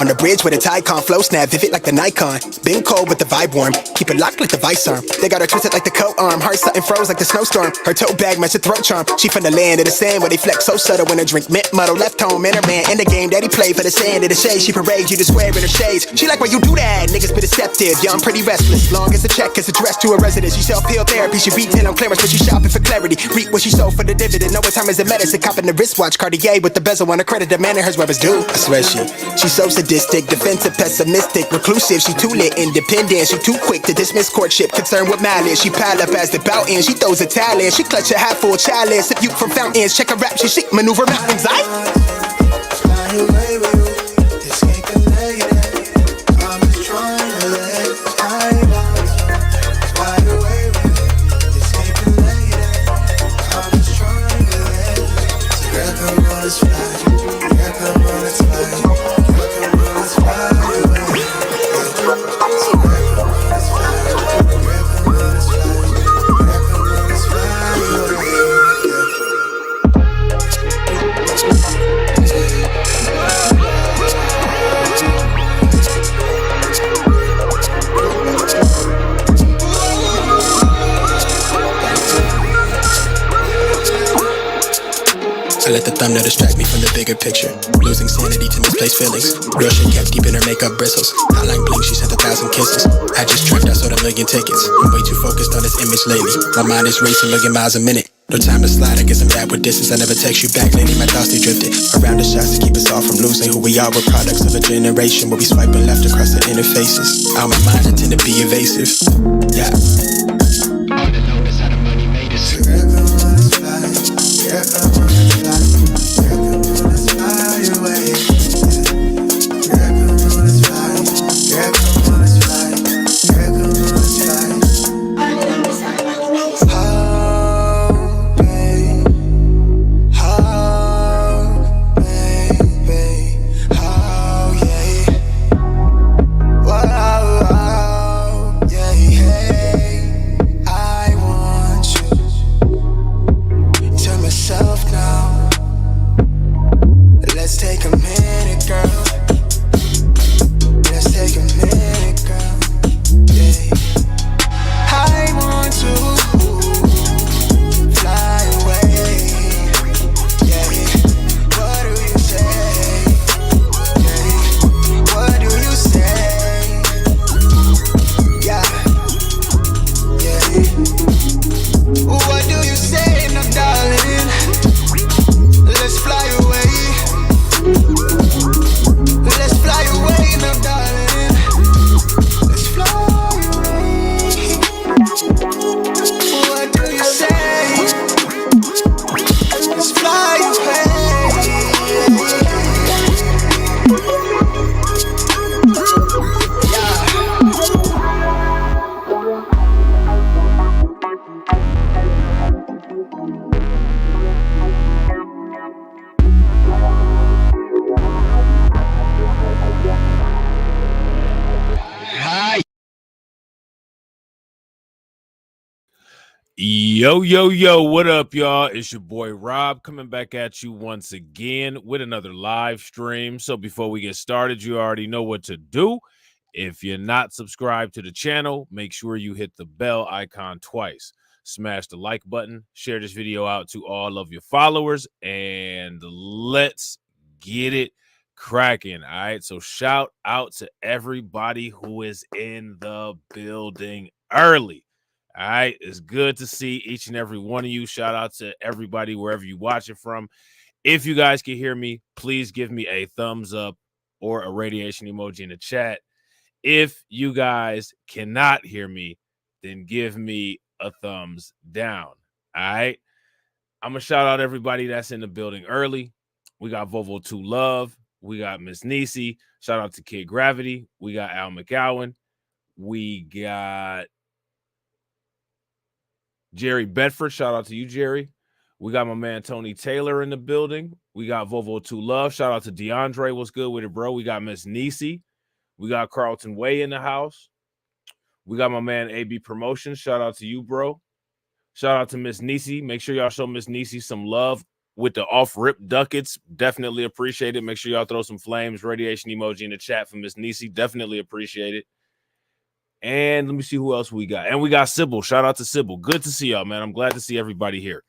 On the bridge where the tide can't flow, snap vivid like the Nikon. Been cold but the vibe warm, keep it locked like the vice arm. They got her twisted like the coat arm, heart something froze like the snowstorm. Her tote bag match her throat charm. She from the land of the sand where they flex so subtle when her drink mint muddle. Left home in her man in the game that he played for the sand of the shade. She parades you to square in her shades. She like why you do that, niggas be deceptive. Yeah, I'm pretty restless, long as the check is addressed to a residence. She self-heal therapy, she retail on clearance, but she shopping for clarity. Reap what she sold for the dividend, know what time is a medicine. Copping the wristwatch, Cartier with the bezel on the credit. The man in hers where it's due. I swear she's so sadistic, defensive, pessimistic, reclusive. She too lit, independent, she too quick to dismiss courtship, concerned with malice. She pile up as the bout ends, she throws a talent. She clutch a half full chalice, sip you from fountains. Check her rap, she chic, maneuver mountains. Fly away with you, escape the negative. I'm just trying to let fly away with you, escape the negative. I'm just trying to let grab her on this fly, grab her on this fly. I let the thumbnail distract me from the bigger picture. Losing sanity to misplaced feelings. Real shit kept deep in her makeup bristles. Hotline blink, she sent 1,000 kisses. I just tripped, I sold 1,000,000 tickets. I'm way too focused on this image lately. My mind is racing, 1,000,000 miles a minute. No time to slide, I guess I'm bad with distance. I never text you back, lately my thoughts they drifted around the shots to keep us all from losing who we are. We're products of a generation where we swiping left across the interfaces. Out my mind, I tend to be evasive. Yeah. All that know is how the money made us. Yo, what up, y'all? It's your boy Rob coming back at you once again with another live stream. So before we get started, you already know what to do. If you're not subscribed to the channel, make sure you hit the bell icon twice. Smash the like button, share this video out to all of your followers, and let's get it cracking. All right. So shout out to everybody who is in the building early. All right. It's good to see each and every one of you. Shout out to everybody wherever you watch it from. If you guys can hear me, please give me a thumbs up or a radiation emoji in the chat. If you guys cannot hear me, then give me a thumbs down. All right. I'm going to shout out everybody that's in the building early. We got Volvo 2 Love. We got Miss Nisi. Shout out to Kid Gravity. We got Al McGowan. We got Jerry Bedford, shout out to you, Jerry. We got my man Tony Taylor in the building. We got Volvo 2 Love. Shout out to DeAndre. What's good with it, bro? We got Miss Nisi. We got Carlton Way in the house. We got my man AB Promotions. Shout out to you, bro. Shout out to Miss Nisi. Make sure y'all show Miss Nisi some love with the off-rip ducats. Definitely appreciate it. Make sure y'all throw some flames, radiation emoji in the chat for Miss Nisi. Definitely appreciate it. And let me see who else we got. And we got Sybil. Shout out to Sybil. Good to see y'all, man. I'm glad to see everybody here.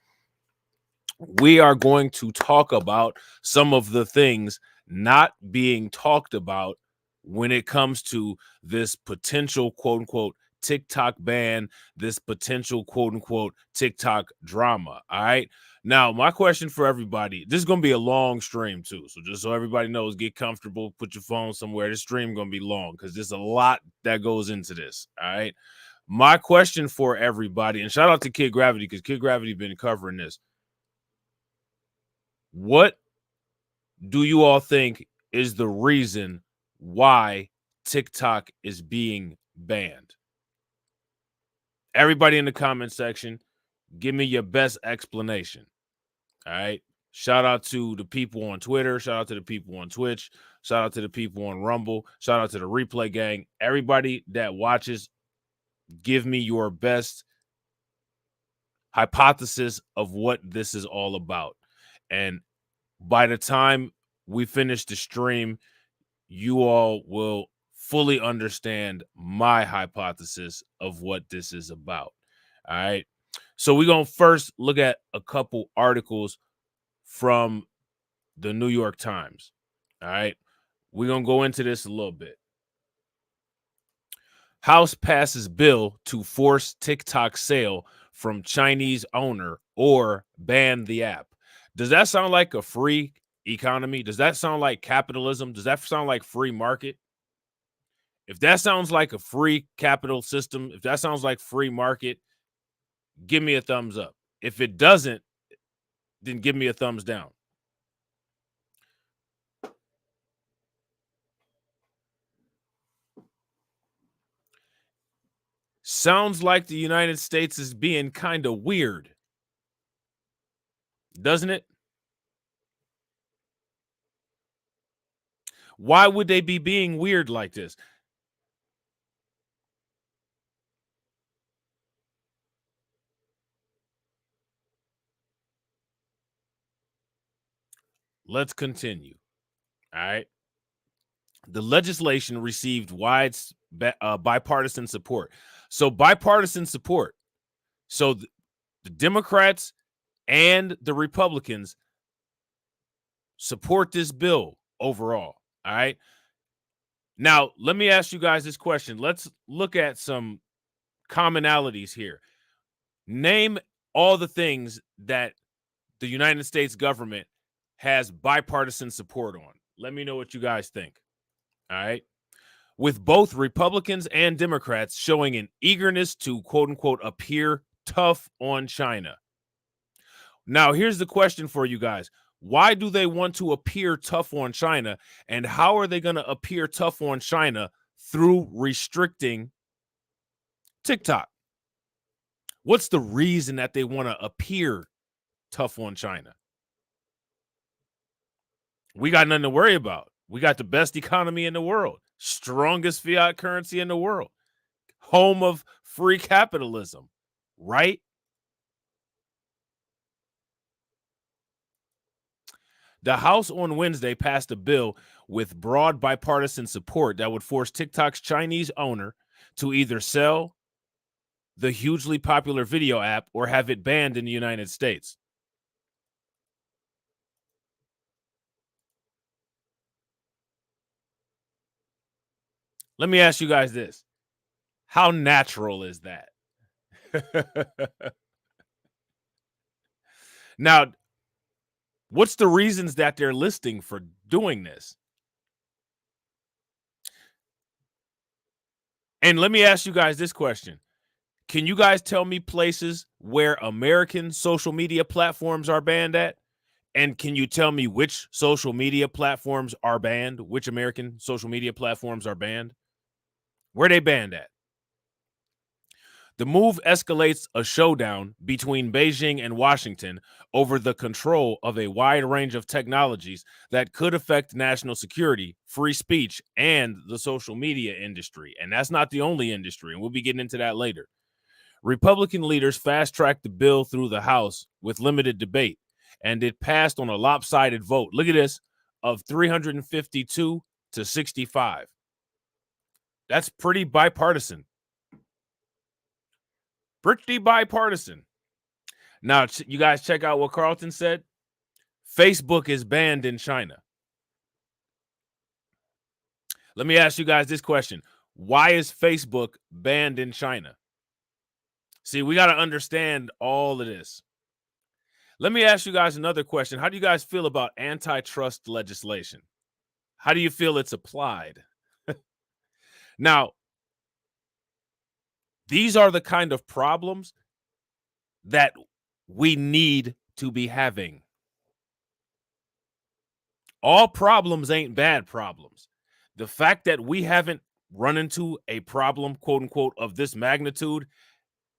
We are going to talk about some of the things not being talked about when it comes to this potential quote-unquote TikTok ban, this potential quote-unquote TikTok drama. All right. Now, my question for everybody, this is going to be a long stream too. So just so everybody knows, get comfortable, put your phone somewhere. This stream going to be long because there's a lot that goes into this. All right. My question for everybody, and shout out to Kid Gravity because Kid Gravity been covering this. What do you all think is the reason why TikTok is being banned? Everybody in the comment section, give me your best explanation. All right. Shout out to the people on Twitter. Shout out to the people on Twitch. Shout out to the people on Rumble. Shout out to the replay gang. Everybody that watches, give me your best hypothesis of what this is all about. And by the time we finish the stream, you all will fully understand my hypothesis of what this is about. All right. So we're going to first look at a couple articles from the New York Times. All right. We're going to go into this a little bit. House passes bill to force TikTok sale from Chinese owner or ban the app. Does that sound like a free economy? Does that sound like capitalism? Does that sound like free market? If that sounds like a free capital system, if that sounds like free market, give me a thumbs up. If it doesn't, then give me a thumbs down. Sounds like the United States is being kind of weird, doesn't it? Why would they be being weird like this? Let's continue. All right. The legislation received wide bipartisan support. So bipartisan support. So the Democrats and the Republicans support this bill overall. All right. Now, let me ask you guys this question. Let's look at some commonalities here. Name all the things that the United States government has bipartisan support on. Let me know what you guys think. All right. With both Republicans and Democrats showing an eagerness to quote unquote appear tough on China. Now, here's the question for you guys. Why do they want to appear tough on China? And how are they going to appear tough on China through restricting TikTok? What's the reason that they want to appear tough on China? We got nothing to worry about. We got the best economy in the world, strongest fiat currency in the world, home of free capitalism, right? The House on Wednesday passed a bill with broad bipartisan support that would force TikTok's Chinese owner to either sell the hugely popular video app or have it banned in the United States. Let me ask you guys this. How natural is that? Now, what's the reasons that they're listing for doing this? And let me ask you guys this question. Can you guys tell me places where American social media platforms are banned at? And can you tell me which social media platforms are banned? Which American social media platforms are banned? Where they banned at? The move escalates a showdown between Beijing and Washington over the control of a wide range of technologies that could affect national security, free speech, and the social media industry. And that's not the only industry, and we'll be getting into that later. Republican leaders fast-tracked the bill through the House with limited debate, and it passed on a lopsided vote. Look at this, of 352 to 65. That's pretty bipartisan. Pretty bipartisan. Now, you guys check out what Carlton said. Facebook is banned in China. Let me ask you guys this question. Why is Facebook banned in China? See, we got to understand all of this. Let me ask you guys another question. How do you guys feel about antitrust legislation? How do you feel it's applied? Now, these are the kind of problems that we need to be having. All problems ain't bad problems. The fact that we haven't run into a problem, quote unquote, of this magnitude,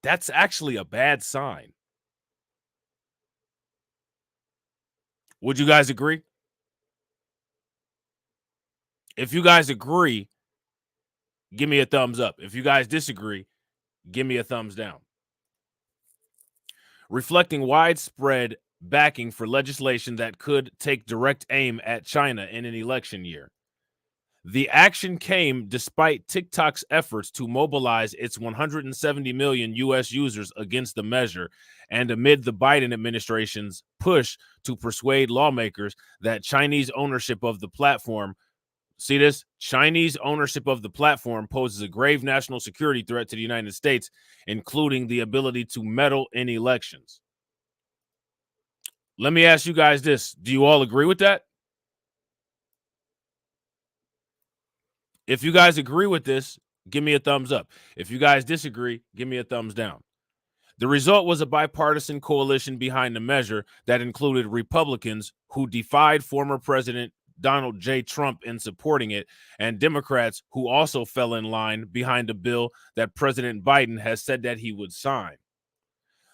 that's actually a bad sign. Would you guys agree? If you guys agree, give me a thumbs up. If you guys disagree, give me a thumbs down. Reflecting widespread backing for legislation that could take direct aim at China in an election year. The action came despite TikTok's efforts to mobilize its 170 million U.S. users against the measure and amid the Biden administration's push to persuade lawmakers that Chinese ownership of the platform, see this? Chinese ownership of the platform poses a grave national security threat to the United States, including the ability to meddle in elections. Let me ask you guys this. Do you all agree with that? If you guys agree with this, give me a thumbs up. If you guys disagree, give me a thumbs down. The result was a bipartisan coalition behind the measure that included Republicans who defied former President Donald J. Trump in supporting it, and Democrats who also fell in line behind a bill that President Biden has said that he would sign.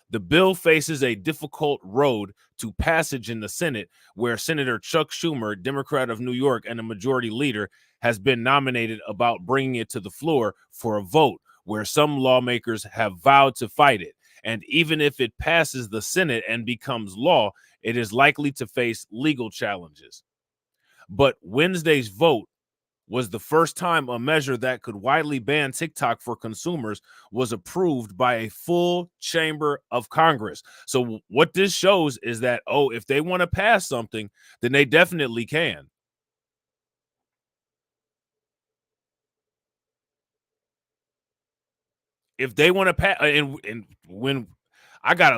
The bill faces a difficult road to passage in the Senate, where Senator Chuck Schumer, Democrat of New York and a majority leader, has been nominated about bringing it to the floor for a vote, where some lawmakers have vowed to fight it. And even if it passes the Senate and becomes law, it is likely to face legal challenges. But Wednesday's vote was the first time a measure that could widely ban TikTok for consumers was approved by a full chamber of Congress. So what this shows is that, if they want to pass something, then they definitely can. If they want to pass, and when I got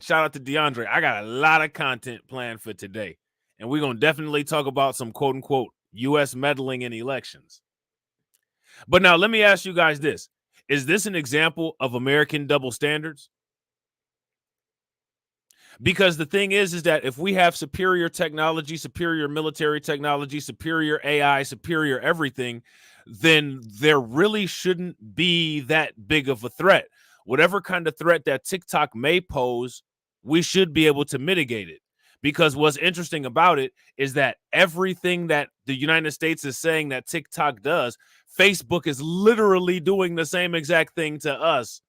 shout out to DeAndre, I got a lot of content planned for today. And we're going to definitely talk about some quote unquote U.S. meddling in elections. But now let me ask you guys this. Is this an example of American double standards? Because the thing is that if we have superior technology, superior military technology, superior AI, superior everything, then there really shouldn't be that big of a threat. Whatever kind of threat that TikTok may pose, we should be able to mitigate it. Because what's interesting about it is that everything that the United States is saying that TikTok does, Facebook is literally doing the same exact thing to us,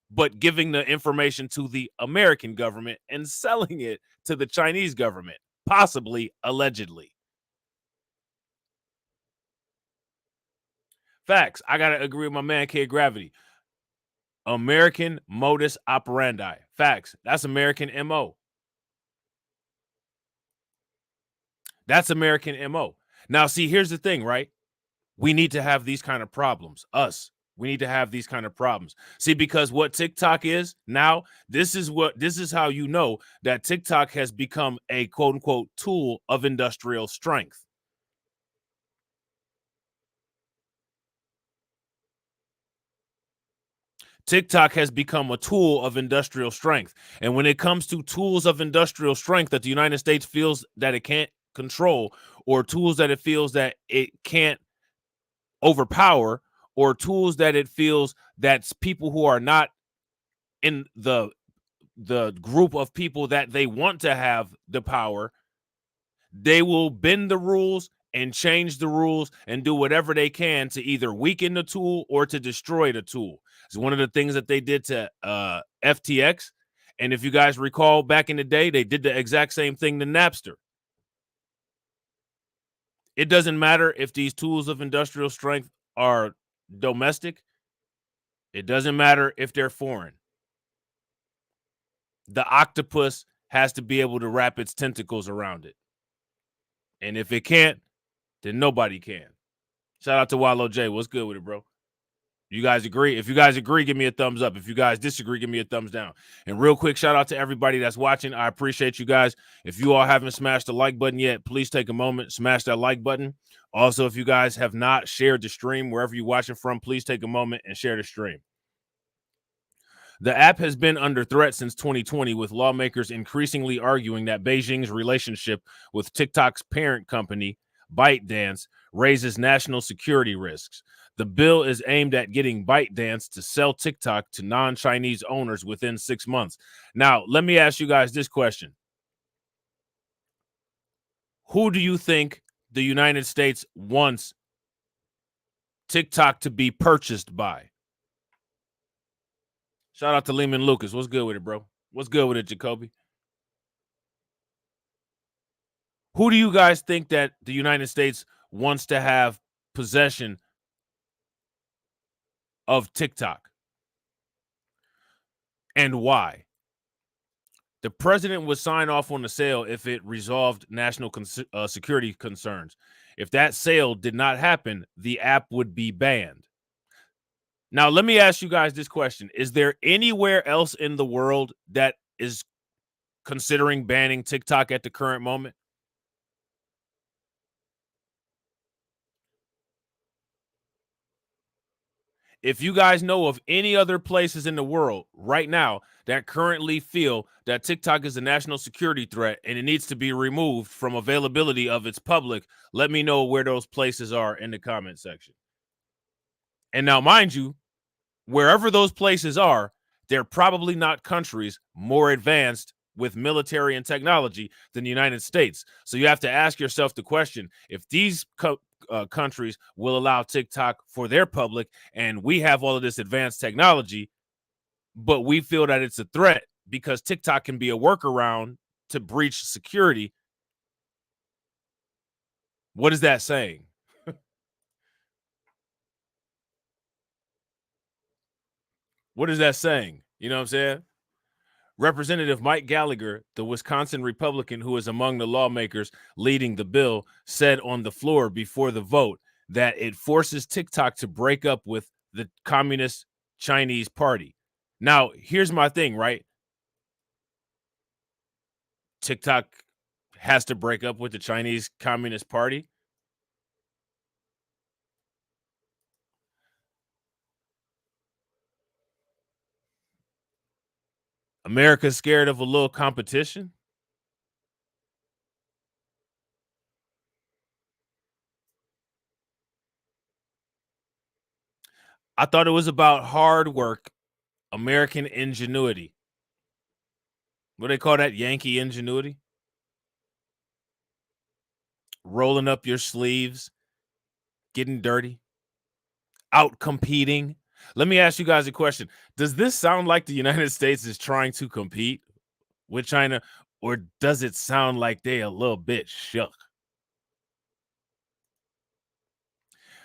but giving the information to the American government and selling it to the Chinese government. possibly, allegedly. Facts. I gotta agree with my man, Kid Gravity. American modus operandi. Facts. That's American MO. That's American MO. Now, see, here's the thing, right? We need to have these kind of problems. We need to have these kind of problems. See, because what TikTok is now, this is how you know that TikTok has become a quote unquote tool of industrial strength. TikTok has become a tool of industrial strength. And when it comes to tools of industrial strength that the United States feels that it can't control, or tools that it feels that it can't overpower, or tools that it feels that's people who are not in the group of people that they want to have the power, they will bend the rules and change the rules and do whatever they can to either weaken the tool or to destroy the tool. It's one of the things that they did to FTX. And if you guys recall back in the day, they did the exact same thing to Napster. It doesn't matter if these tools of industrial strength are domestic. It doesn't matter if they're foreign. The octopus has to be able to wrap its tentacles around it. And if it can't, then nobody can. Shout out to Wallow J. What's good with it, bro? You guys agree? If you guys agree, give me a thumbs up. If you guys disagree, give me a thumbs down. And real quick, shout out to everybody that's watching. I appreciate you guys. If you all haven't smashed the like button yet, please take a moment, smash that like button. Also, if you guys have not shared the stream, wherever you're watching from, please take a moment and share the stream. The app has been under threat since 2020, with lawmakers increasingly arguing that Beijing's relationship with TikTok's parent company, ByteDance, raises national security risks. The bill is aimed at getting ByteDance to sell TikTok to non-Chinese owners within 6 months. Now, let me ask you guys this question. Who do you think the United States wants TikTok to be purchased by? Shout out to Lehman Lucas. What's good with it, bro? What's good with it, Jacoby? Who do you guys think that the United States wants to have possession of TikTok? And why? The president would sign off on the sale if it resolved national security concerns. If that sale did not happen, the app would be banned. Now, let me ask you guys this question. Is there anywhere else in the world that is considering banning TikTok at the current moment? If you guys know of any other places in the world right now that currently feel that TikTok is a national security threat and it needs to be removed from availability of its public, let me know where those places are in the comment section. And now, mind you, wherever those places are, they're probably not countries more advanced with military and technology than the United States. So you have to ask yourself the question, if these countries will allow TikTok for their public and we have all of this advanced technology, but we feel that it's a threat because TikTok can be a workaround to breach security, what is that saying? What is that saying? You know what I'm saying? Representative Mike Gallagher, the Wisconsin Republican who is among the lawmakers leading the bill, said on the floor before the vote that it forces TikTok to break up with the Communist Chinese Party. Now, here's my thing, right? TikTok has to break up with the Chinese Communist Party. America's scared of a little competition. I thought it was about hard work, American ingenuity. What do they call that? Yankee ingenuity? Rolling up your sleeves, getting dirty, out competing. Let me ask you guys a question. Does this sound like the United States is trying to compete with China? Or does it sound like they a little bit shook?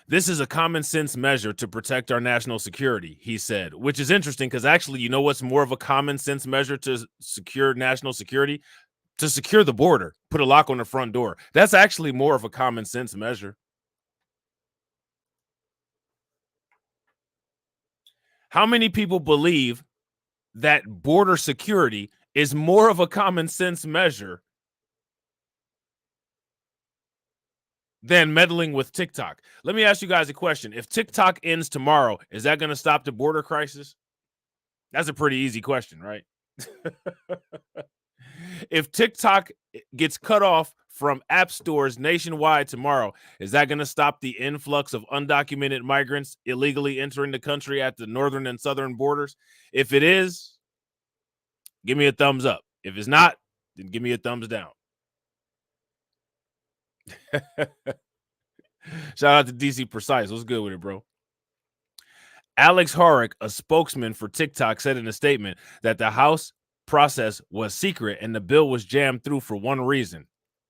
This is a common sense measure to protect our national security, he said, which is interesting because actually, you know what's more of a common sense measure to secure national security? To secure the border, put a lock on the front door. That's actually more of a common sense measure. How many people believe that border security is more of a common sense measure than meddling with TikTok? Let me ask you guys a question. If TikTok ends tomorrow, is that going to stop the border crisis? That's a pretty easy question, right? If TikTok gets cut off from app stores nationwide tomorrow, is that going to stop the influx of undocumented migrants illegally entering the country at the northern and southern borders? If it is, give me a thumbs up. If it's not, then give me a thumbs down. Shout out to DC Precise. What's good with it, bro? Alex Horrick, a spokesman for TikTok, said in a statement that the House process was secret and the bill was jammed through for one reason: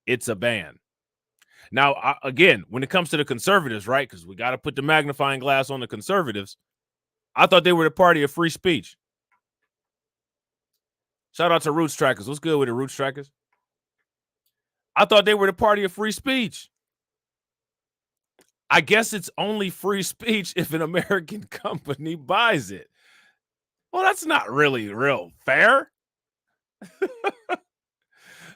it's a ban. Now, again, when it comes to the conservatives, right, because we got to put the magnifying glass on the conservatives, I thought they were the party of free speech. Shout out to Roots Trackers. What's good with the Roots Trackers? I thought they were the party of free speech. I guess it's only free speech if an American company buys it. Well, that's not really real fair.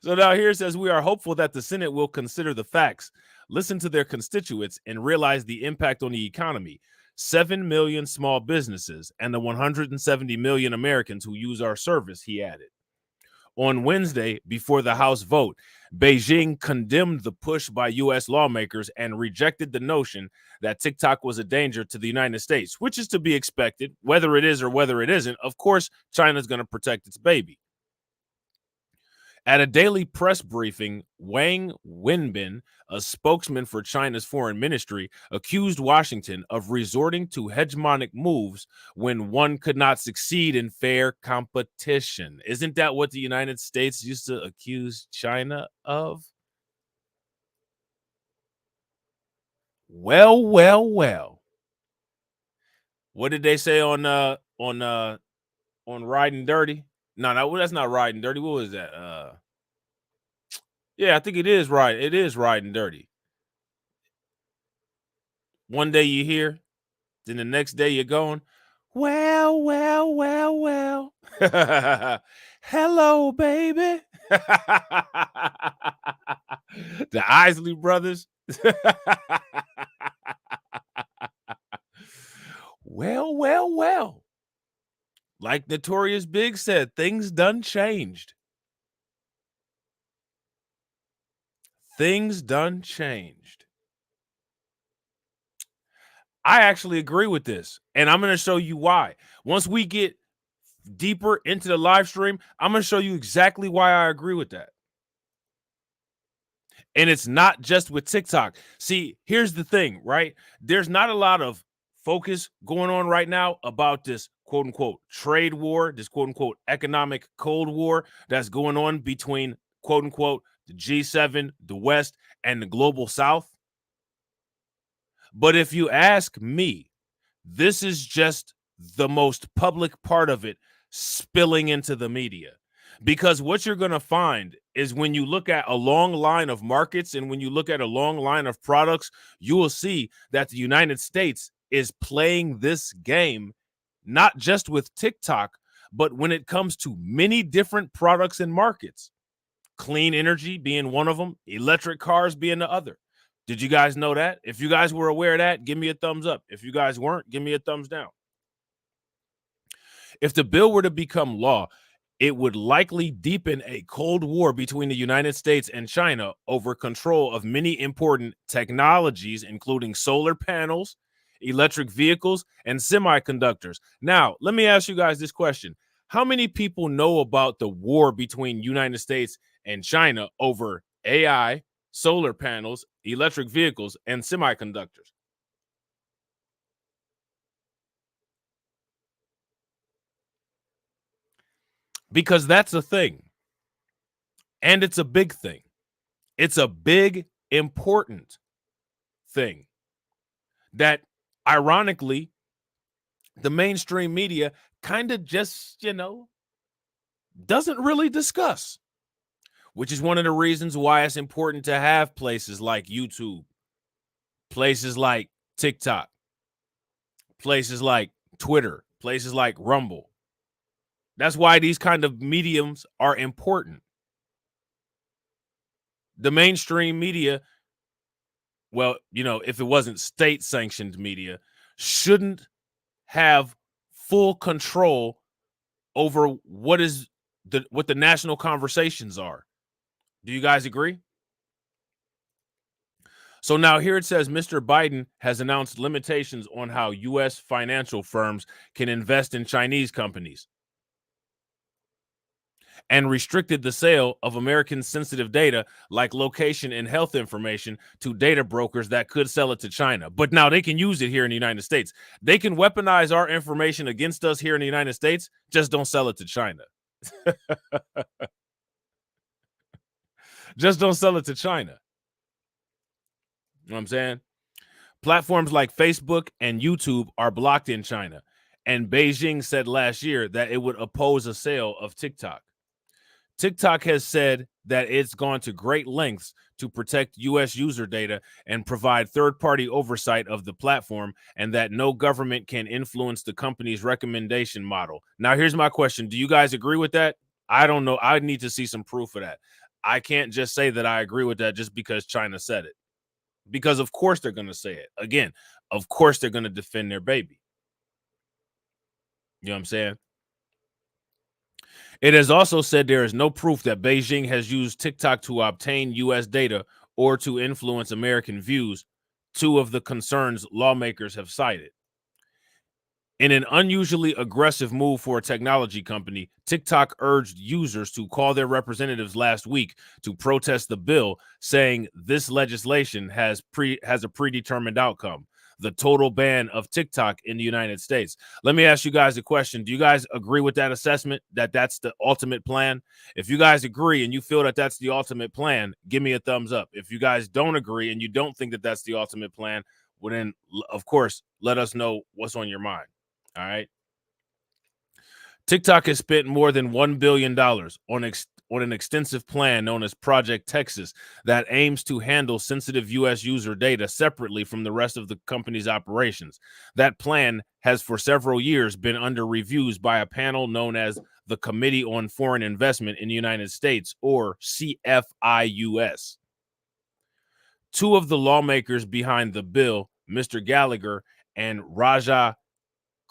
So now here it says, we are hopeful that the Senate will consider the facts, listen to their constituents, and realize the impact on the economy. 7 million small businesses and the 170 million Americans who use our service, he added. On Wednesday, before the House vote, Beijing condemned the push by U.S. lawmakers and rejected the notion that TikTok was a danger to the United States, which is to be expected. Whether it is or whether it isn't, of course, China's going to protect its baby. At a daily press briefing, Wang Wenbin, a spokesman for China's foreign ministry, accused Washington of resorting to hegemonic moves when one could not succeed in fair competition. Isn't that what the United States used to accuse China of? Well, well, well. What did they say on Riding Dirty? No, that's not Riding Dirty. What was that? Yeah, I think it is right. It is Riding Dirty. One day you're here, then the next day you're going, well, well, well, well. Hello, baby. The Isley brothers. Well, well, well. Like Notorious Big said, things done changed. Things done changed. I actually agree with this, and I'm going to show you why. Once we get deeper into the live stream, I'm going to show you exactly why I agree with that. And it's not just with TikTok. See, here's the thing, right? There's not a lot of focus going on right now about this quote unquote trade war, this quote unquote economic cold war that's going on between quote unquote the G7, the West, and the global South. But if you ask me, this is just the most public part of it spilling into the media. Because what you're going to find is when you look at a long line of markets and when you look at a long line of products, you will see that the United States is playing this game, not just with TikTok, but when it comes to many different products and markets. Clean energy being one of them, electric cars being the other. Did you guys know that? If you guys were aware of that, give me a thumbs up. If you guys weren't, give me a thumbs down. If the bill were to become law, it would likely deepen a cold war between the United States and China over control of many important technologies, including solar panels, electric vehicles, and semiconductors. Now, let me ask you guys this question. How many people know about the war between United States and China over AI, solar panels, electric vehicles, and semiconductors? Because that's the thing. And it's a big thing. It's a big, important thing that, ironically, the mainstream media kind of just, doesn't really discuss, which is one of the reasons why it's important to have places like YouTube, places like TikTok, places like Twitter, places like Rumble. That's why these kind of mediums are important. The mainstream media, well, if it wasn't state-sanctioned media, shouldn't have full control over what the national conversations are. Do you guys agree? So now here it says Mr. Biden has announced limitations on how U.S. financial firms can invest in Chinese companies and restricted the sale of American sensitive data like location and health information to data brokers that could sell it to China. But now they can use it here in the United States. They can weaponize our information against us here in the United States, just don't sell it to China. Just don't sell it to China. You know what I'm saying? Platforms like Facebook and YouTube are blocked in China, and Beijing said last year that it would oppose a sale of TikTok. TikTok has said that it's gone to great lengths to protect U.S. user data and provide third-party oversight of the platform, and that no government can influence the company's recommendation model. Now, here's my question. Do you guys agree with that? I don't know. I need to see some proof of that. I can't just say that I agree with that just because China said it. Because of course they're going to say it. Again, of course they're going to defend their baby. You know what I'm saying? It has also said there is no proof that Beijing has used TikTok to obtain U.S. data or to influence American views, two of the concerns lawmakers have cited. In an unusually aggressive move for a technology company, TikTok urged users to call their representatives last week to protest the bill, saying this legislation has a predetermined outcome: the total ban of TikTok in the United States. Let me ask you guys a question. Do you guys agree with that assessment, that that's the ultimate plan? If you guys agree and you feel that that's the ultimate plan, give me a thumbs up. If you guys don't agree and you don't think that that's the ultimate plan, well then, of course, let us know what's on your mind. All right. TikTok has spent more than $1 billion on an extensive plan known as Project Texas that aims to handle sensitive U.S. user data separately from the rest of the company's operations. That plan has for several years been under reviews by a panel known as the Committee on Foreign Investment in the United States, or CFIUS. Two of the lawmakers behind the bill, Mr. Gallagher and Raja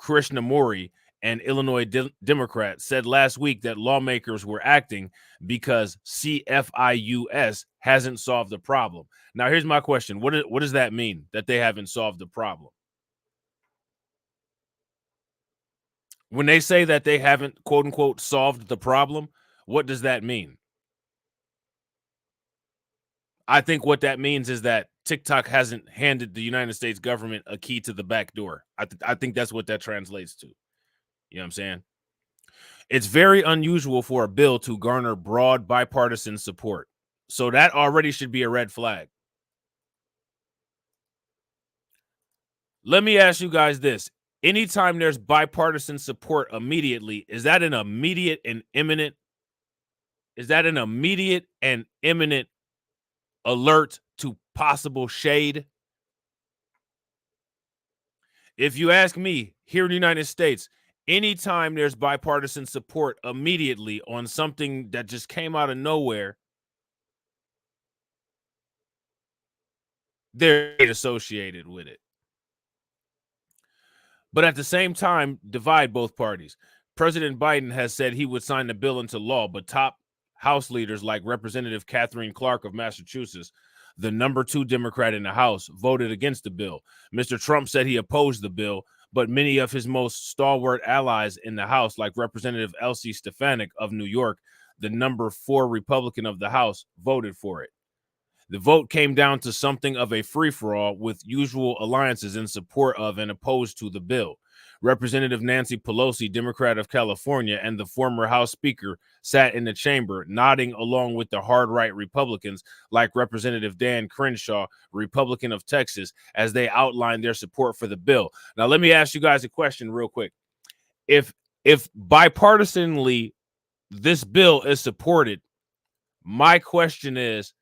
Krishnamurti, an Illinois Democrat, said last week that lawmakers were acting because CFIUS hasn't solved the problem. Now, here's my question. What does that mean, that they haven't solved the problem? When they say that they haven't, quote unquote, solved the problem, what does that mean? I think what that means is that TikTok hasn't handed the United States government a key to the back door. I think that's what that translates to. You know what I'm saying? It's very unusual for a bill to garner broad bipartisan support. So that already should be a red flag. Let me ask you guys this. Anytime there's bipartisan support immediately, is that an immediate and imminent alert to possible shade? If you ask me, here in the United States, anytime there's bipartisan support immediately on something that just came out of nowhere, they're associated with it. But at the same time, divide both parties. President Biden has said he would sign the bill into law, but top House leaders like Representative Katherine Clark of Massachusetts, the number 2 Democrat in the House, voted against the bill. Mr. Trump said he opposed the bill, but many of his most stalwart allies in the House, like Representative Elsie Stefanik of New York, the number 4 Republican of the House, voted for it. The vote came down to something of a free-for-all, with usual alliances in support of and opposed to the bill. Representative Nancy Pelosi, Democrat of California, and the former House Speaker sat in the chamber, nodding along with the hard right Republicans like Representative Dan Crenshaw, Republican of Texas, as they outlined their support for the bill. Now, let me ask you guys a question real quick. If bipartisanly this bill is supported, my question is,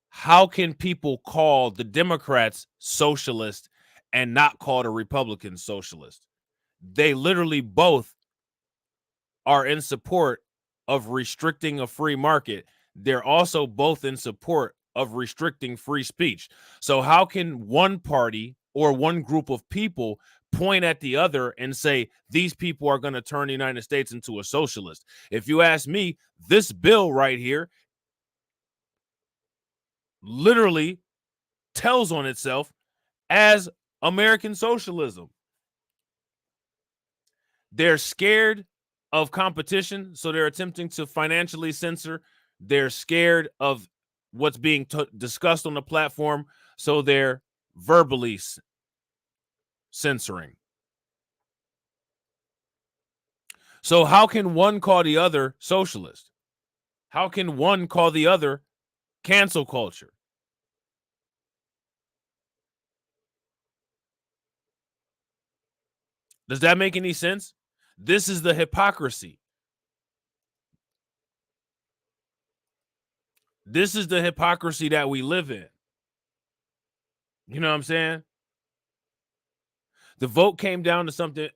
how can people call the Democrats socialist and not call the Republicans socialist? They literally both are in support of restricting a free market. They're also both in support of restricting free speech. So how can one party or one group of people point at the other and say these people are going to turn the United States into a socialist? If you ask me, this bill right here literally tells on itself as American socialism. They're scared of competition, so they're attempting to financially censor. They're scared of what's being discussed on the platform, so they're verbally censoring. So how can one call the other socialist? How can one call the other cancel culture? Does that make any sense? This is the hypocrisy. This is the hypocrisy that we live in. You know what I'm saying? The vote came down to something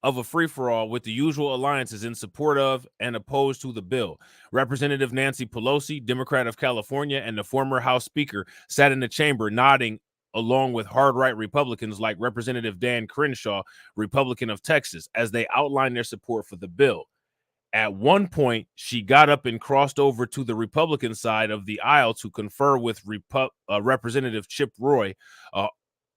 of a free-for-all with the usual alliances in support of and opposed to the bill. Representative Nancy Pelosi, Democrat of California, and the former House Speaker sat in the chamber nodding along with hard-right Republicans like Representative Dan Crenshaw, Republican of Texas, as they outlined their support for the bill. At one point, she got up and crossed over to the Republican side of the aisle to confer with Representative Chip Roy, a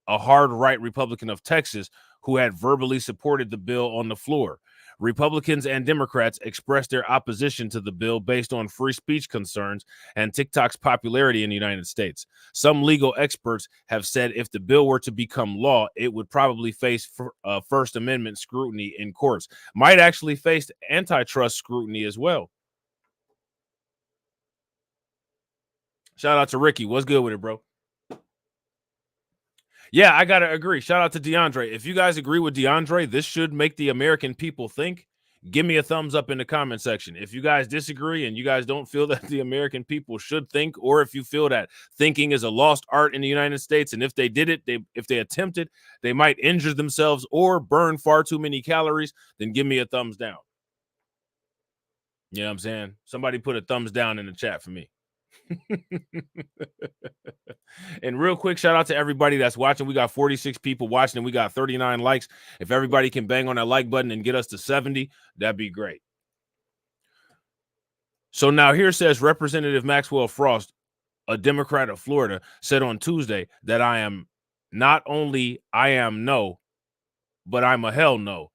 hard-right Republican of Texas, who had verbally supported the bill on the floor. Republicans and Democrats expressed their opposition to the bill based on free speech concerns and TikTok's popularity in the United States. Some legal experts have said if the bill were to become law, it would probably face First Amendment scrutiny in courts. Might actually face antitrust scrutiny as well. Shout out to Ricky. What's good with it, bro? Yeah, I gotta agree. Shout out to DeAndre. If you guys agree with DeAndre, this should make the American people think. Give me a thumbs up in the comment section. If you guys disagree and you guys don't feel that the American people should think, or if you feel that thinking is a lost art in the United States, and if they did it, if they attempted, they might injure themselves or burn far too many calories, then give me a thumbs down. You know what I'm saying? Somebody put a thumbs down in the chat for me. And real quick, shout out to everybody that's watching. We got 46 people watching and we got 39 likes. If everybody can bang on that like button and get us to 70, that'd be great. So now here says Representative Maxwell Frost, a Democrat of Florida, said on Tuesday that I am no, but I'm a hell no.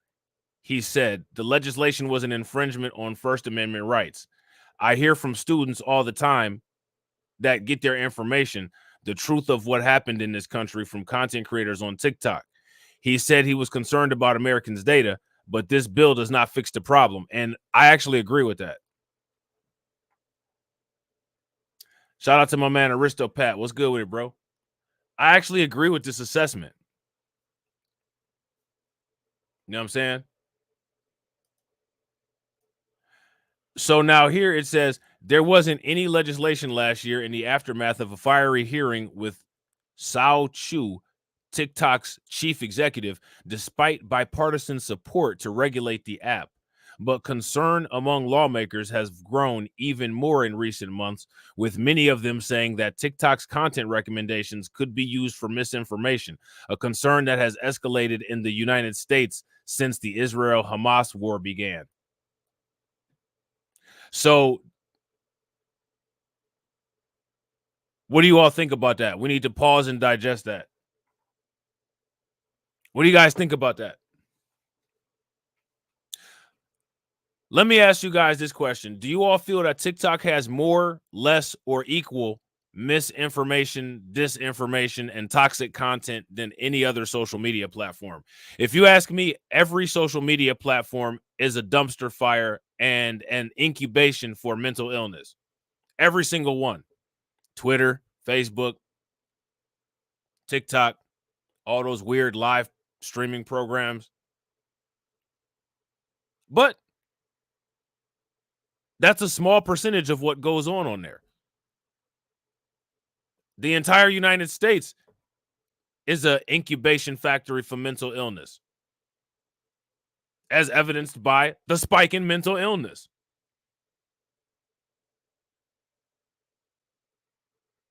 He said the legislation was an infringement on First Amendment rights. I hear from students all the time that get their information, the truth of what happened in this country, from content creators on TikTok. He said he was concerned about Americans' data, but this bill does not fix the problem. And I actually agree with that. Shout out to my man Aristo Pat. What's good with it, bro? I actually agree with this assessment. You know what I'm saying? So now here it says there wasn't any legislation last year in the aftermath of a fiery hearing with Sao Chu, TikTok's chief executive, despite bipartisan support to regulate the app. But concern among lawmakers has grown even more in recent months, with many of them saying that TikTok's content recommendations could be used for misinformation, a concern that has escalated in the United States since the Israel-Hamas war began. So what do you all think about that? We need to pause and digest that. What do you guys think about that? Let me ask you guys this question. Do you all feel that TikTok has more, less, or equal misinformation, disinformation, and toxic content than any other social media platform. If you ask me, every social media platform is a dumpster fire and an incubation for mental illness. Every single one. Twitter, Facebook, TikTok, all those weird live streaming programs. But that's a small percentage of what goes on there. The entire United States is an incubation factory for mental illness, as evidenced by the spike in mental illness.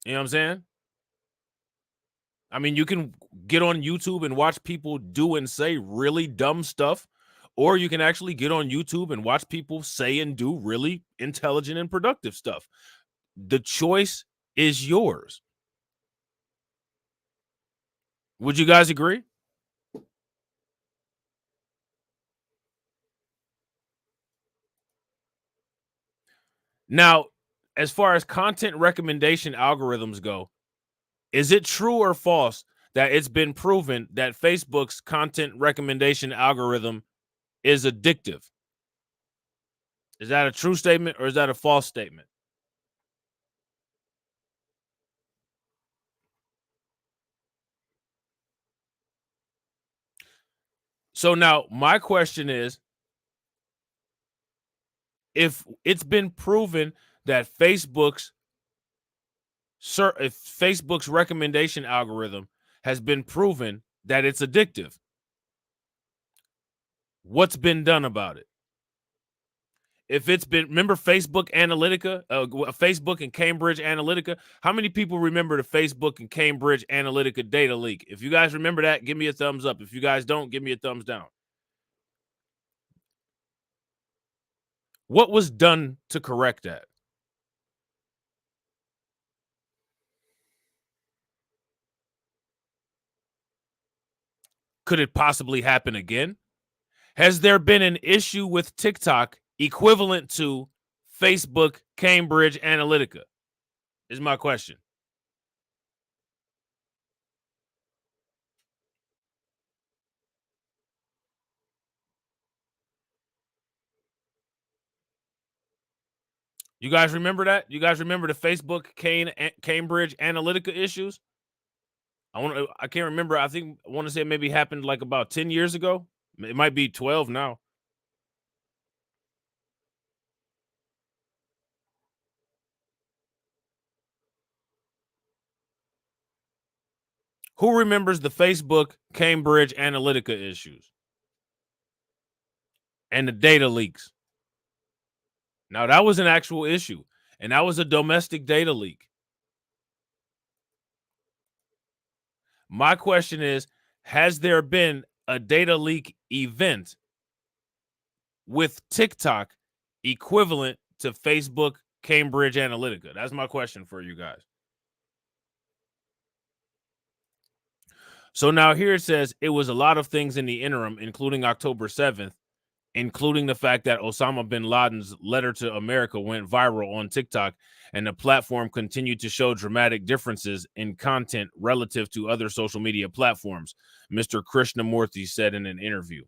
You know what I'm saying? I mean, you can get on YouTube and watch people do and say really dumb stuff, or you can actually get on YouTube and watch people say and do really intelligent and productive stuff. The choice is yours. Would you guys agree? Now, as far as content recommendation algorithms go, is it true or false that it's been proven that Facebook's content recommendation algorithm is addictive? Is that a true statement or is that a false statement? So now my question is, if it's been proven that Facebook's recommendation algorithm has been proven that it's addictive, what's been done about it? If it's been, remember Facebook Analytica, Facebook and Cambridge Analytica? How many people remember the Facebook and Cambridge Analytica data leak? If you guys remember that, give me a thumbs up. If you guys don't, give me a thumbs down. What was done to correct that? Could it possibly happen again? Has there been an issue with TikTok equivalent to Facebook Cambridge Analytica? Is my question. You guys remember that? You guys remember the Facebook Cambridge Analytica issues? I can't remember. I want to say it maybe happened like about 10 years ago. It might be 12 now. Who remembers the Facebook Cambridge Analytica issues and the data leaks? Now, that was an actual issue, and that was a domestic data leak. My question is, has there been a data leak event with TikTok equivalent to Facebook Cambridge Analytica? That's my question for you guys. So now here it says it was a lot of things in the interim, including October 7th, including the fact that Osama bin Laden's letter to America went viral on TikTok, and the platform continued to show dramatic differences in content relative to other social media platforms, Mr. Krishnamurthy said in an interview.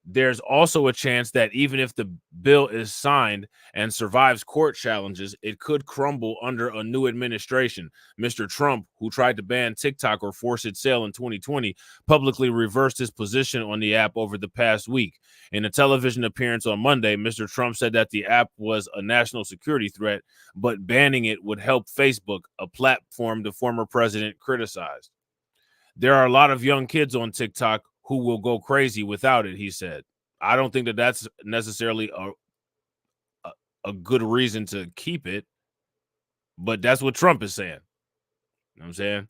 There's also a chance that even if the bill is signed and survives court challenges, it could crumble under a new administration. Mr. Trump, who tried to ban TikTok or force its sale in 2020, publicly reversed his position on the app over the past week. In a television appearance on Monday, Mr. Trump said that the app was a national security threat, but banning it would help Facebook, a platform the former president criticized. There are a lot of young kids on TikTok who will go crazy without it, he said. I don't think that that's necessarily a good reason to keep it, but that's what Trump is saying. You know what I'm saying?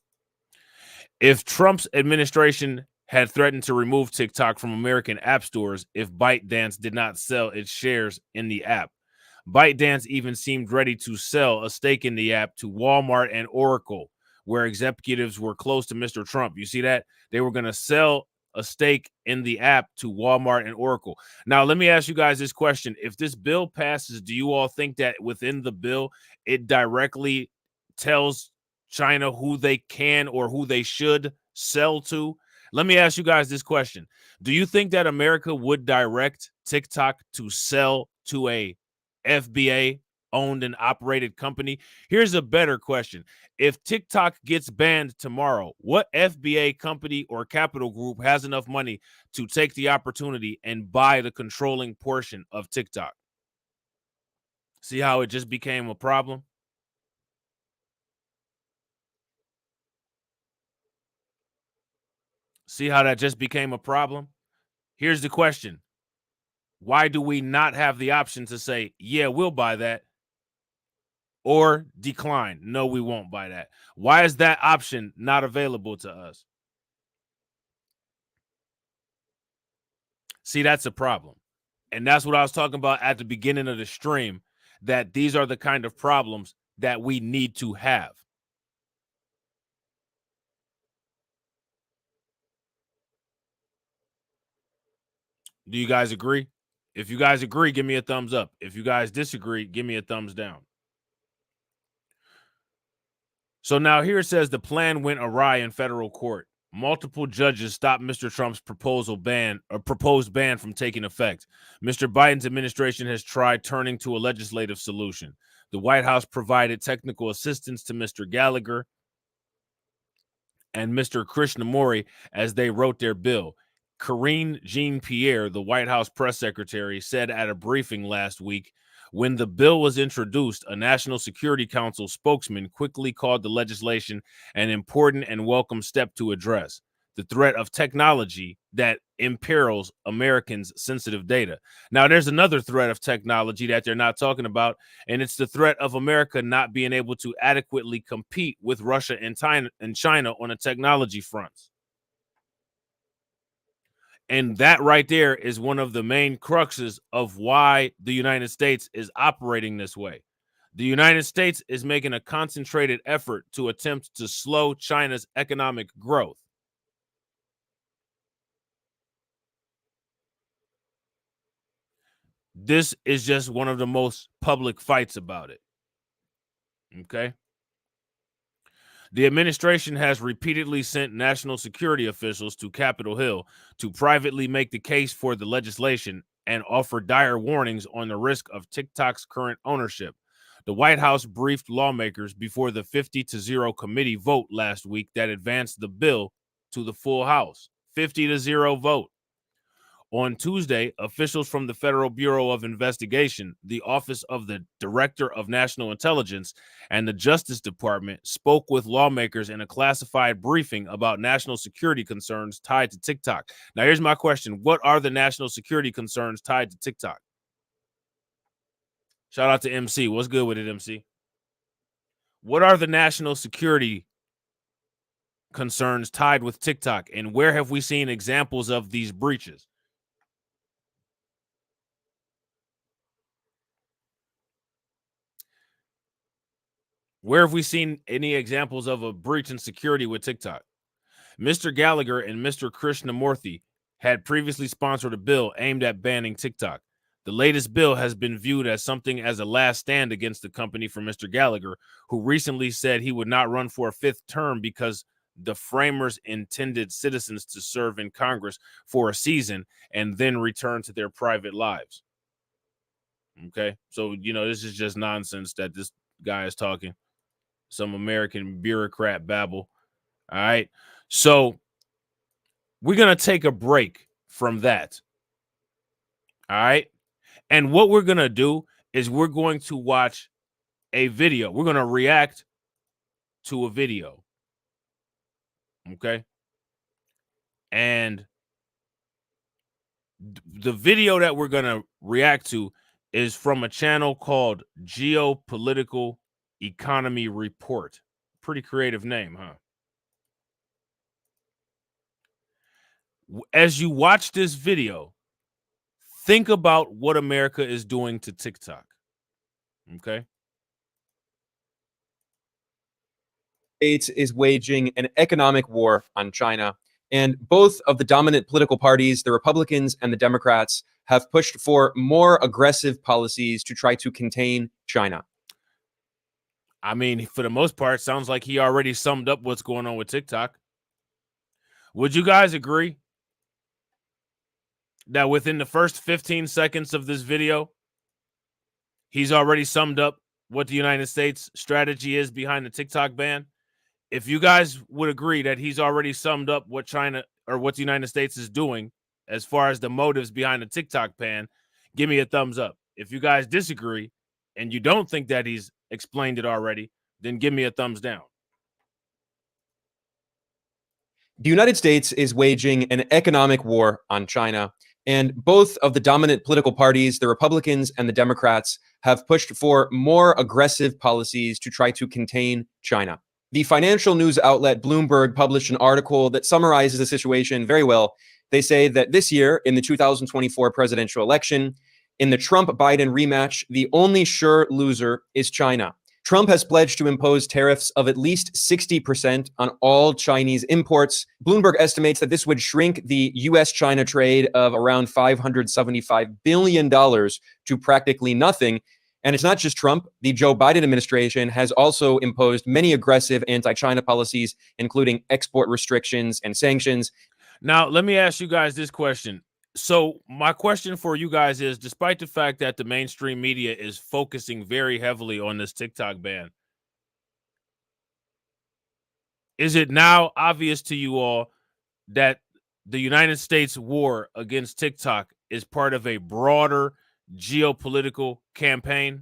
If Trump's administration had threatened to remove TikTok from American app stores if ByteDance did not sell its shares in the app, ByteDance even seemed ready to sell a stake in the app to Walmart and Oracle, where executives were close to Mr. Trump. You see that? They were going to sell a stake in the app to Walmart and Oracle. Now, let me ask you guys this question. If this bill passes, do you all think that within the bill, it directly tells China who they can or who they should sell to. Let me ask you guys this question. Do you think that America would direct TikTok to sell to a FBA owned and operated company? Here's a better question. If TikTok gets banned tomorrow, what FBA company or capital group has enough money to take the opportunity and buy the controlling portion of TikTok? See how it just became a problem? See how that just became a problem? Here's the question. Why do we not have the option to say, yeah, we'll buy that, or decline? No, we won't buy that. Why is that option not available to us? See, that's a problem. And that's what I was talking about at the beginning of the stream, that these are the kind of problems that we need to have. Do you guys agree? If you guys agree, give me a thumbs up. If you guys disagree, give me a thumbs down. So now here it says the plan went awry in federal court. Multiple judges stopped Mr. Trump's proposed ban from taking effect. Mr. Biden's administration has tried turning to a legislative solution. The White House provided technical assistance to Mr. Gallagher and Mr. Krishnamurti as they wrote their bill. Karine Jean-Pierre, the White House press secretary, said at a briefing last week, when the bill was introduced, a National Security Council spokesman quickly called the legislation an important and welcome step to address the threat of technology that imperils Americans' sensitive data. Now, there's another threat of technology that they're not talking about, and it's the threat of America not being able to adequately compete with Russia and China on a technology front. And that right there is one of the main cruxes of why the United States is operating this way. The United States is making a concentrated effort to attempt to slow China's economic growth. This is just one of the most public fights about it. Okay. The administration has repeatedly sent national security officials to Capitol Hill to privately make the case for the legislation and offer dire warnings on the risk of TikTok's current ownership. The White House briefed lawmakers before the 50-0 committee vote last week that advanced the bill to the full House. 50-0 vote. On Tuesday, officials from the Federal Bureau of Investigation, the Office of the Director of National Intelligence, and the Justice Department spoke with lawmakers in a classified briefing about national security concerns tied to TikTok. Now, here's my question. What are the national security concerns tied to TikTok? Shout out to MC. What's good with it, MC? What are the national security concerns tied with TikTok, and where have we seen examples of these breaches? Where have we seen any examples of a breach in security with TikTok? Mr. Gallagher and Mr. Krishnamurti had previously sponsored a bill aimed at banning TikTok. The latest bill has been viewed as something as a last stand against the company for Mr. Gallagher, who recently said he would not run for a fifth term because the framers intended citizens to serve in Congress for a season and then return to their private lives. Okay, so, this is just nonsense that this guy is talking. Some American bureaucrat babble. All right. So we're going to take a break from that. All right. And what we're going to do is we're going to watch a video. We're going to react to a video. Okay. And the video that we're going to react to is from a channel called Geopolitical Economy Report. Pretty creative name, huh? As you watch this video, think about what America is doing to TikTok. Okay. States is waging an economic war on China, and both of the dominant political parties, the Republicans and the Democrats, have pushed for more aggressive policies to try to contain China. I mean, for the most part, sounds like he already summed up what's going on with TikTok. Would you guys agree that within the first 15 seconds of this video, he's already summed up what the United States strategy is behind the TikTok ban? If you guys would agree that he's already summed up what China or what the United States is doing as far as the motives behind the TikTok ban, give me a thumbs up. If you guys disagree and you don't think that he's explained it already, then give me a thumbs down. The United States is waging an economic war on China, and both of the dominant political parties, the Republicans and the Democrats, have pushed for more aggressive policies to try to contain China. The financial news outlet Bloomberg published an article that summarizes the situation very well. They say that this year, in the 2024 presidential election, in the Trump-Biden rematch, the only sure loser is China. Trump has pledged to impose tariffs of at least 60% on all Chinese imports. Bloomberg estimates that this would shrink the U.S.-China trade of around $575 billion to practically nothing. And it's not just Trump. The Joe Biden administration has also imposed many aggressive anti-China policies, including export restrictions and sanctions. Now, let me ask you guys this question. So my question for you guys is, despite the fact that the mainstream media is focusing very heavily on this TikTok ban, is it now obvious to you all that the United States war against TikTok is part of a broader geopolitical campaign?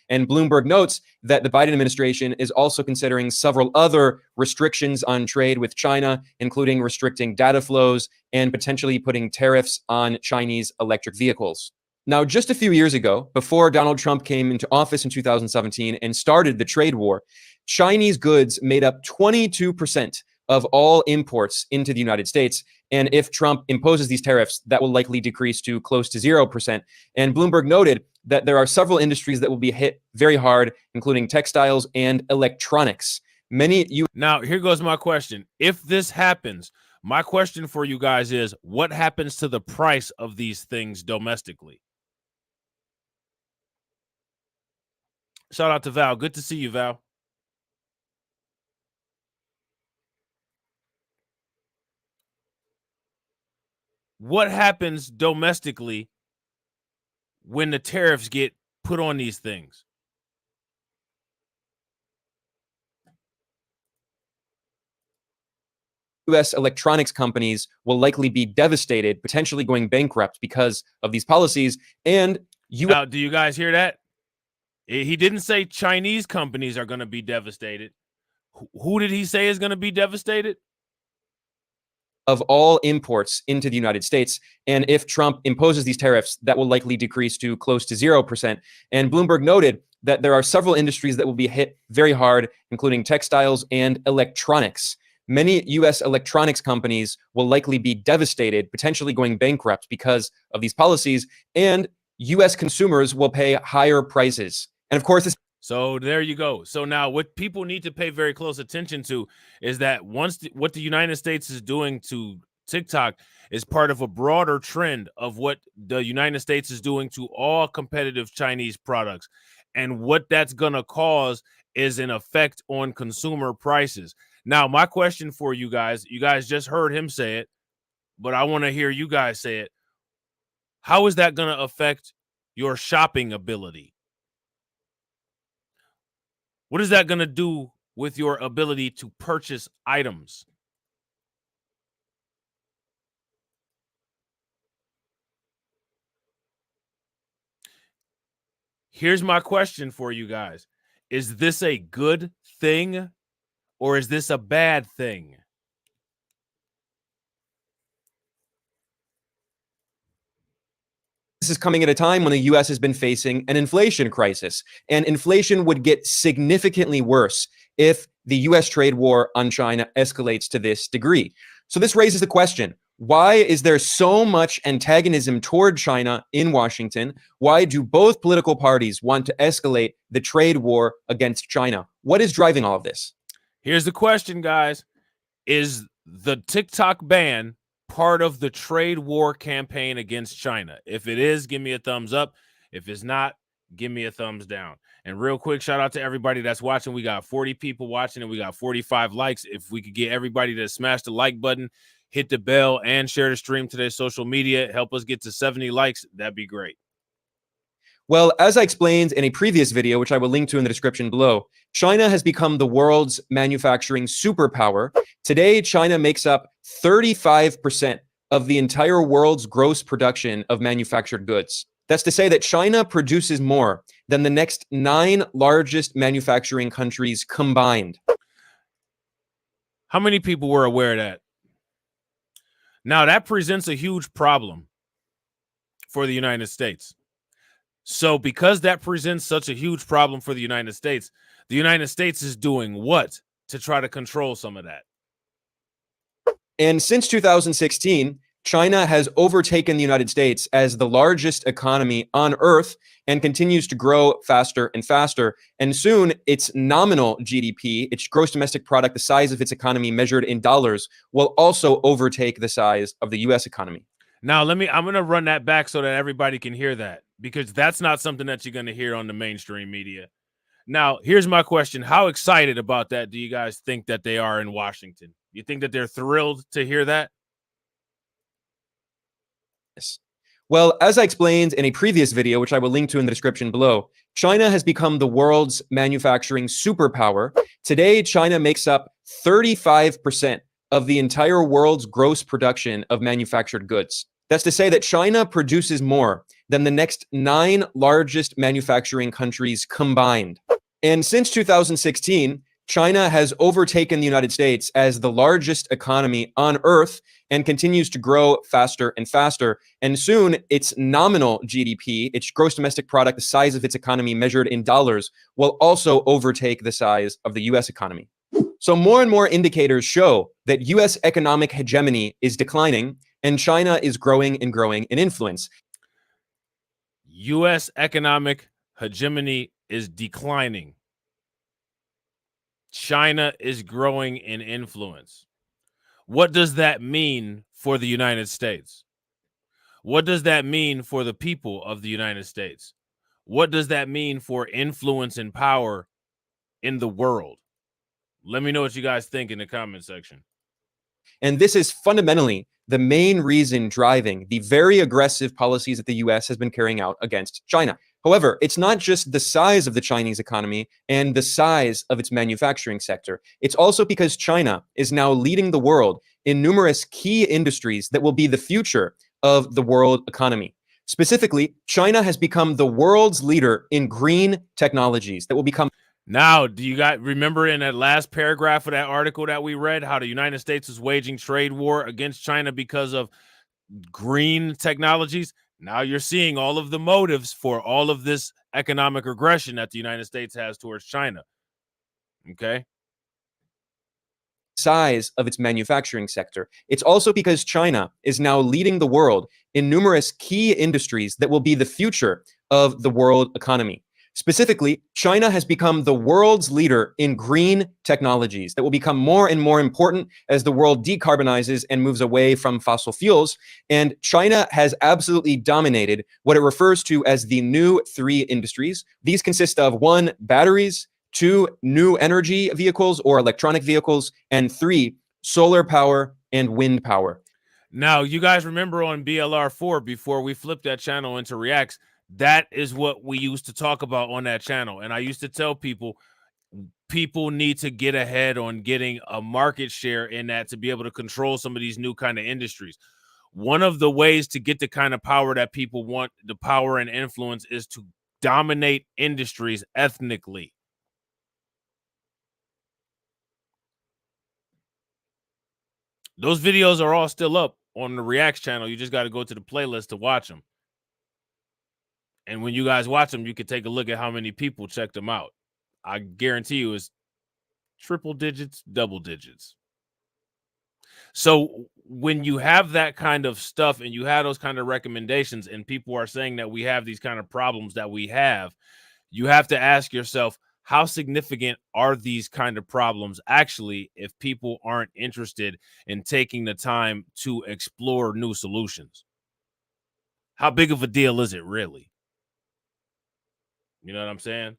And Bloomberg notes that the Biden administration is also considering several other restrictions on trade with China, including restricting data flows and potentially putting tariffs on Chinese electric vehicles. Now, just a few years ago, before Donald Trump came into office in 2017 and started the trade war, Chinese goods made up 22% of all imports into the United States. And if Trump imposes these tariffs, that will likely decrease to close to 0%. And Bloomberg noted that there are several industries that will be hit very hard, including textiles and electronics. Now, here goes my question. If this happens, my question for you guys is, what happens to the price of these things domestically? Shout out to Val. Good to see you, Val. What happens domestically when the tariffs get put on these things? U.S. electronics companies will likely be devastated, potentially going bankrupt because of these policies. And now, do you guys hear that? He didn't say Chinese companies are going to be devastated. Who did he say is going to be devastated? Of all imports into the United States. And if Trump imposes these tariffs, that will likely decrease to close to 0%. And Bloomberg noted that there are several industries that will be hit very hard, including textiles and electronics. Many U.S. electronics companies will likely be devastated, potentially going bankrupt because of these policies, and U.S. consumers will pay higher prices. And of course, so there you go. So now what people need to pay very close attention to is that what the United States is doing to TikTok is part of a broader trend of what the United States is doing to all competitive Chinese products. And what that's going to cause is an effect on consumer prices. Now, my question for you guys just heard him say it, but I want to hear you guys say it. How is that going to affect your shopping ability? What is that going to do with your ability to purchase items? Here's my question for you guys. Is this a good thing or is this a bad thing? This is coming at a time when the U.S. has been facing an inflation crisis, and inflation would get significantly worse if the U.S. trade war on China escalates to this degree. So this raises the question, why is there so much antagonism toward China in Washington? Why do both political parties want to escalate the trade war against China? What is driving all of this? Here's the question, guys. Is the TikTok ban part of the trade war campaign against China? If it is, give me a thumbs up. If it's not, give me a thumbs down. And real quick, shout out to everybody that's watching. We got 40 people watching and we got 45 likes. If we could get everybody to smash the like button, hit the bell, and share the stream to their social media, help us get to 70 likes, that'd be great. Well, as I explained in a previous video, which I will link to in the description below, China has become the world's manufacturing superpower. Today, China makes up 35% of the entire world's gross production of manufactured goods. That's to say that China produces more than the next 9 largest manufacturing countries combined. How many people were aware of that? Now, that presents a huge problem for the United States. So because that presents such a huge problem for the United States is doing what to try to control some of that? And since 2016, China has overtaken the United States as the largest economy on Earth and continues to grow faster and faster. And soon, its nominal GDP, its gross domestic product, the size of its economy measured in dollars, will also overtake the size of the US economy. Now, I'm going to run that back so that everybody can hear that, because that's not something that you're going to hear on the mainstream media. Now, here's my question. How excited about that do you guys think that they are in Washington? You think that they're thrilled to hear that? Yes. Well, as I explained in a previous video, which I will link to in the description below, China has become the world's manufacturing superpower. Today, China makes up 35% of the entire world's gross production of manufactured goods. That's to say that China produces more than the next 9 largest manufacturing countries combined. And since 2016, China has overtaken the United States as the largest economy on Earth and continues to grow faster and faster. And soon, its nominal GDP, its gross domestic product, the size of its economy measured in dollars, will also overtake the size of the US economy. So more and more indicators show that US economic hegemony is declining and China is growing and growing in influence. US economic hegemony is declining. China is growing in influence. What does that mean for the United States? What does that mean for the people of the United States? What does that mean for influence and power in the world? Let me know what you guys think in the comment section. And this is fundamentally the main reason driving the very aggressive policies that the US has been carrying out against China. However, it's not just the size of the Chinese economy and the size of its manufacturing sector. It's also because China is now leading the world in numerous key industries that will be the future of the world economy. Specifically, China has become the world's leader in green technologies that will become. Now, do you guys remember in that last paragraph of that article that we read how the United States is waging trade war against China because of green technologies? Now you're seeing all of the motives for all of this economic aggression that the United States has towards China. Okay. Size of its manufacturing sector. It's also because China is now leading the world in numerous key industries that will be the future of the world economy. Specifically, China has become the world's leader in green technologies that will become more and more important as the world decarbonizes and moves away from fossil fuels. And China has absolutely dominated what it refers to as the new 3 industries. These consist of 1, batteries, 2, new energy vehicles or electronic vehicles, and 3, solar power and wind power. Now, you guys remember on BLR4, before we flipped that channel into Reacts, that is what we used to talk about on that channel. And I used to tell people need to get ahead on getting a market share in that to be able to control some of these new kind of industries. One of the ways to get the kind of power that people want, the power and influence, is to dominate industries ethnically. Those videos are all still up on the Reacts channel. You just got to go to the playlist to watch them. And when you guys watch them, you can take a look at how many people checked them out. I guarantee you it's triple digits, double digits. So when you have that kind of stuff and you have those kind of recommendations and people are saying that we have these kind of problems that we have, you have to ask yourself, how significant are these kind of problems actually if people aren't interested in taking the time to explore new solutions? How big of a deal is it really? You know what I'm saying?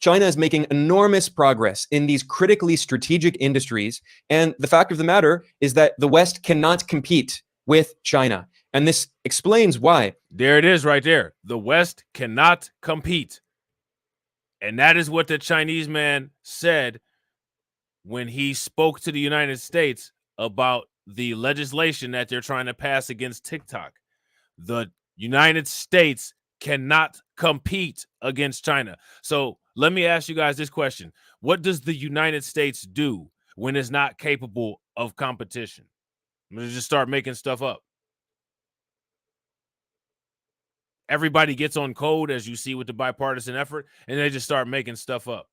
China is making enormous progress in these critically strategic industries. And the fact of the matter is that the West cannot compete with China. And this explains why. There it is right there. The West cannot compete. And that is what the Chinese man said when he spoke to the United States about the legislation that they're trying to pass against TikTok. The United States cannot compete against China. So let me ask you guys this question. What does the United States do when it's not capable of competition? I'm going to just start making stuff up. Everybody gets on code, as you see with the bipartisan effort, and they just start making stuff up.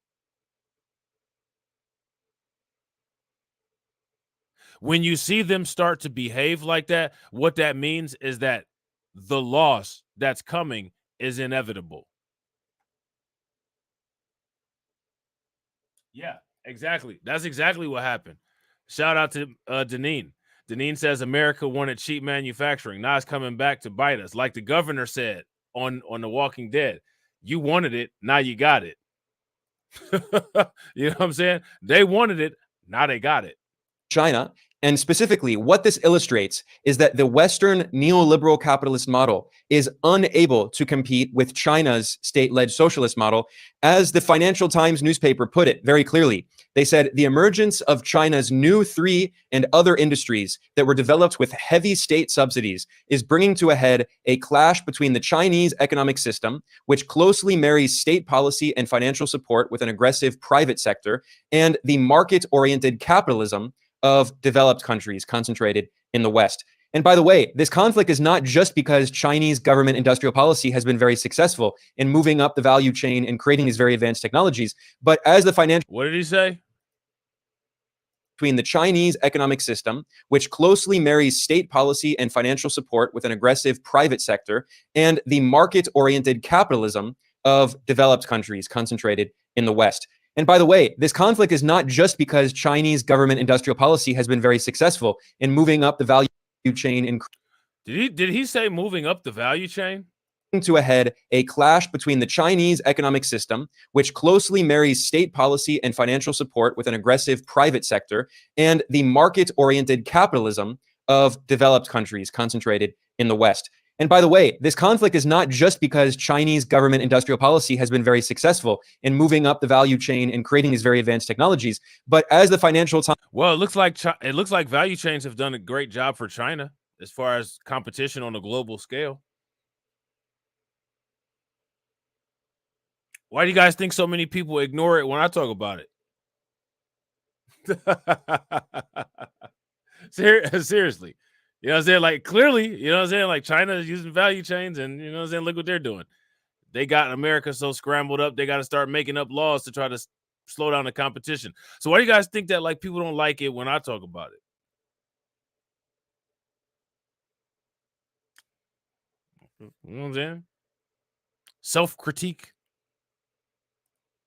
When you see them start to behave like that, what that means is that the loss that's coming is inevitable. Yeah, exactly. That's exactly what happened. Shout out to Deneen. Deneen says America wanted cheap manufacturing. Now it's coming back to bite us. Like the governor said on The Walking Dead, you wanted it, now you got it. You know what I'm saying? They wanted it, now they got it. China. And specifically, what this illustrates is that the Western neoliberal capitalist model is unable to compete with China's state-led socialist model. As the Financial Times newspaper put it very clearly, they said the emergence of China's new 3 and other industries that were developed with heavy state subsidies is bringing to a head a clash between the Chinese economic system, which closely marries state policy and financial support with an aggressive private sector, and the market-oriented capitalism of developed countries concentrated in the West. And by the way, this conflict is not just because Chinese government industrial policy has been very successful in moving up the value chain and creating these very advanced technologies, but as the financial... What did he say? Between the Chinese economic system, which closely marries state policy and financial support with an aggressive private sector, and the market-oriented capitalism of developed countries concentrated in the West. And by the way, this conflict is not just because Chinese government industrial policy has been very successful in moving up the value chain. And did he say moving up the value chain? To a head a clash between the Chinese economic system, which closely marries state policy and financial support with an aggressive private sector, and the market-oriented capitalism of developed countries concentrated in the West. And by the way, this conflict is not just because Chinese government industrial policy has been very successful in moving up the value chain and creating these very advanced technologies, but as the Financial Times... Well, it looks like value chains have done a great job for China as far as competition on a global scale. Why do you guys think so many people ignore it when I talk about it? Seriously. You know what I'm saying? Like, clearly, you know what I'm saying? Like, China is using value chains, and you know what I'm saying? Look what they're doing. They got America so scrambled up, they got to start making up laws to try to slow down the competition. So why do you guys think that, like, people don't like it when I talk about it? You know what I'm saying? Self-critique.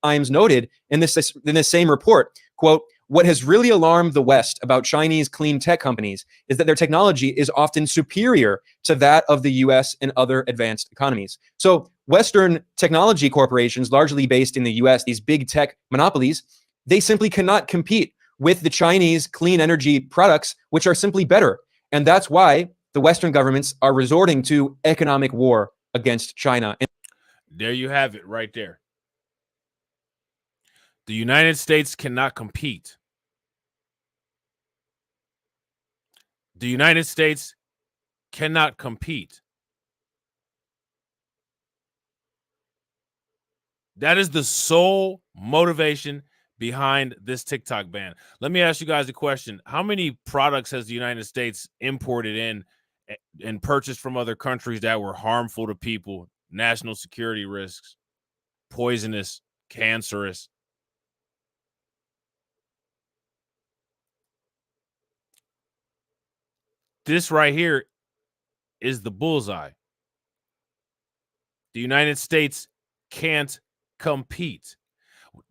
Times noted in this same report, quote, what has really alarmed the West about Chinese clean tech companies is that their technology is often superior to that of the US and other advanced economies. So Western technology corporations, largely based in the US, these big tech monopolies, they simply cannot compete with the Chinese clean energy products, which are simply better. And that's why the Western governments are resorting to economic war against China. There you have it right there. The United States cannot compete. The United States cannot compete. That is the sole motivation behind this TikTok ban. Let me ask you guys a question. How many products has the United States imported in and purchased from other countries that were harmful to people, national security risks, poisonous, cancerous? This right here is the bullseye. The United States can't compete.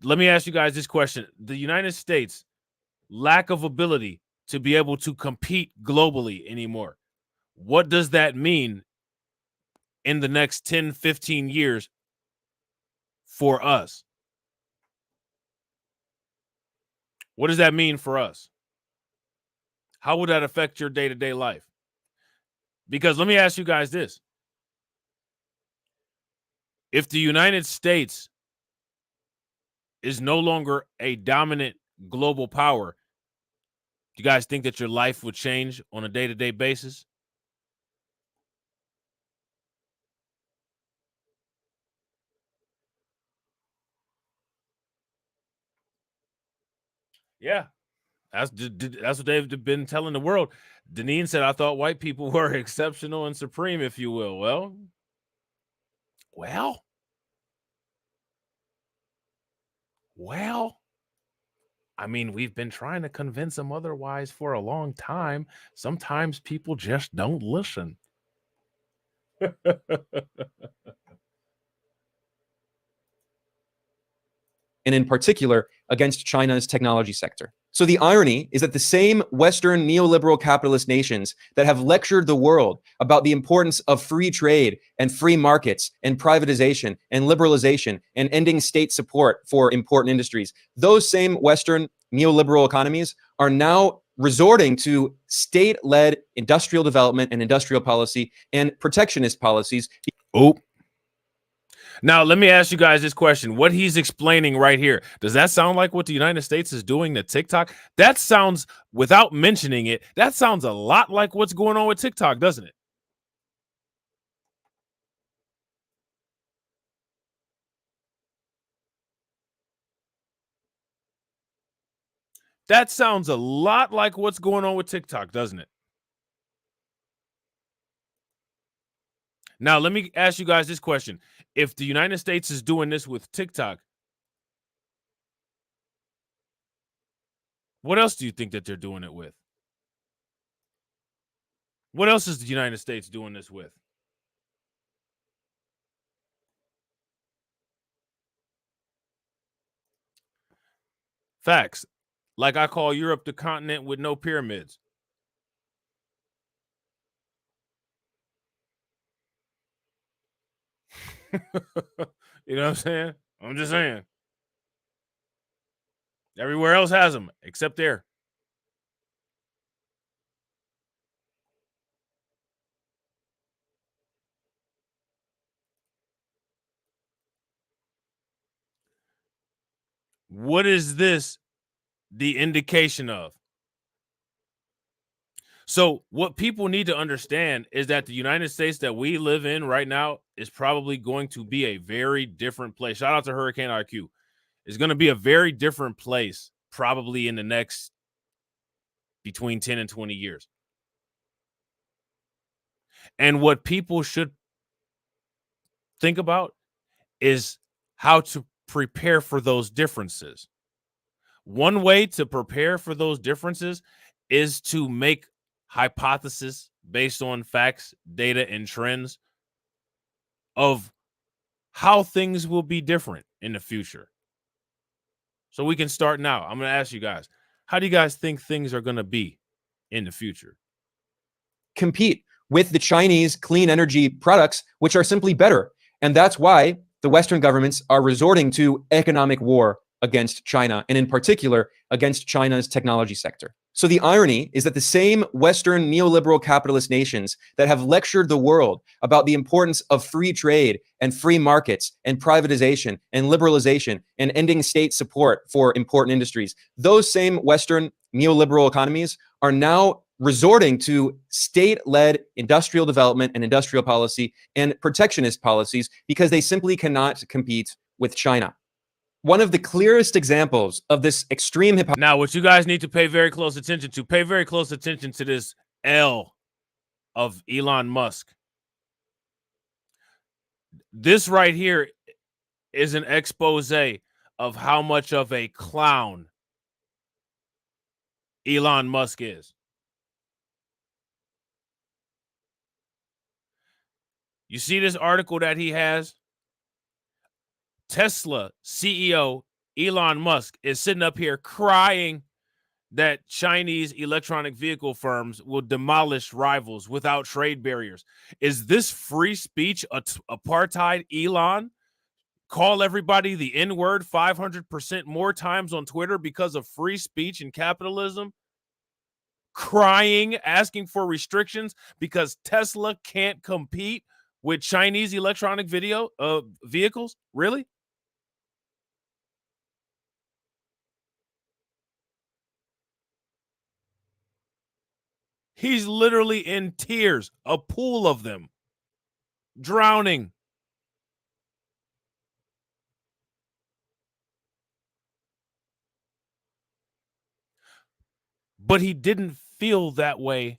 Let me ask you guys this question. The United States lack of ability to be able to compete globally anymore. What does that mean in the next 10, 15 years for us? What does that mean for us? How would that affect your day-to-day life? Because let me ask you guys this. If the United States is no longer a dominant global power, do you guys think that your life would change on a day-to-day basis? Yeah, that's what they've been telling the world. Deneen said, I thought white people were exceptional and supreme, if you will. Well, I mean, we've been trying to convince them otherwise for a long time. Sometimes people just don't listen. And in particular against China's technology sector. So the irony is that the same Western neoliberal capitalist nations that have lectured the world about the importance of free trade and free markets and privatization and liberalization and ending state support for important industries, those same Western neoliberal economies are now resorting to state-led industrial development and industrial policy and protectionist policies. Oh. Now, let me ask you guys this question. What he's explaining right here, does that sound like what the United States is doing to TikTok? That sounds, without mentioning it, that sounds a lot like what's going on with TikTok, doesn't it? That sounds a lot like what's going on with TikTok, doesn't it? Now, let me ask you guys this question. If the United States is doing this with TikTok, what else do you think that they're doing it with? What else is the United States doing this with? Facts. Like I call Europe the continent with no pyramids. You know what I'm saying? I'm just saying. Everywhere else has them, except there. What is this the indication of? So what people need to understand is that the United States that we live in right now is probably going to be a very different place. Shout out to Hurricane IQ. It's going to be a very different place probably in the next between 10 and 20 years. And what people should think about is how to prepare for those differences. One way to prepare for those differences is to make hypotheses based on facts, data, and trends of how things will be different in the future. So we can start now. I'm going to ask you guys, how do you guys think things are going to be in the future? Compete with the Chinese clean energy products, which are simply better. And that's why the Western governments are resorting to economic war against China, and in particular against China's technology sector. So the irony is that the same Western neoliberal capitalist nations that have lectured the world about the importance of free trade and free markets and privatization and liberalization and ending state support for important industries, those same Western neoliberal economies are now resorting to state-led industrial development and industrial policy and protectionist policies because they simply cannot compete with China. One of the clearest examples of this extreme hypocrisy. Now, what you guys need to pay very close attention to this L of Elon Musk. This right here is an expose of how much of a clown Elon Musk is. You see this article that he has? Tesla CEO Elon Musk is sitting up here crying that Chinese electronic vehicle firms will demolish rivals without trade barriers. Is this free speech apartheid, Elon? Call everybody the N-word 500% more times on Twitter because of free speech and capitalism? Crying, asking for restrictions because Tesla can't compete with Chinese electronic vehicles? Really? He's literally in tears, a pool of them, drowning. But he didn't feel that way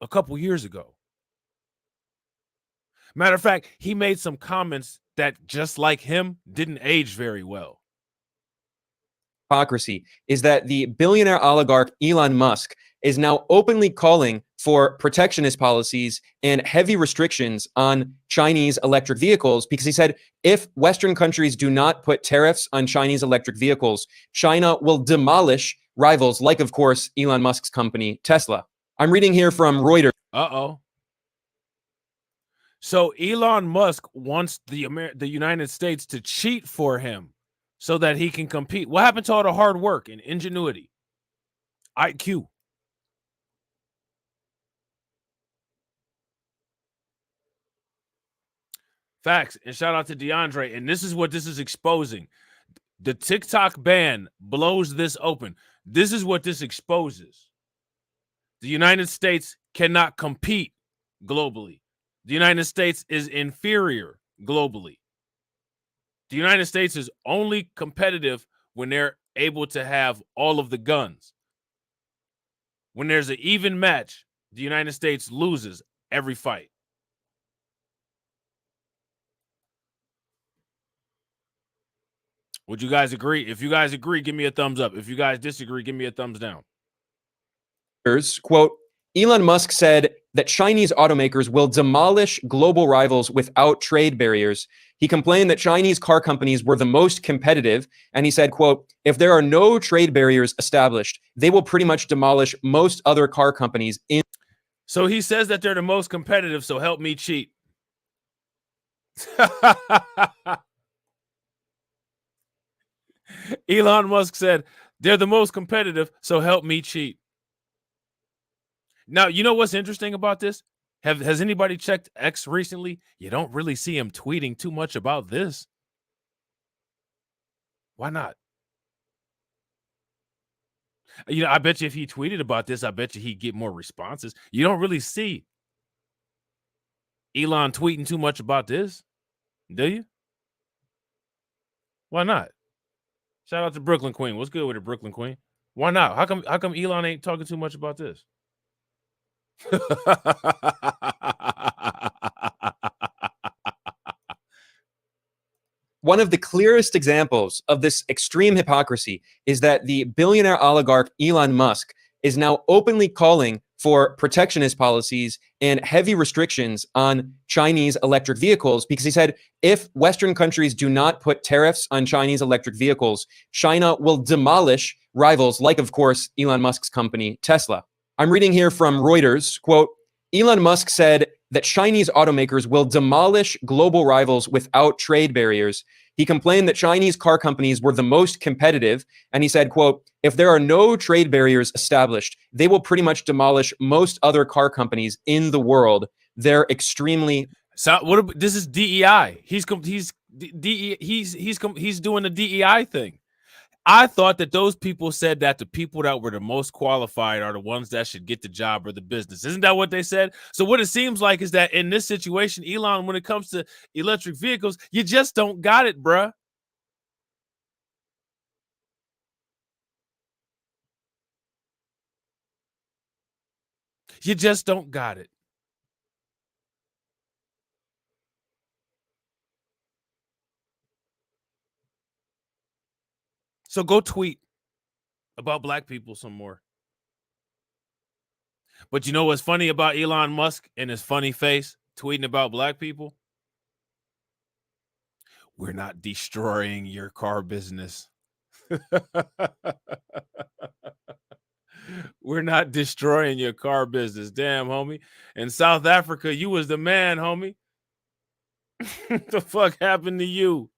a couple years ago. Matter of fact, he made some comments that, just like him, didn't age very well. Hypocrisy is that the billionaire oligarch Elon Musk is now openly calling for protectionist policies and heavy restrictions on Chinese electric vehicles because he said if Western countries do not put tariffs on Chinese electric vehicles, China will demolish rivals like, of course, Elon Musk's company, Tesla. I'm reading here from Reuters. Uh-oh. So Elon Musk wants the United States to cheat for him so that he can compete. What happened to all the hard work and ingenuity? IQ. Facts. And shout out to DeAndre. And this is what this is exposing. The TikTok ban blows this open. This is what this exposes. The United States cannot compete globally. The United States is inferior globally. The United States is only competitive when they're able to have all of the guns. When there's an even match, the United States loses every fight. Would you guys agree? If you guys agree, give me a thumbs up. If you guys disagree, give me a thumbs down. Quote, Elon Musk said that Chinese automakers will demolish global rivals without trade barriers. He complained that Chinese car companies were the most competitive. And he said, quote, if there are no trade barriers established, they will pretty much demolish most other car companies in. So he says that they're the most competitive, so help me cheat. Elon Musk said, they're the most competitive, so help me cheat. Now, you know what's interesting about this? Has anybody checked X recently? You don't really see him tweeting too much about this. Why not? You know, I bet you if he tweeted about this, I bet you he'd get more responses. You don't really see Elon tweeting too much about this, do you? Why not? Shout out to Brooklyn Queen. What's good with it, Brooklyn Queen? Why not? How come Elon ain't talking too much about this? One of the clearest examples of this extreme hypocrisy is that the billionaire oligarch Elon Musk is now openly calling for protectionist policies and heavy restrictions on Chinese electric vehicles because he said if Western countries do not put tariffs on Chinese electric vehicles, China will demolish rivals like, of course, Elon Musk's company, Tesla. I'm reading here from Reuters, quote, Elon Musk said that Chinese automakers will demolish global rivals without trade barriers. He complained that Chinese car companies were the most competitive. And he said, quote, if there are no trade barriers established, they will pretty much demolish most other car companies in the world. They're extremely. So this is DEI. He's doing the DEI thing. I thought that those people said that the people that were the most qualified are the ones that should get the job or the business. Isn't that what they said? So what it seems like is that in this situation, Elon, when it comes to electric vehicles, you just don't got it, bruh. You just don't got it. So go tweet about black people some more. But you know what's funny about Elon Musk and his funny face tweeting about black people? We're not destroying your car business. We're not destroying your car business. Damn, homie. In South Africa, you was the man, homie. What the fuck happened to you?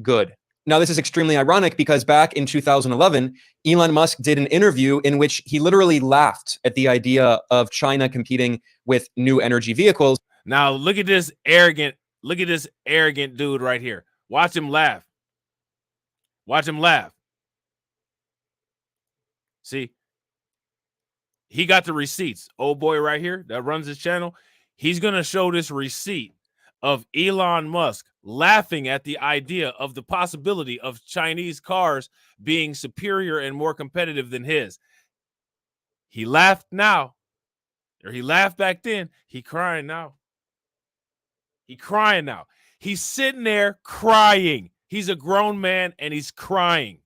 Good. Now, this is extremely ironic because back in 2011, Elon Musk did an interview in which he literally laughed at the idea of China competing with new energy vehicles. Now, look at this arrogant dude right here. Watch him laugh. Watch him laugh. See, he got the receipts. Old boy right here that runs his channel, he's going to show this receipt of Elon Musk laughing at the idea of the possibility of Chinese cars being superior and more competitive than his. He laughed now, or he laughed back then. He crying now. He crying now. He's sitting there crying. He's a grown man and he's crying.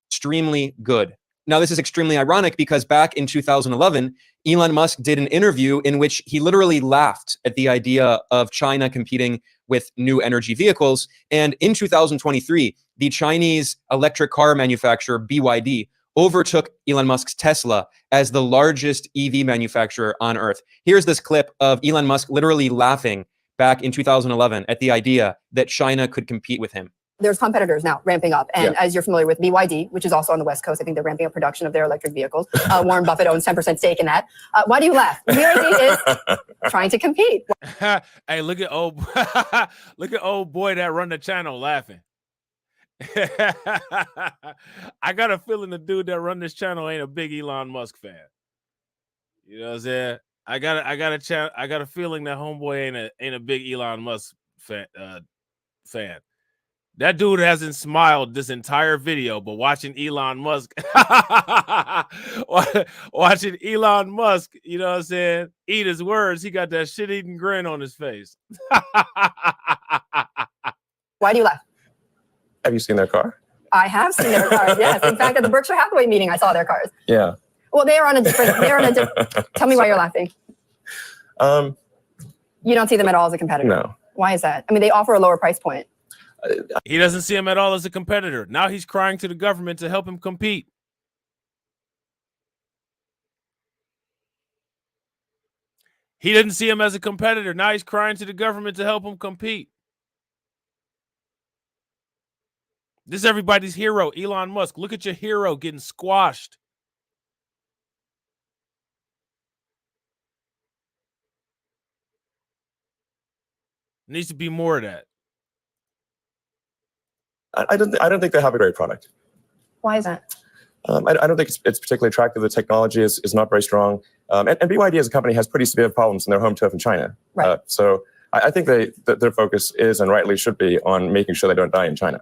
Extremely good. Now, this is extremely ironic because back in 2011, Elon Musk did an interview in which he literally laughed at the idea of China competing with new energy vehicles. And in 2023, the Chinese electric car manufacturer BYD overtook Elon Musk's Tesla as the largest EV manufacturer on Earth. Here's this clip of Elon Musk literally laughing back in 2011 at the idea that China could compete with him. There's competitors now ramping up. And as you're familiar with BYD, which is also on the West Coast, I think they're ramping up production of their electric vehicles. Warren Buffett owns 10% stake in that. Why do you laugh? BYD is trying to compete. Hey, look at old boy that run the channel laughing. I got a feeling the dude that run this channel ain't a big Elon Musk fan. You know what I'm saying? I got a feeling that homeboy ain't a big Elon Musk fan. That dude hasn't smiled this entire video, but watching Elon Musk, watching Elon Musk, you know what I'm saying, eat his words, he got that shit-eating grin on his face. Why do you laugh? Have you seen their car? I have seen their cars, yes. In fact, at the Berkshire Hathaway meeting, I saw their cars. Yeah. Well, they're on a different, tell me why you're laughing. You don't see them at all as a competitor? No. Why is that? I mean, they offer a lower price point. He doesn't see him at all as a competitor. Now he's crying to the government to help him compete. He didn't see him as a competitor. Now he's crying to the government to help him compete. This is everybody's hero, Elon Musk. Look at your hero getting squashed. Needs to be more of that. I don't think they have a great product. Why is that? I don't think it's particularly attractive. The technology is not very strong. And BYD as a company has pretty severe problems in their home turf in China. Right. So I think their focus is, and rightly should be, on making sure they don't die in China.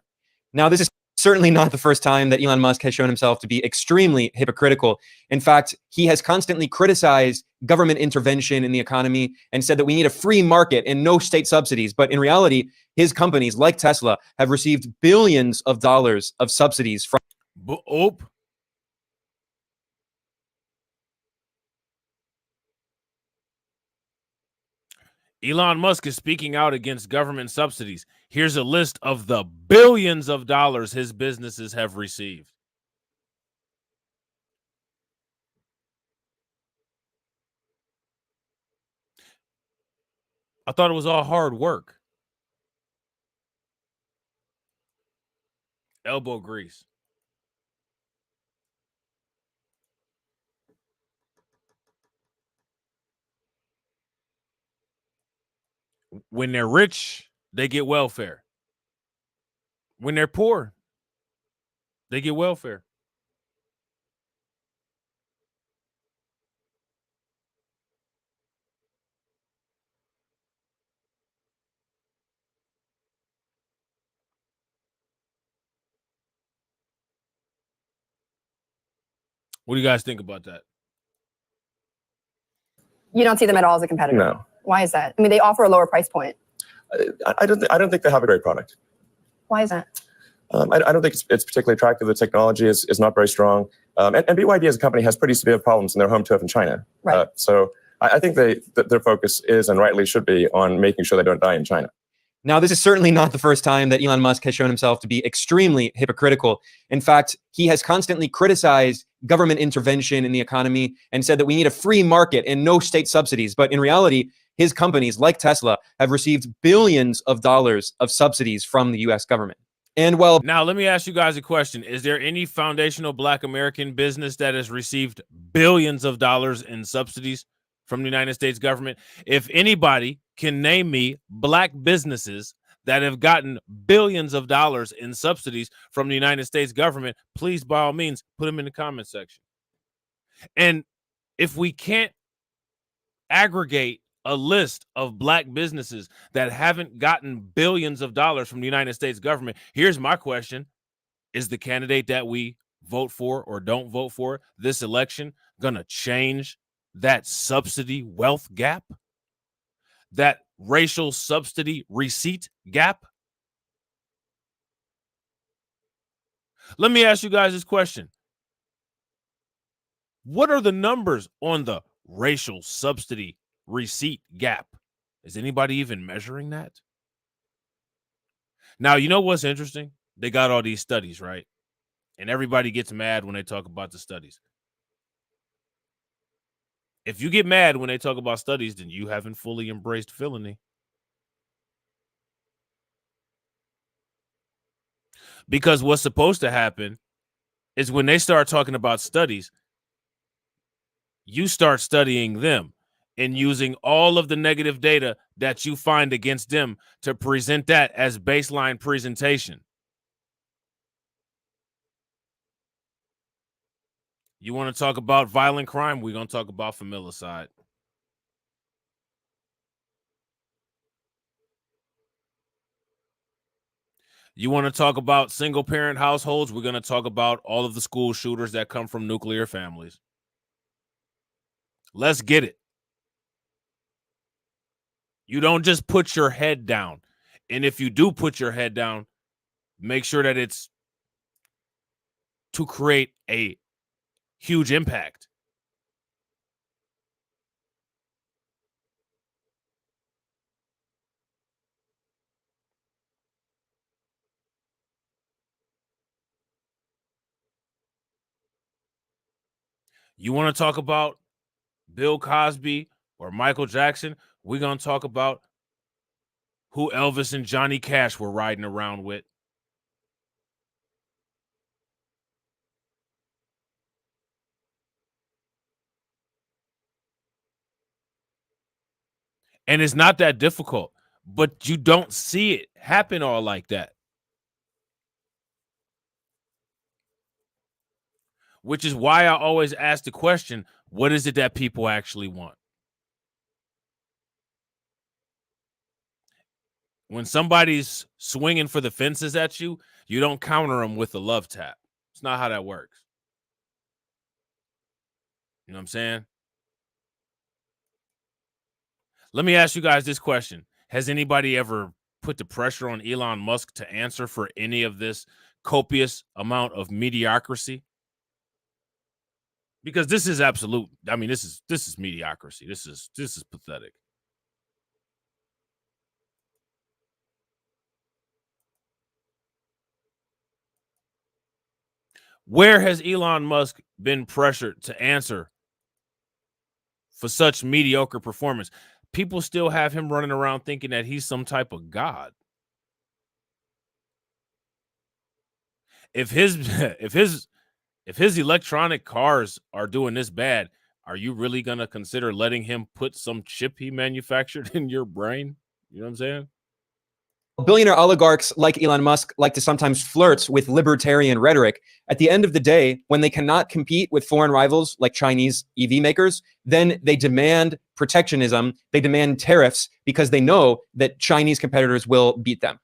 Now, this is certainly not the first time that Elon Musk has shown himself to be extremely hypocritical. In fact, he has constantly criticized government intervention in the economy and said that we need a free market and no state subsidies. But in reality, his companies like Tesla have received billions of dollars of subsidies from. Elon Musk is speaking out against government subsidies. Here's a list of the billions of dollars his businesses have received. I thought it was all hard work. Elbow grease. When they're rich, they get welfare. When they're poor, they get welfare. What do you guys think about that? You don't see them at all as a competitor? No. Why is that? I mean, they offer a lower price point. I don't think they have a great product. Why is that? I don't think it's particularly attractive. The technology is not very strong. And BYD as a company has pretty severe problems in their home turf in China. Right. So I think their focus is, and rightly should be, on making sure they don't die in China. Now, this is certainly not the first time that Elon Musk has shown himself to be extremely hypocritical. In fact, he has constantly criticized government intervention in the economy and said that we need a free market and no state subsidies. But in reality, his companies, like Tesla, have received billions of dollars of subsidies from the US government. And well, now let me ask you guys a question. Is there any foundational Black American business that has received billions of dollars in subsidies from the United States government? If anybody can name me Black businesses that have gotten billions of dollars in subsidies from the United States government, please, by all means, put them in the comment section. And if we can't aggregate a list of Black businesses that haven't gotten billions of dollars from the United States government, here's my question. Is the candidate that we vote for or don't vote for this election going to change that subsidy wealth gap? That racial subsidy receipt gap? Let me ask you guys this question. What are the numbers on the racial subsidy receipt gap? Is anybody even measuring that? Now, you know what's interesting? They got all these studies, right? And everybody gets mad when they talk about the studies. If you get mad when they talk about studies, then you haven't fully embraced villainy. Because what's supposed to happen is when they start talking about studies, you start studying them and using all of the negative data that you find against them to present that as baseline presentation. You want to talk about violent crime? We're going to talk about familicide. You want to talk about single parent households? We're going to talk about all of the school shooters that come from nuclear families. Let's get it. You don't just put your head down. And if you do put your head down, make sure that it's to create a huge impact. You want to talk about Bill Cosby or Michael Jackson? We're going to talk about who Elvis and Johnny Cash were riding around with. And it's not that difficult, but you don't see it happen all like that. Which is why I always ask the question, what is it that people actually want? When somebody's swinging for the fences at you, you don't counter them with a love tap. It's not how that works. You know what I'm saying? Let me ask you guys this question. Has anybody ever put the pressure on Elon Musk to answer for any of this copious amount of mediocrity? Because this is absolute. I mean, this is mediocrity. This is pathetic. Where has Elon Musk been pressured to answer for such mediocre performance? People still have him running around thinking that he's some type of god. If his electronic cars are doing this bad, are you really going to consider letting him put some chip he manufactured in your brain? You know what I'm saying? Billionaire oligarchs like Elon Musk like to sometimes flirt with libertarian rhetoric. At the end of the day, when they cannot compete with foreign rivals like Chinese EV makers, then they demand protectionism, they demand tariffs because they know that Chinese competitors will beat them.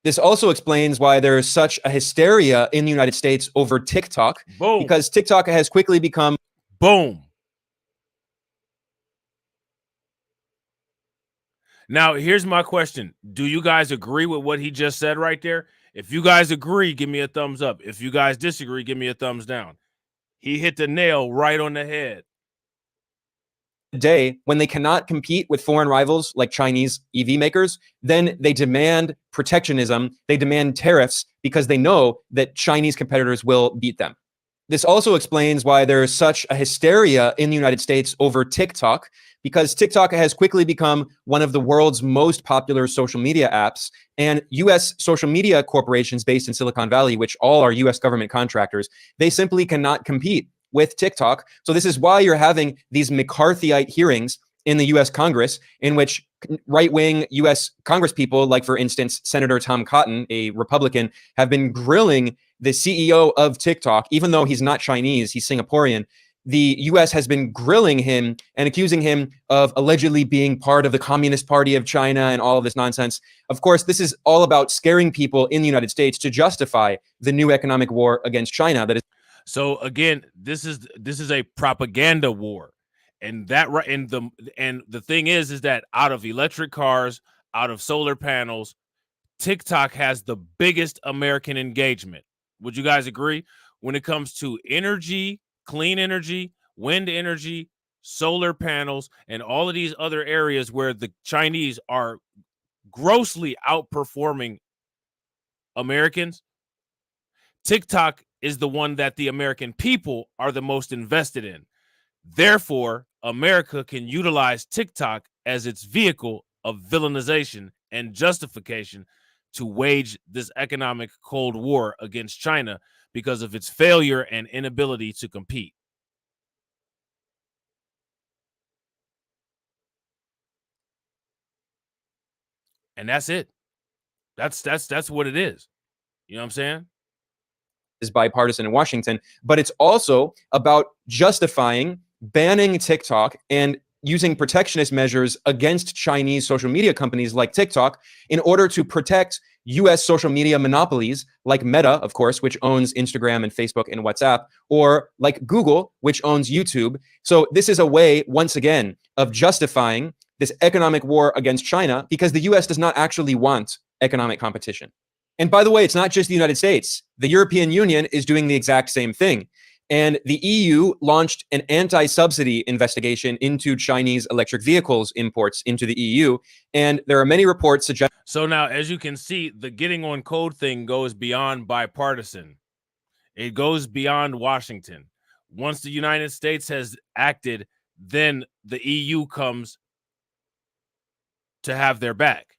This also explains why there is such a hysteria in the United States over TikTok. Boom. Because TikTok has quickly become... Boom. Now, here's my question. Do you guys agree with what he just said right there? If you guys agree, give me a thumbs up. If you guys disagree, give me a thumbs down. He hit the nail right on the head. day, when they cannot compete with foreign rivals like Chinese EV makers, then they demand protectionism, they demand tariffs because they know that Chinese competitors will beat them. This also explains why there is such a hysteria in the United States over TikTok, because TikTok has quickly become one of the world's most popular social media apps. And US social media corporations based in Silicon Valley, which all are US government contractors, they simply cannot compete with TikTok. So this is why you're having these McCarthyite hearings in the US Congress, in which right-wing US Congress people, like for instance, Senator Tom Cotton, a Republican, have been grilling the CEO of TikTok, even though he's not Chinese, he's Singaporean. The US has been grilling him and accusing him of allegedly being part of the Communist Party of China and all of this nonsense. Of course, this is all about scaring people in the United States to justify the new economic war against China. That is. So again, this is a propaganda war. And that right, and the thing is that out of electric cars, out of solar panels, TikTok has the biggest American engagement. Would you guys agree? When it comes to energy, clean energy, wind energy, solar panels, and all of these other areas where the Chinese are grossly outperforming Americans, TikTok is the one that the American people are the most invested in. Therefore, America can utilize TikTok as its vehicle of villainization and justification to wage this economic Cold War against China because of its failure and inability to compete. And that's it. That's what it is. You know what I'm saying? Is bipartisan in Washington, but it's also about justifying banning TikTok and using protectionist measures against Chinese social media companies like TikTok in order to protect US social media monopolies like Meta, of course, which owns Instagram and Facebook and WhatsApp, or like Google, which owns YouTube. So this is a way, once again, of justifying this economic war against China because the US does not actually want economic competition. And by the way, it's not just the United States. The European Union is doing the exact same thing. And the EU launched an anti-subsidy investigation into Chinese electric vehicles imports into the EU. And there are many reports suggesting. So now, as you can see, the getting on code thing goes beyond bipartisan. It goes beyond Washington. Once the United States has acted, then the EU comes to have their back.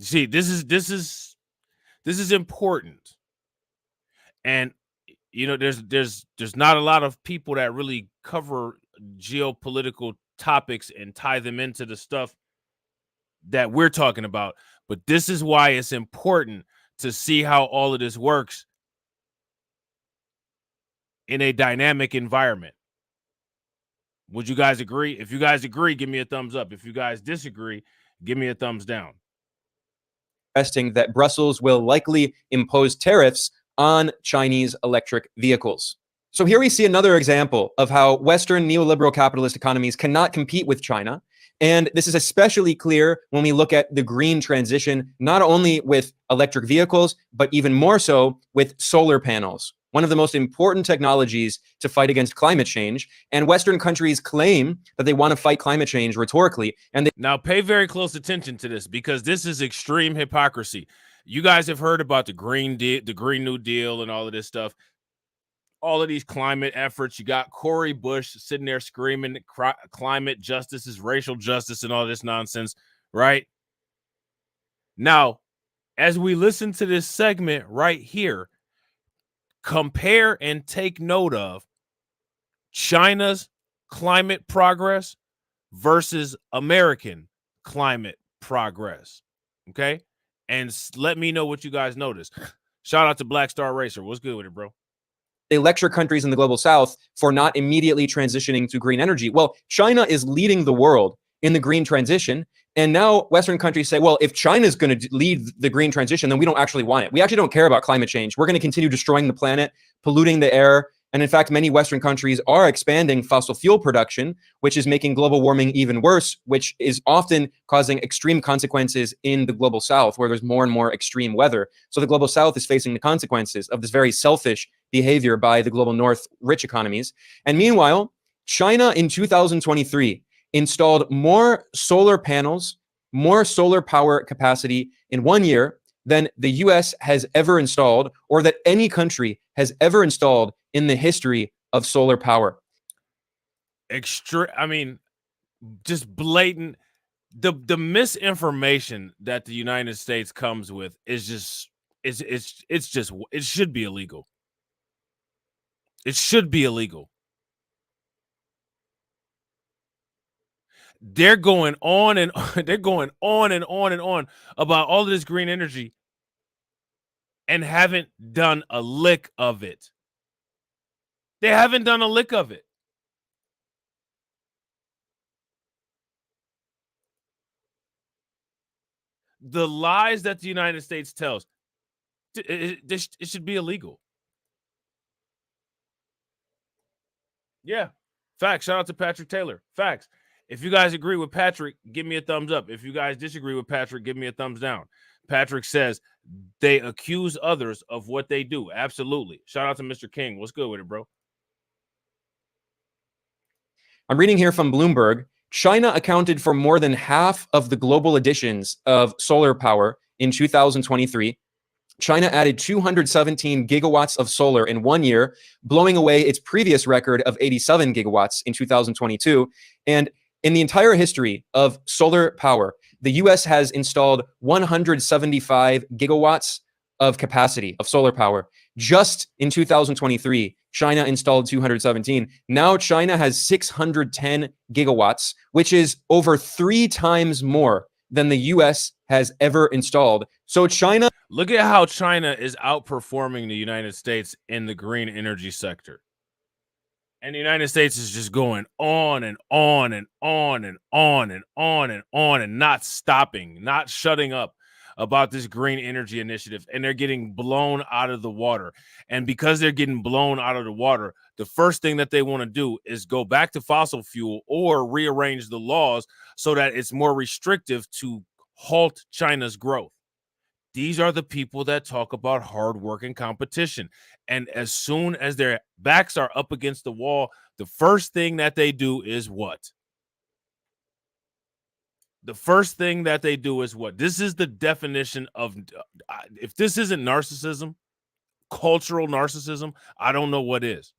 See, this is important, and you know, there's not a lot of people that really cover geopolitical topics and tie them into the stuff that we're talking about. But this is why it's important to see how all of this works in a dynamic environment. Would you guys agree? If you guys agree, give me a thumbs up. If you guys disagree, give me a thumbs down. That Brussels will likely impose tariffs on Chinese electric vehicles. So here we see another example of how Western neoliberal capitalist economies cannot compete with China. And this is especially clear when we look at the green transition, not only with electric vehicles, but even more so with solar panels, one of the most important technologies to fight against climate change. And Western countries claim that they want to fight climate change rhetorically. And now pay very close attention to this, because this is extreme hypocrisy. You guys have heard about the Green New Deal and all of this stuff. All of these climate efforts. You got Cory Bush sitting there screaming climate justice is racial justice and all this nonsense, right? Now, as we listen to this segment right here, compare and take note of China's climate progress versus American climate progress. Okay? And let me know what you guys notice. Shout out to Black Star Racer. What's good with it, bro? They lecture countries in the global south for not immediately transitioning to green energy. Well, China is leading the world in the green transition. And now Western countries say, well, if China's going to lead the green transition, then we don't actually want it. We actually don't care about climate change. We're going to continue destroying the planet, polluting the air, And in fact, many Western countries are expanding fossil fuel production, which is making global warming even worse, which is often causing extreme consequences in the global south, where there's more and more extreme weather. So the global south is facing the consequences of this very selfish behavior by the global north rich economies. And meanwhile, China in 2023 installed more solar panels, more solar power capacity in 1 year than the US has ever installed, or that any country has ever installed in the history of solar power. I mean, just blatant. The misinformation that the United States comes with is just it should be illegal. It should be illegal. They're going on and they're going on and on and on about all of this green energy and haven't done a lick of it. They haven't done a lick of it. The lies that the United States tells, it should be illegal. Yeah. Facts. Shout out to Patrick Taylor. Facts. If you guys agree with Patrick, give me a thumbs up. If you guys disagree with Patrick, give me a thumbs down. Patrick says they accuse others of what they do. Absolutely. Shout out to Mr. King. What's good with it, bro? I'm reading here from Bloomberg. China accounted for more than half of the global additions of solar power in 2023. China added 217 gigawatts of solar in 1 year, blowing away its previous record of 87 gigawatts in 2022. And in the entire history of solar power, the US has installed 175 gigawatts of capacity of solar power. Just in 2023, China installed 217. Now China has 610 gigawatts, which is over 3 times more than the US has ever installed. So China... Look at how China is outperforming the United States in the green energy sector. And the United States is just going on and on and on and on and on and on and not stopping, not shutting up about this green energy initiative. And they're getting blown out of the water. And because they're getting blown out of the water, the first thing that they want to do is go back to fossil fuel or rearrange the laws so that it's more restrictive to halt China's growth. These are the people that talk about hard work and competition. And as soon as their backs are up against the wall, the first thing that they do is what? The first thing that they do is what? This is the definition of, if this isn't narcissism, cultural narcissism, I don't know what is.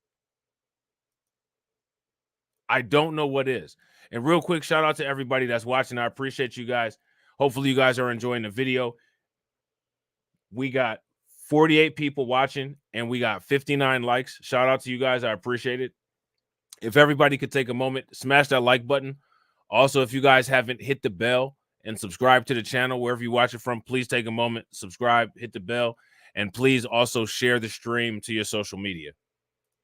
I don't know what is. And real quick, shout out to everybody that's watching. I appreciate you guys. Hopefully you guys are enjoying the video. We got 48 people watching and we got 59 likes. Shout out to you guys. I appreciate it. If everybody could take a moment, smash that like button. Also, if you guys haven't hit the bell and subscribe to the channel, wherever you watch it from, please take a moment, subscribe, hit the bell, and please also share the stream to your social media.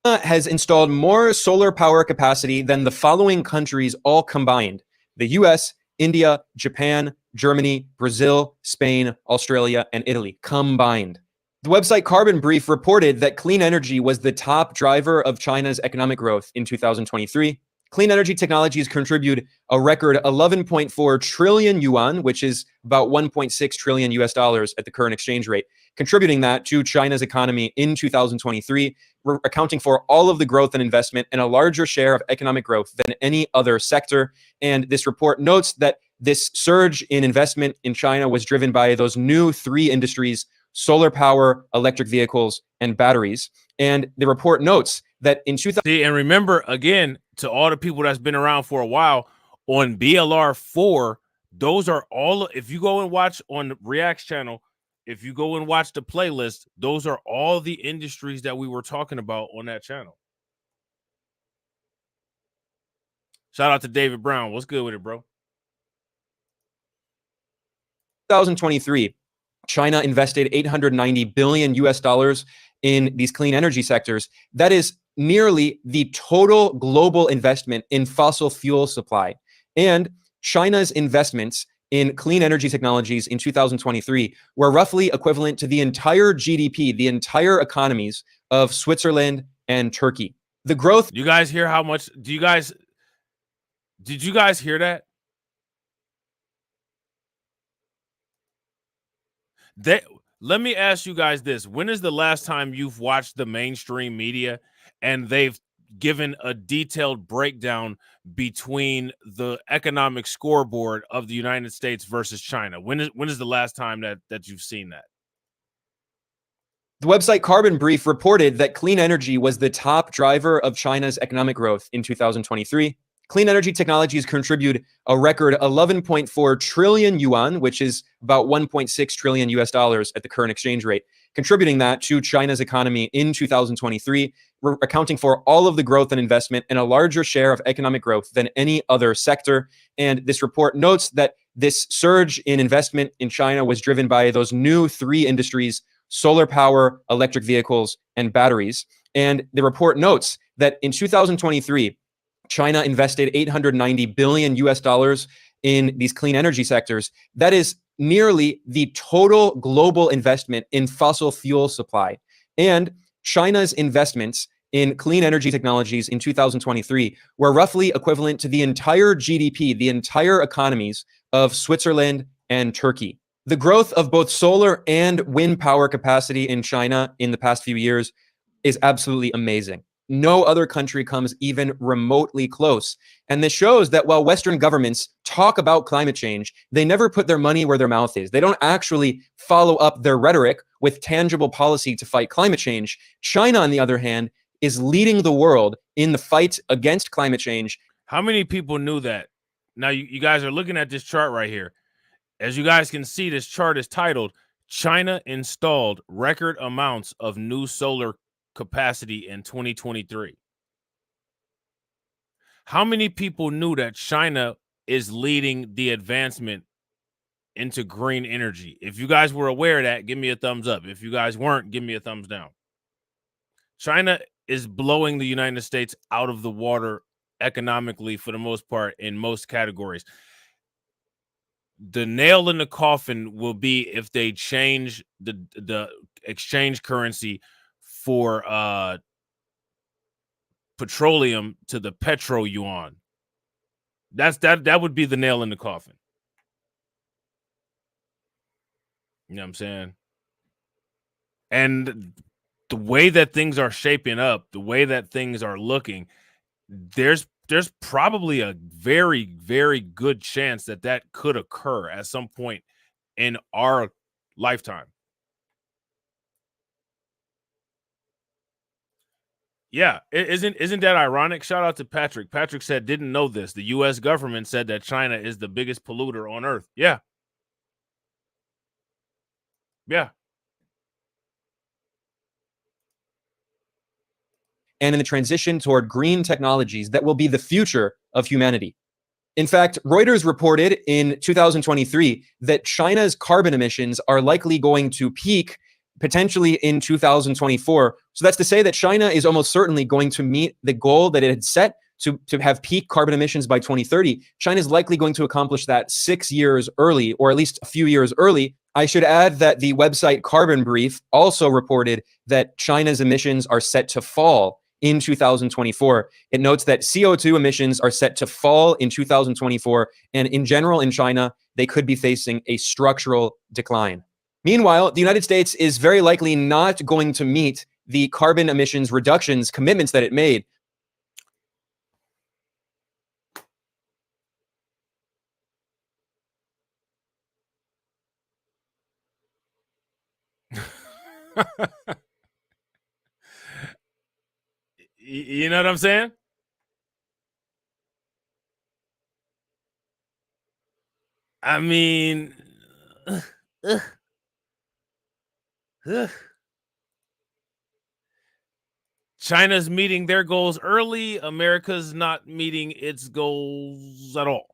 Has installed more solar power capacity than the following countries all combined: the US, India, Japan, Germany, Brazil, Spain, Australia, and Italy combined. The website Carbon Brief reported that clean energy was the top driver of China's economic growth in 2023. Clean energy technologies contribute a record 11.4 trillion yuan, which is about 1.6 trillion US dollars at the current exchange rate, contributing that to China's economy in 2023, accounting for all of the growth and investment and a larger share of economic growth than any other sector. And this report notes that this surge in investment in China was driven by those new 3 industries: solar power, electric vehicles, and batteries. And the report notes that in 2000... See, and remember, again, to all the people that's been around for a while, on BLR4, those are all, if you go and watch on the Reacts channel, if you go and watch the playlist, those are all the industries that we were talking about on that channel. Shout out to David Brown. What's good with it, bro? 2023, China invested 890 billion US dollars in these clean energy sectors. That is nearly the total global investment in fossil fuel supply. And China's investments in clean energy technologies in 2023 were roughly equivalent to the entire GDP, the entire economies of Switzerland, and Turkey. The growth. You guys hear how much? Did you guys hear that? Let me ask you guys this. When is the last time you've watched the mainstream media and they've given a detailed breakdown between the economic scoreboard of the United States versus China? When is the last time that you've seen that? The website Carbon Brief reported that clean energy was the top driver of China's economic growth in 2023. Clean energy technologies contribute a record 11.4 trillion yuan, which is about 1.6 trillion US dollars at the current exchange rate, contributing that to China's economy in 2023, accounting for all of the growth and investment and a larger share of economic growth than any other sector. And this report notes that this surge in investment in China was driven by those new three industries: solar power, electric vehicles, and batteries. And the report notes that in 2023, China invested 890 billion US dollars in these clean energy sectors. That is nearly the total global investment in fossil fuel supply. And China's investments in clean energy technologies in 2023 were roughly equivalent to the entire GDP, the entire economies of Switzerland and Turkey. The growth of both solar and wind power capacity in China in the past few years is absolutely amazing. No other country comes even remotely close. And this shows that while Western governments talk about climate change, they never put their money where their mouth is. They don't actually follow up their rhetoric with tangible policy to fight climate change. China, on the other hand, is leading the world in the fight against climate change. How many people knew that? Now, you guys are looking at this chart right here. As you guys can see, this chart is titled, China installed record amounts of new solar capacity in 2023. How many people knew that China is leading the advancement into green energy? If you guys were aware of that, give me a thumbs up. If you guys weren't, give me a thumbs down. China is blowing the United States out of the water economically for the most part in most categories. The nail in the coffin will be if they change the exchange currency for petroleum to the petro yuan. That would be the nail in the coffin. You know what I'm saying? And the way that things are shaping up, the way that things are looking, there's probably a very, very good chance that could occur at some point in our lifetime. Yeah, isn't that ironic? Shout out to Patrick. Patrick said, didn't know this. The U.S. government said that China is the biggest polluter on Earth. Yeah. Yeah. And in the transition toward green technologies that will be the future of humanity. In fact, Reuters reported in 2023 that China's carbon emissions are likely going to peak potentially in 2024. So that's to say that China is almost certainly going to meet the goal that it had set to have peak carbon emissions by 2030. China is likely going to accomplish that 6 years early, or at least a few years early. I should add that the website Carbon Brief also reported that China's emissions are set to fall in 2024. It notes that CO2 emissions are set to fall in 2024, and in general in China, they could be facing a structural decline. Meanwhile, the United States is very likely not going to meet the carbon emissions reductions commitments that it made. You know what I'm saying? I mean, China's meeting their goals early. America's not meeting its goals at all.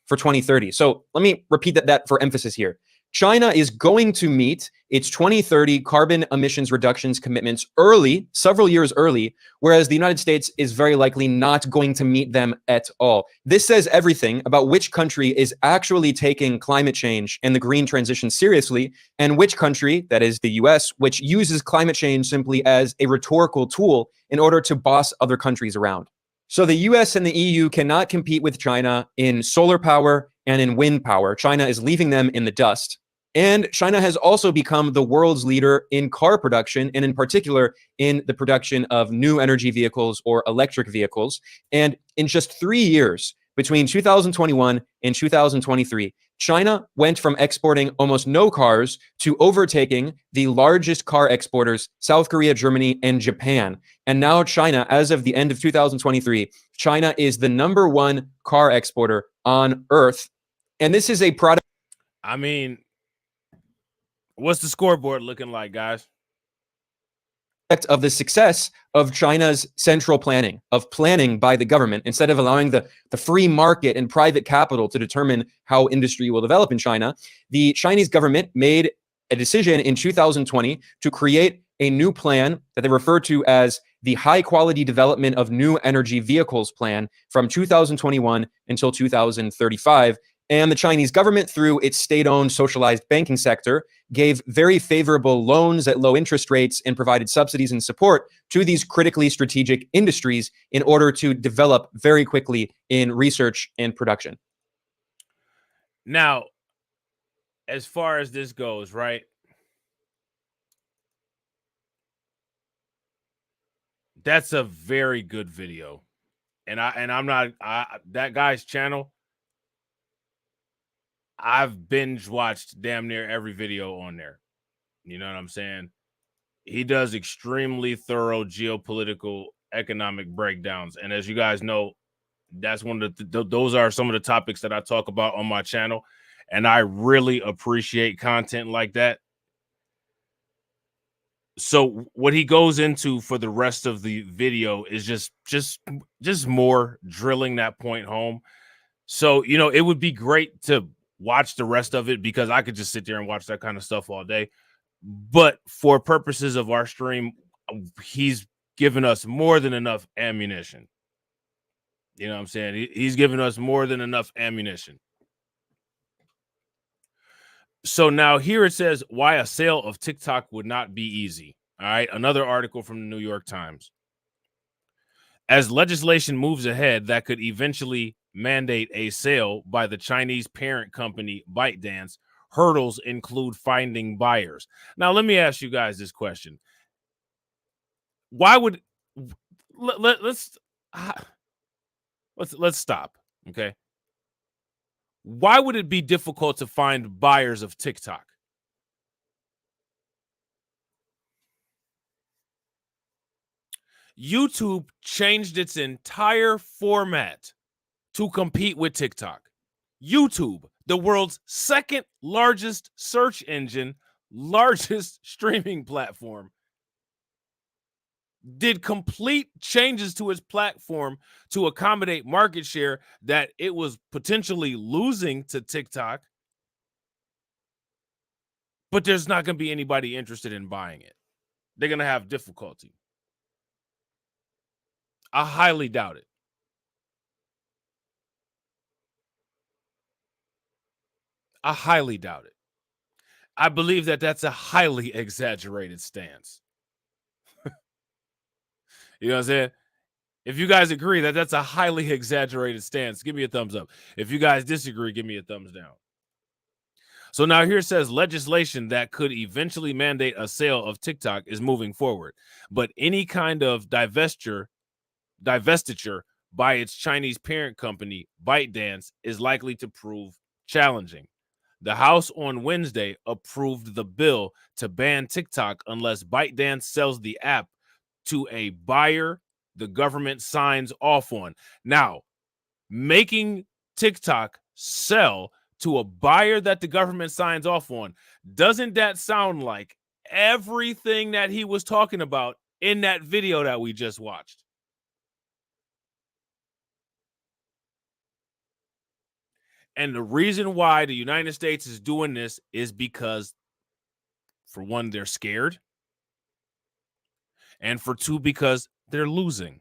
For 2030. So let me repeat that for emphasis here. China is going to meet its 2030 carbon emissions reductions commitments early, several years early, whereas the United States is very likely not going to meet them at all. This says everything about which country is actually taking climate change and the green transition seriously, and which country, that is the US, which uses climate change simply as a rhetorical tool in order to boss other countries around. So the US and the EU cannot compete with China in solar power and in wind power. China is leaving them in the dust. And China has also become the world's leader in car production, and in particular in the production of new energy vehicles or electric vehicles. And in just 3 years, between 2021 and 2023, China went from exporting almost no cars to overtaking the largest car exporters, South Korea, Germany, and Japan. And now China, as of the end of 2023, China is the #1 car exporter on Earth. And this is a product. I mean, what's the scoreboard looking like, guys? Of the success of China's central planning, of planning by the government, instead of allowing the free market and private capital to determine how industry will develop in China, the Chinese government made a decision in 2020 to create a new plan that they refer to as the High Quality Development of New Energy Vehicles Plan from 2021 until 2035. And the Chinese government, through its state-owned socialized banking sector, gave very favorable loans at low interest rates and provided subsidies and support to these critically strategic industries in order to develop very quickly in research and production. Now, as far as this goes, right? That's a very good video. And I'm not that guy's channel. I've binge watched damn near every video on there. You know what I'm saying? He does extremely thorough geopolitical economic breakdowns. And as you guys know, that's one of those are some of the topics that I talk about on my channel. And I really appreciate content like that. So what he goes into for the rest of the video is just more drilling that point home. So, you know, it would be great to watch the rest of it because I could just sit there and watch that kind of stuff all day. But for purposes of our stream, he's given us more than enough ammunition. You know what I'm saying? He's given us more than enough ammunition. So now here it says why a sale of TikTok would not be easy. All right. Another article from the New York Times. As legislation moves ahead that could eventually mandate a sale by the Chinese parent company ByteDance, hurdles include finding buyers. Now, let me ask you guys this question. Why would let's stop, okay? Why would it be difficult to find buyers of TikTok? YouTube changed its entire format to compete with TikTok. YouTube, the world's second largest search engine, largest streaming platform, did complete changes to its platform to accommodate market share that it was potentially losing to TikTok. But there's not going to be anybody interested in buying it. They're going to have difficulty. I highly doubt it. I highly doubt it. I believe that that's a highly exaggerated stance. You know what I'm saying? If you guys agree that that's a highly exaggerated stance, give me a thumbs up. If you guys disagree, give me a thumbs down. So now here it says legislation that could eventually mandate a sale of TikTok is moving forward, but any kind of divestiture by its Chinese parent company, ByteDance, is likely to prove challenging. The House on Wednesday approved the bill to ban TikTok unless ByteDance sells the app to a buyer the government signs off on. Now, making TikTok sell to a buyer that the government signs off on, doesn't that sound like everything that he was talking about in that video that we just watched? And the reason why the United States is doing this is because, for one, they're scared. And for two, because they're losing.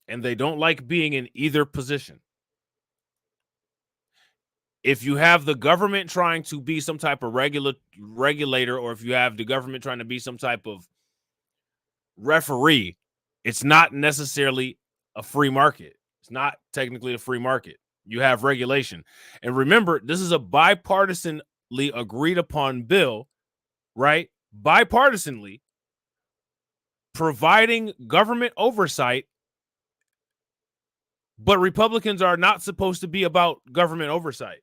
And they don't like being in either position. If you have the government trying to be some type of regulator, or if you have the government trying to be some type of referee, it's not necessarily a free market. It's not technically a free market. You have regulation. And remember, this is a bipartisanly agreed upon bill, right? Bipartisanly providing government oversight, but Republicans are not supposed to be about government oversight.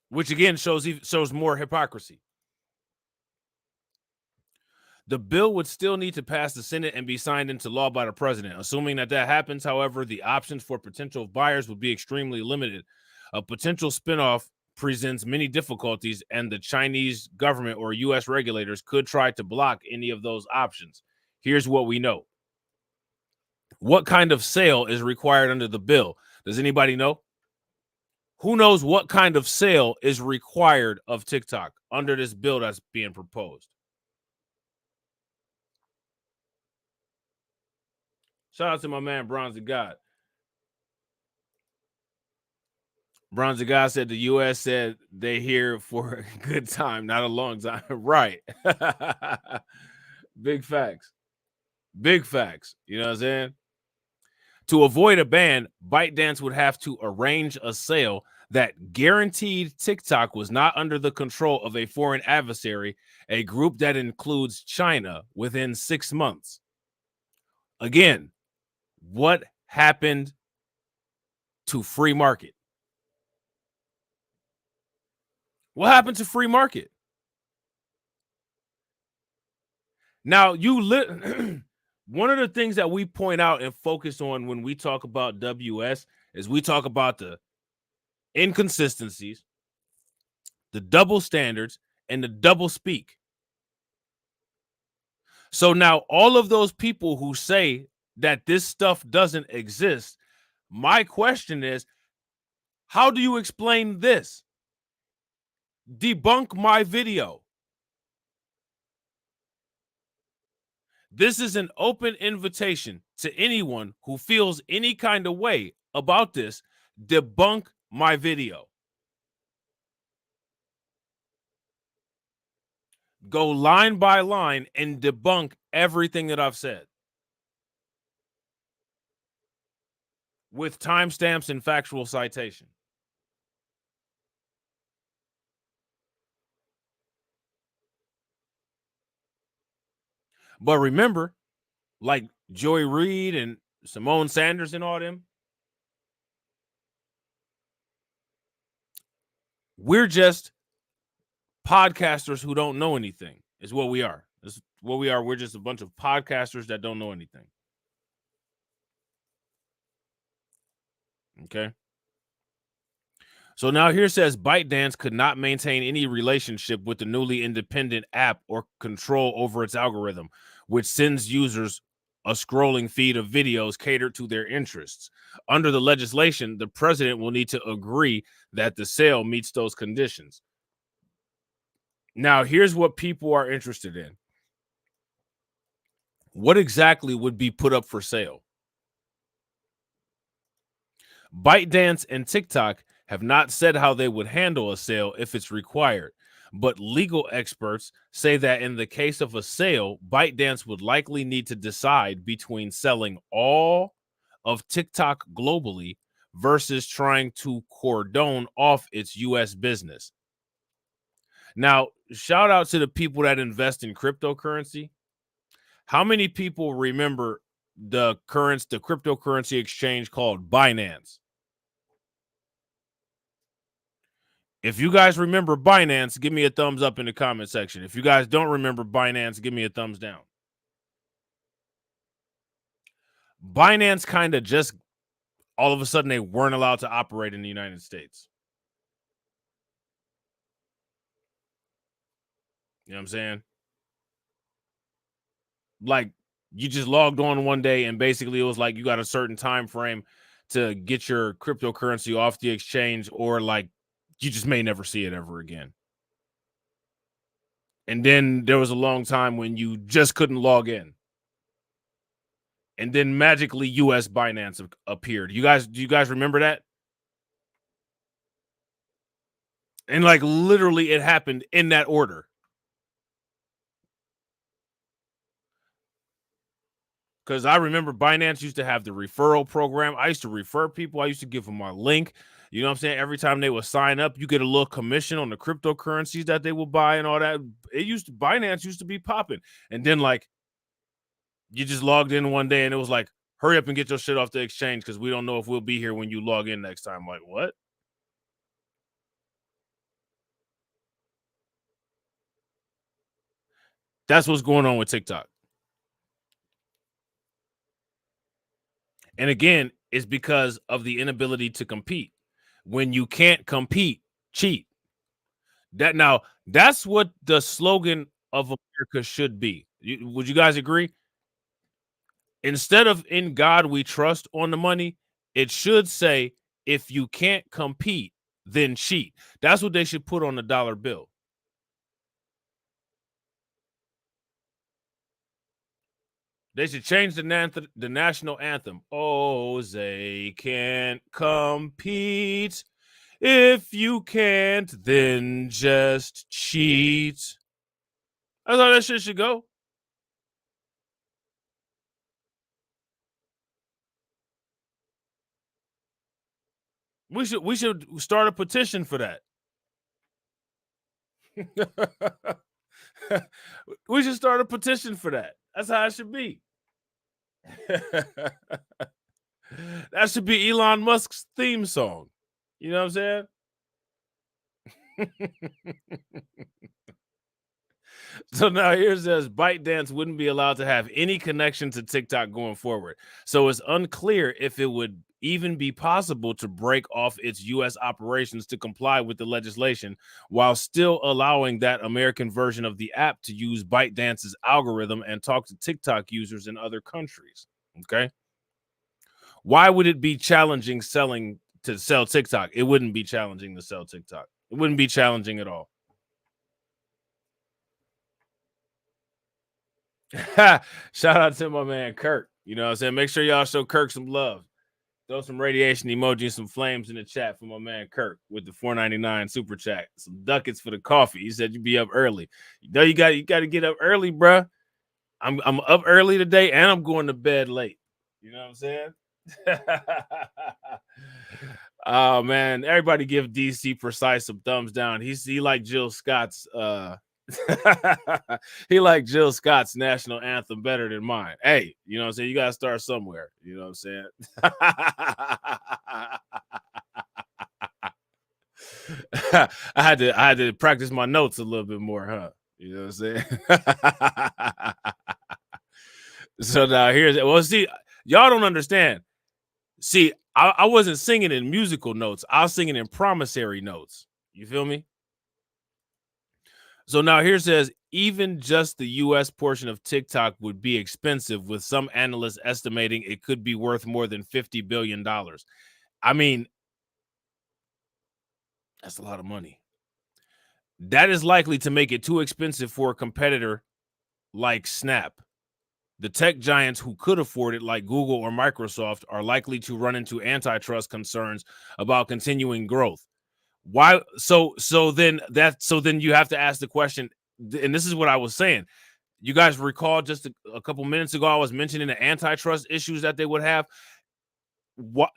Which again shows more hypocrisy. The bill would still need to pass the Senate and be signed into law by the president. Assuming that happens, however, the options for potential buyers would be extremely limited. A potential spinoff presents many difficulties, and the Chinese government or U.S. regulators could try to block any of those options. Here's what we know. What kind of sale is required under the bill? Does anybody know? Who knows what kind of sale is required of TikTok under this bill that's being proposed? Shout out to my man, Bronze God. Bronze God said the U.S. said they here for a good time, not a long time. Right. Big facts. Big facts. You know what I'm saying? To avoid a ban, ByteDance would have to arrange a sale that guaranteed TikTok was not under the control of a foreign adversary, a group that includes China, within 6 months. Again, what happened to free market? What happened to free market? Now, one of the things that we point out and focus on when we talk about WS is we talk about the inconsistencies, the double standards, and the double speak. So now all of those people who say that this stuff doesn't exist, my question is, how do you explain this? Debunk my video. This is an open invitation to anyone who feels any kind of way about this. Debunk my video. Go line by line and debunk everything that I've said with timestamps and factual citation. But remember, like Joy Reid and Simone Sanders and all them, we're just podcasters who don't know anything, is what we are. This is what we are. We're just a bunch of podcasters that don't know anything. Okay. So now here says ByteDance could not maintain any relationship with the newly independent app or control over its algorithm, which sends users a scrolling feed of videos catered to their interests. Under the legislation, the president will need to agree that the sale meets those conditions. Now, here's what people are interested in. What exactly would be put up for sale? ByteDance and TikTok have not said how they would handle a sale if it's required, but legal experts say that in the case of a sale, ByteDance would likely need to decide between selling all of TikTok globally versus trying to cordon off its U.S. business. Now, shout out to the people that invest in cryptocurrency. How many people remember the cryptocurrency exchange called Binance? If you guys remember Binance, give me a thumbs up in the comment section. If you guys don't remember Binance, give me a thumbs down. Binance kind of just all of a sudden they weren't allowed to operate in the United States. You know what I'm saying? Like You just logged on one day and basically it was like you got a certain time frame to get your cryptocurrency off the exchange, or like you just may never see it ever again. And then there was a long time when you just couldn't log in. And then magically US Binance appeared. Do you guys remember that? And like literally it happened in that order. Because I remember Binance used to have the referral program. I used to refer people. I used to give them my link. You know what I'm saying? Every time they would sign up, you get a little commission on the cryptocurrencies that they will buy and all that. Binance used to be popping. And then like you just logged in one day and it was like, hurry up and get your shit off the exchange because we don't know if we'll be here when you log in next time. Like, what? That's what's going on with TikTok. And again, it's because of the inability to compete. When you can't compete, cheat. That's what the slogan of America should be. Would you guys agree? Instead of "In God We Trust" on the money, it should say, if you can't compete, then cheat. That's what they should put on the dollar bill. They should change the national anthem. Oh, they can't compete. If you can't, then just cheat. That's how that shit should go. We should start a petition for that. We should start a petition for that. That's how it should be. That should be Elon Musk's theme song. You know what I'm saying? So now here says ByteDance wouldn't be allowed to have any connection to TikTok going forward. So it's unclear if it would even be possible to break off its U.S. operations to comply with the legislation while still allowing that American version of the app to use ByteDance's algorithm and talk to TikTok users in other countries. Okay. Why would it be challenging to sell TikTok? It wouldn't be challenging to sell TikTok. It wouldn't be challenging at all. Shout out to my man Kirk. You know what I'm saying? Make sure y'all show Kirk some love. Throw some radiation emoji, some flames in the chat for my man Kirk with the $4.99 super chat. Some ducats for the coffee. He said you'd be up early. You know you got to get up early, bruh. I'm up early today and I'm going to bed late. You know what I'm saying? Oh man, everybody give DC Precise some thumbs down. He like Jill Scott's he like Jill Scott's national anthem better than mine. Hey, you know what I'm saying? You gotta start somewhere. You know what I'm saying? I had to practice my notes a little bit more, huh? You know what I'm saying? So now see, y'all don't understand. See, I wasn't singing in musical notes. I was singing in promissory notes. You feel me? So now here says, even just the U.S. portion of TikTok would be expensive, with some analysts estimating it could be worth more than $50 billion. I mean, that's a lot of money. That is likely to make it too expensive for a competitor like Snap. The tech giants who could afford it, like Google or Microsoft, are likely to run into antitrust concerns about continuing growth. Why? So then you have to ask the question, and this is what I was saying. You guys recall just a couple minutes ago, I was mentioning the antitrust issues that they would have. What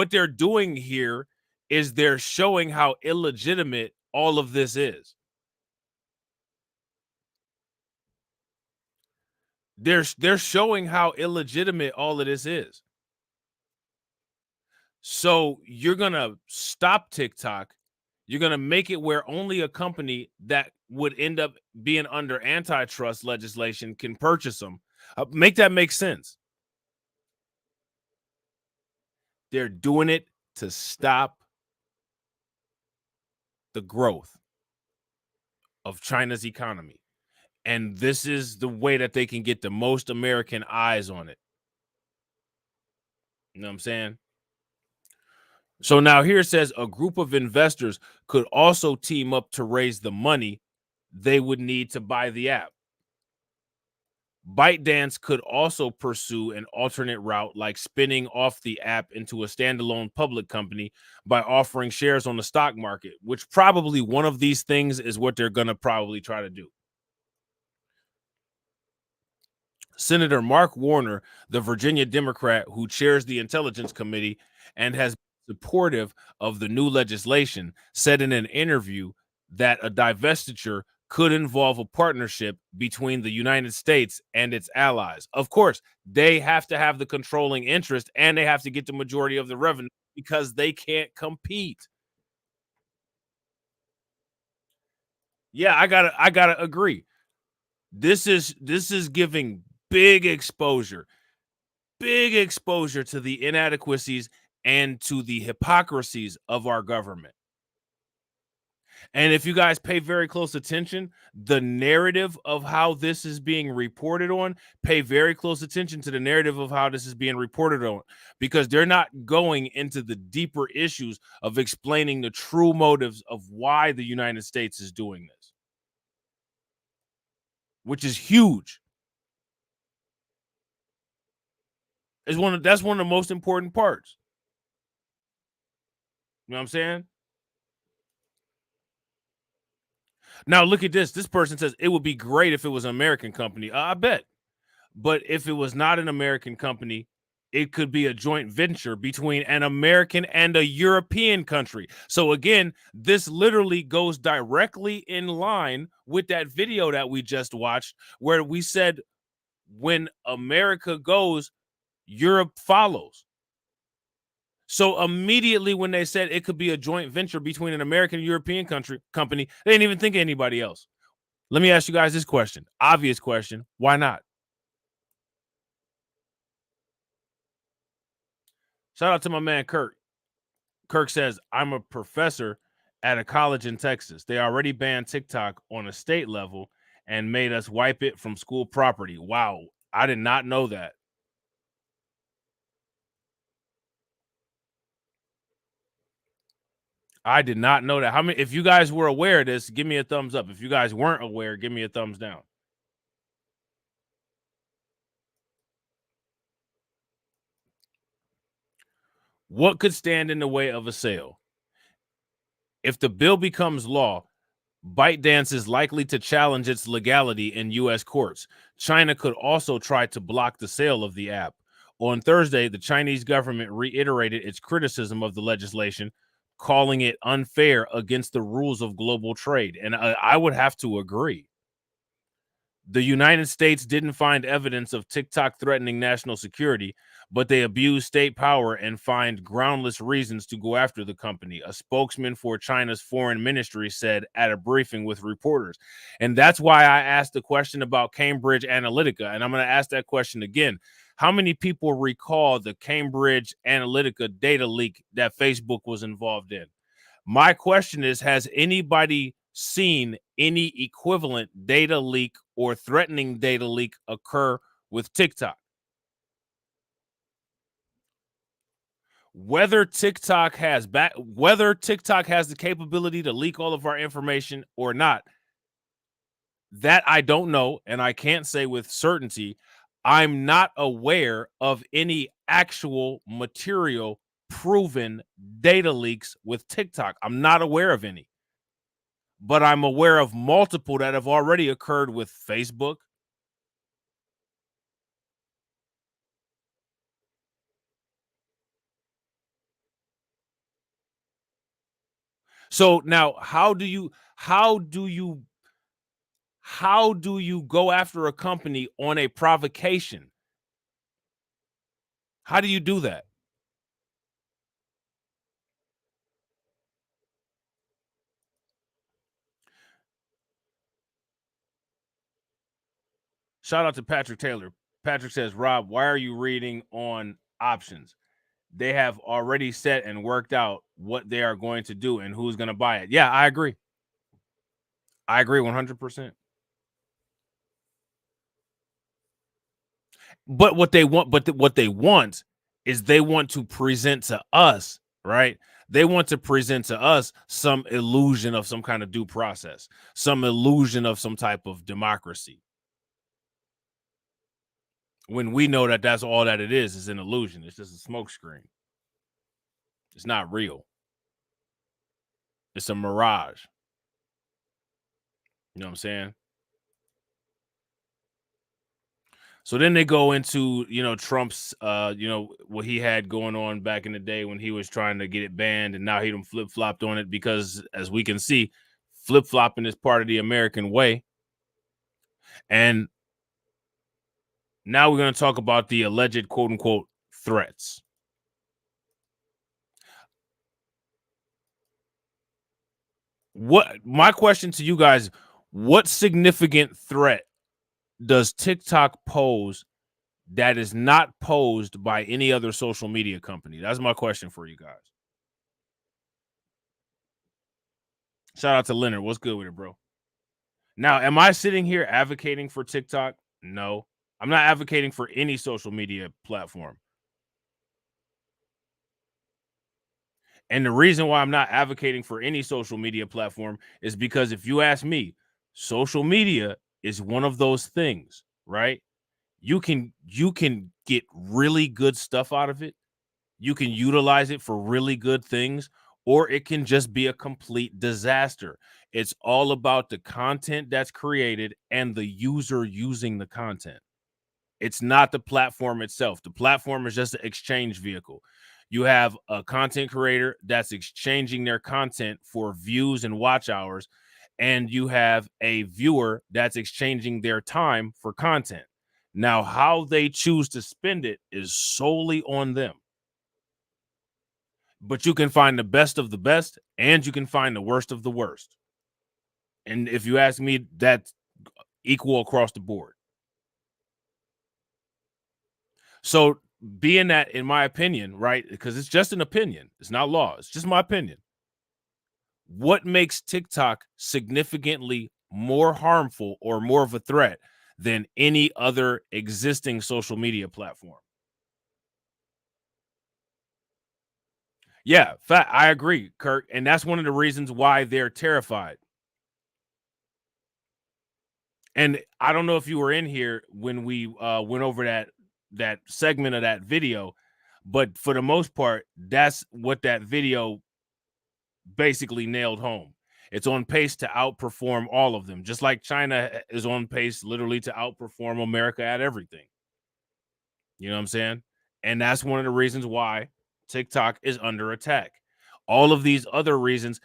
they're doing here is they're showing how illegitimate all of this is. They're showing how illegitimate all of this is. So you're gonna stop TikTok. You're gonna make it where only a company that would end up being under antitrust legislation can purchase them. Make that make sense. They're doing it to stop the growth of China's economy. And this is the way that they can get the most American eyes on it. You know what I'm saying? So now here it says a group of investors could also team up to raise the money they would need to buy the app. ByteDance could also pursue an alternate route, like spinning off the app into a standalone public company by offering shares on the stock market, which probably one of these things is what they're going to probably try to do. Senator Mark Warner, the Virginia Democrat who chairs the Intelligence Committee and has been supportive of the new legislation, said in an interview that a divestiture could involve a partnership between the United States and its allies. Of course, they have to have the controlling interest and they have to get the majority of the revenue because they can't compete. Yeah, I gotta agree. This is giving big exposure to the inadequacies and to the hypocrisies of our government. And if you guys pay very close attention, the narrative of how this is being reported on, pay very close attention to the narrative of how this is being reported on, because they're not going into the deeper issues of explaining the true motives of why the United States is doing this, which is huge. That's one of the most important parts. You know what I'm saying? Now look at this. This person says it would be great if it was an American company. I bet. But if it was not an American company, it could be a joint venture between an American and a European country. So again, this literally goes directly in line with that video that we just watched, where we said when America goes, Europe follows. So immediately when they said it could be a joint venture between an American and European company, they didn't even think of anybody else. Let me ask you guys this question. Obvious question. Why not? Shout out to my man, Kirk. Kirk says, I'm a professor at a college in Texas. They already banned TikTok on a state level and made us wipe it from school property. Wow. I did not know that. I did not know that. How many? If you guys were aware of this, give me a thumbs up. If you guys weren't aware, give me a thumbs down. What could stand in the way of a sale? If the bill becomes law, ByteDance is likely to challenge its legality in U.S. courts. China could also try to block the sale of the app. On Thursday, the Chinese government reiterated its criticism of the legislation, calling it unfair against the rules of global trade. And I would have to agree. The United States didn't find evidence of TikTok threatening national security, but they abused state power and find groundless reasons to go after the company, a spokesman for China's foreign ministry said at a briefing with reporters. And that's why I asked the question about Cambridge Analytica, and I'm going to ask that question again. How many people recall the Cambridge Analytica data leak that Facebook was involved in? My question is, has anybody seen any equivalent data leak or threatening data leak occur with TikTok? Whether TikTok has the capability to leak all of our information or not, that I don't know, and I can't say with certainty. I'm not aware of any actual material proven data leaks with TikTok. I'm not aware of any. But I'm aware of multiple that have already occurred with Facebook. So now how do you go after a company on a provocation? How do you do that? Shout out to Patrick Taylor. Patrick says, Rob, why are you reading on options? They have already set and worked out what they are going to do and who's going to buy it. Yeah, I agree. I agree 100%. But what they want is they want to present to us, right? They want to present to us some illusion of some kind of due process, some illusion of some type of democracy. When we know that that's all that it is an illusion. It's just a smokescreen. It's not real. It's a mirage. You know what I'm saying? So then they go into, Trump's, what he had going on back in the day when he was trying to get it banned, and now he done flip-flopped on it because, as we can see, flip-flopping is part of the American way. And now we're going to talk about the alleged quote-unquote threats. My question to you guys, what significant threat does TikTok pose that is not posed by any other social media company? That's my question for you guys. Shout out to Leonard. What's good with it, bro? Now, am I sitting here advocating for TikTok? No. I'm not advocating for any social media platform. And the reason why I'm not advocating for any social media platform is because if you ask me, social media is one of those things, right? You can get really good stuff out of it. You can utilize it for really good things, or it can just be a complete disaster. It's all about the content that's created and the user using the content. It's not the platform itself. The platform is just an exchange vehicle. You have a content creator that's exchanging their content for views and watch hours, and you have a viewer that's exchanging their time for content. Now, how they choose to spend it is solely on them. But you can find the best of the best, and you can find the worst of the worst. And if you ask me, that's equal across the board. So being that, in my opinion, right, because it's just an opinion, it's not law, it's just my opinion. What makes TikTok significantly more harmful or more of a threat than any other existing social media platform? Yeah, I agree, Kirk. And that's one of the reasons why they're terrified. And I don't know if you were in here when we went over that segment of that video, but for the most part, that's what that video basically nailed home. It's on pace to outperform all of them, just like China is on pace literally to outperform America at everything. You know what I'm saying? And that's one of the reasons why TikTok is under attack. All of these other reasons.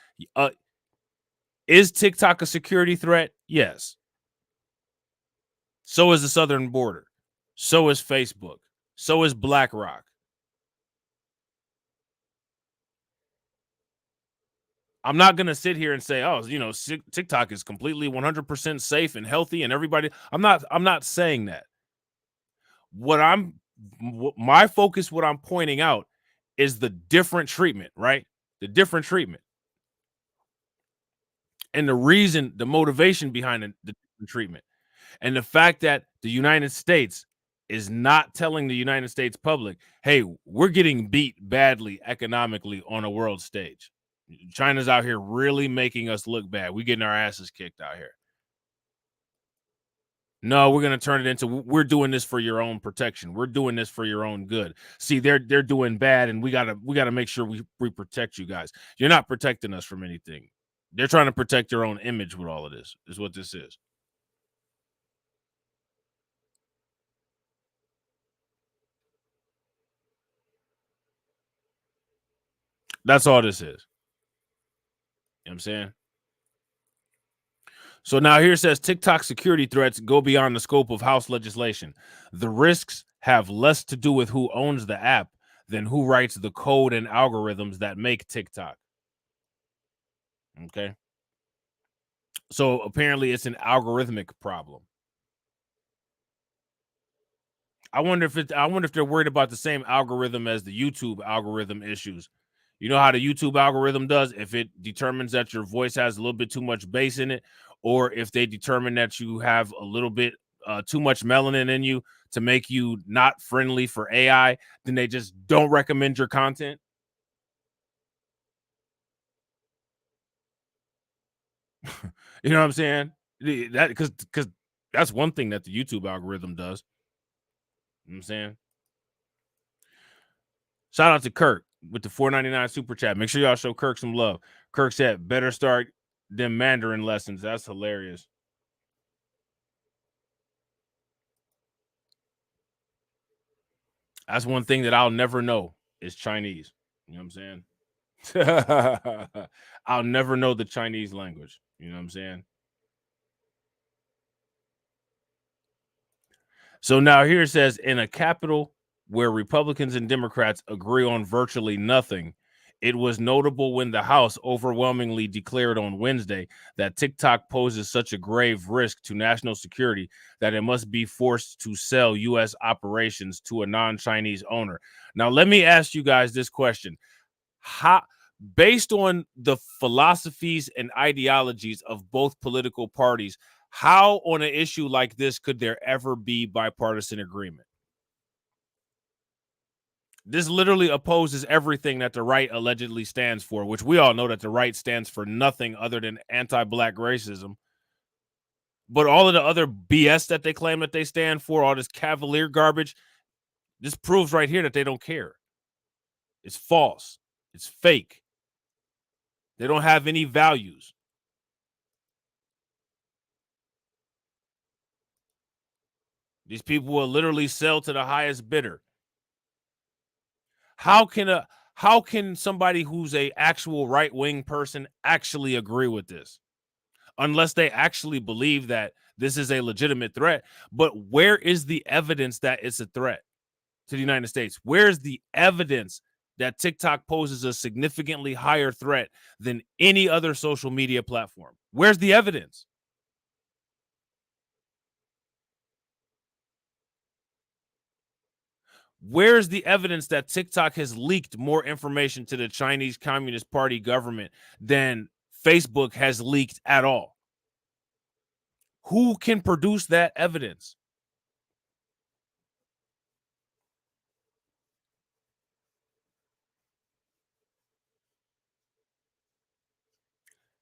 Is TikTok a security threat? Yes. So is the southern border. So is Facebook. So is BlackRock. I'm not going to sit here and say, oh, TikTok is completely 100% safe and healthy and everybody. I'm not saying that. My focus, what I'm pointing out is the different treatment, right? The different treatment. And the reason, the motivation behind the different treatment. And the fact that the United States is not telling the United States public, hey, we're getting beat badly economically on a world stage. China's out here really making us look bad. We're getting our asses kicked out here. No, we're going to turn it into, we're doing this for your own protection. We're doing this for your own good. See, they're doing bad, and we gotta make sure we protect you guys. You're not protecting us from anything. They're trying to protect their own image with all of this, is what this is. That's all this is. You know what I'm saying? So now here it says TikTok security threats go beyond the scope of House legislation. The risks have less to do with who owns the app than who writes the code and algorithms that make TikTok. Okay. So apparently it's an algorithmic problem. I wonder if they're worried about the same algorithm as the YouTube algorithm issues. You know how the YouTube algorithm does? If it determines that your voice has a little bit too much bass in it, or if they determine that you have a little bit too much melanin in you to make you not friendly for AI, then they just don't recommend your content. You know what I'm saying? That because that's one thing that the YouTube algorithm does. You know what I'm saying? Shout out to Kirk with the $4.99 super chat. Make sure y'all show Kirk some love. Kirk said, better start them Mandarin lessons. That's hilarious. That's one thing that I'll never know is Chinese. You know what I'm saying? I'll never know the Chinese language. You know what I'm saying? So now here it says, in a capital where Republicans and Democrats agree on virtually nothing, it was notable when the House overwhelmingly declared on Wednesday that TikTok poses such a grave risk to national security that it must be forced to sell U.S. operations to a non-Chinese owner. Now, let me ask you guys this question. How, based on the philosophies and ideologies of both political parties, how on an issue like this could there ever be bipartisan agreement? This literally opposes everything that the right allegedly stands for, which we all know that the right stands for nothing other than anti-black racism. But all of the other BS that they claim that they stand for, all this cavalier garbage, this proves right here that they don't care. It's false. It's fake. They don't have any values. These people will literally sell to the highest bidder. How can somebody who's a actual right-wing person actually agree with this? Unless they actually believe that this is a legitimate threat. But where is the evidence that it's a threat to the United States? Where's the evidence that TikTok poses a significantly higher threat than any other social media platform? Where's the evidence? Where's the evidence that TikTok has leaked more information to the Chinese Communist Party government than Facebook has leaked at all? Who can produce that evidence?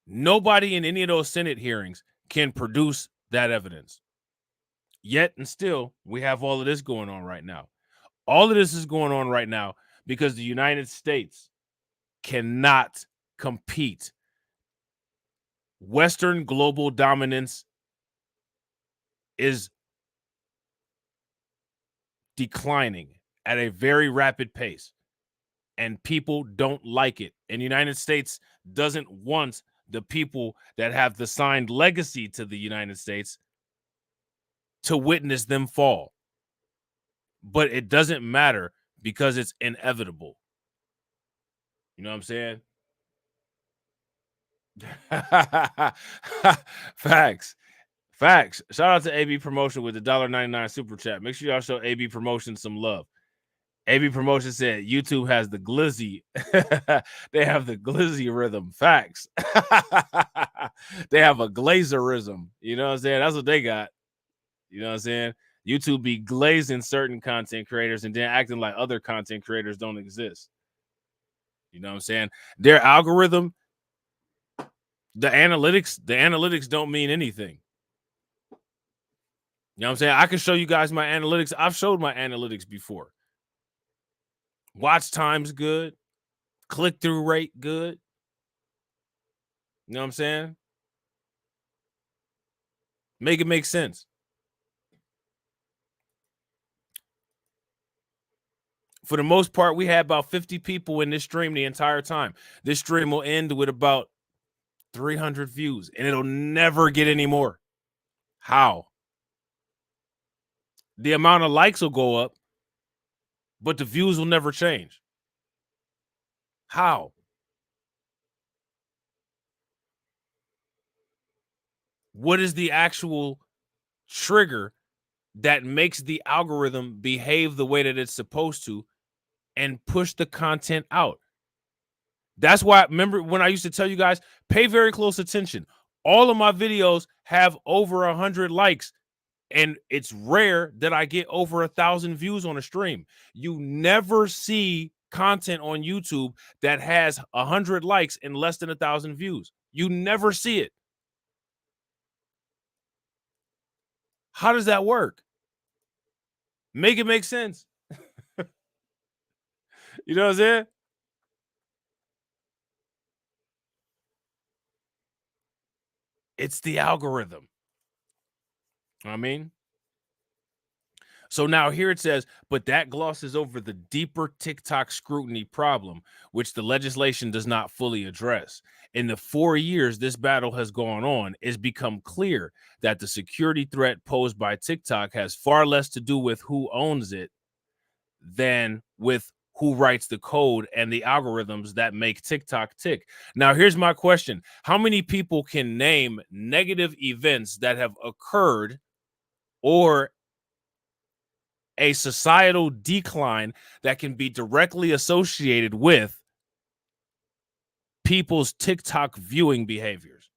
Nobody in any of those Senate hearings can produce that evidence. Yet and still, we have all of this going on right now. All of this is going on right now because the United States cannot compete. Western global dominance is declining at a very rapid pace, and people don't like it. And the United States doesn't want the people that have the signed legacy to the United States to witness them fall. But it doesn't matter because it's inevitable. You know what I'm saying? Facts. Facts. Shout out to AB Promotion with the $1.99 super chat. Make sure y'all show AB Promotion some love. AB Promotion said YouTube has the glizzy. They have the glizzy rhythm. Facts. They have a glazerism. You know what I'm saying? That's what they got. You know what I'm saying? YouTube be glazing certain content creators and then acting like other content creators don't exist. You know what I'm saying? Their algorithm, the analytics don't mean anything. You know what I'm saying? I can show you guys my analytics. I've showed my analytics before. Watch time's good. Click-through rate good. You know what I'm saying? Make it make sense. For the most part, we had about 50 people in this stream the entire time. This stream will end with about 300 views, and it'll never get any more. How? The amount of likes will go up, but the views will never change. How? What is the actual trigger that makes the algorithm behave the way that it's supposed to and push the content out? That's why, remember when I used to tell you guys, pay very close attention. All of my videos have over 100 likes And it's rare that I get over 1,000 views on a stream. You never see content on YouTube that has 100 likes and less than 1,000 views. You never see it. How does that work? Make it make sense. You know what I'm saying? It's the algorithm. I mean, so now here it says, but that glosses over the deeper TikTok scrutiny problem, which the legislation does not fully address. In the 4 years this battle has gone on, it's become clear that the security threat posed by TikTok has far less to do with who owns it than with who writes the code and the algorithms that make TikTok tick. Now, here's my question. How many people can name negative events that have occurred or a societal decline that can be directly associated with people's TikTok viewing behaviors?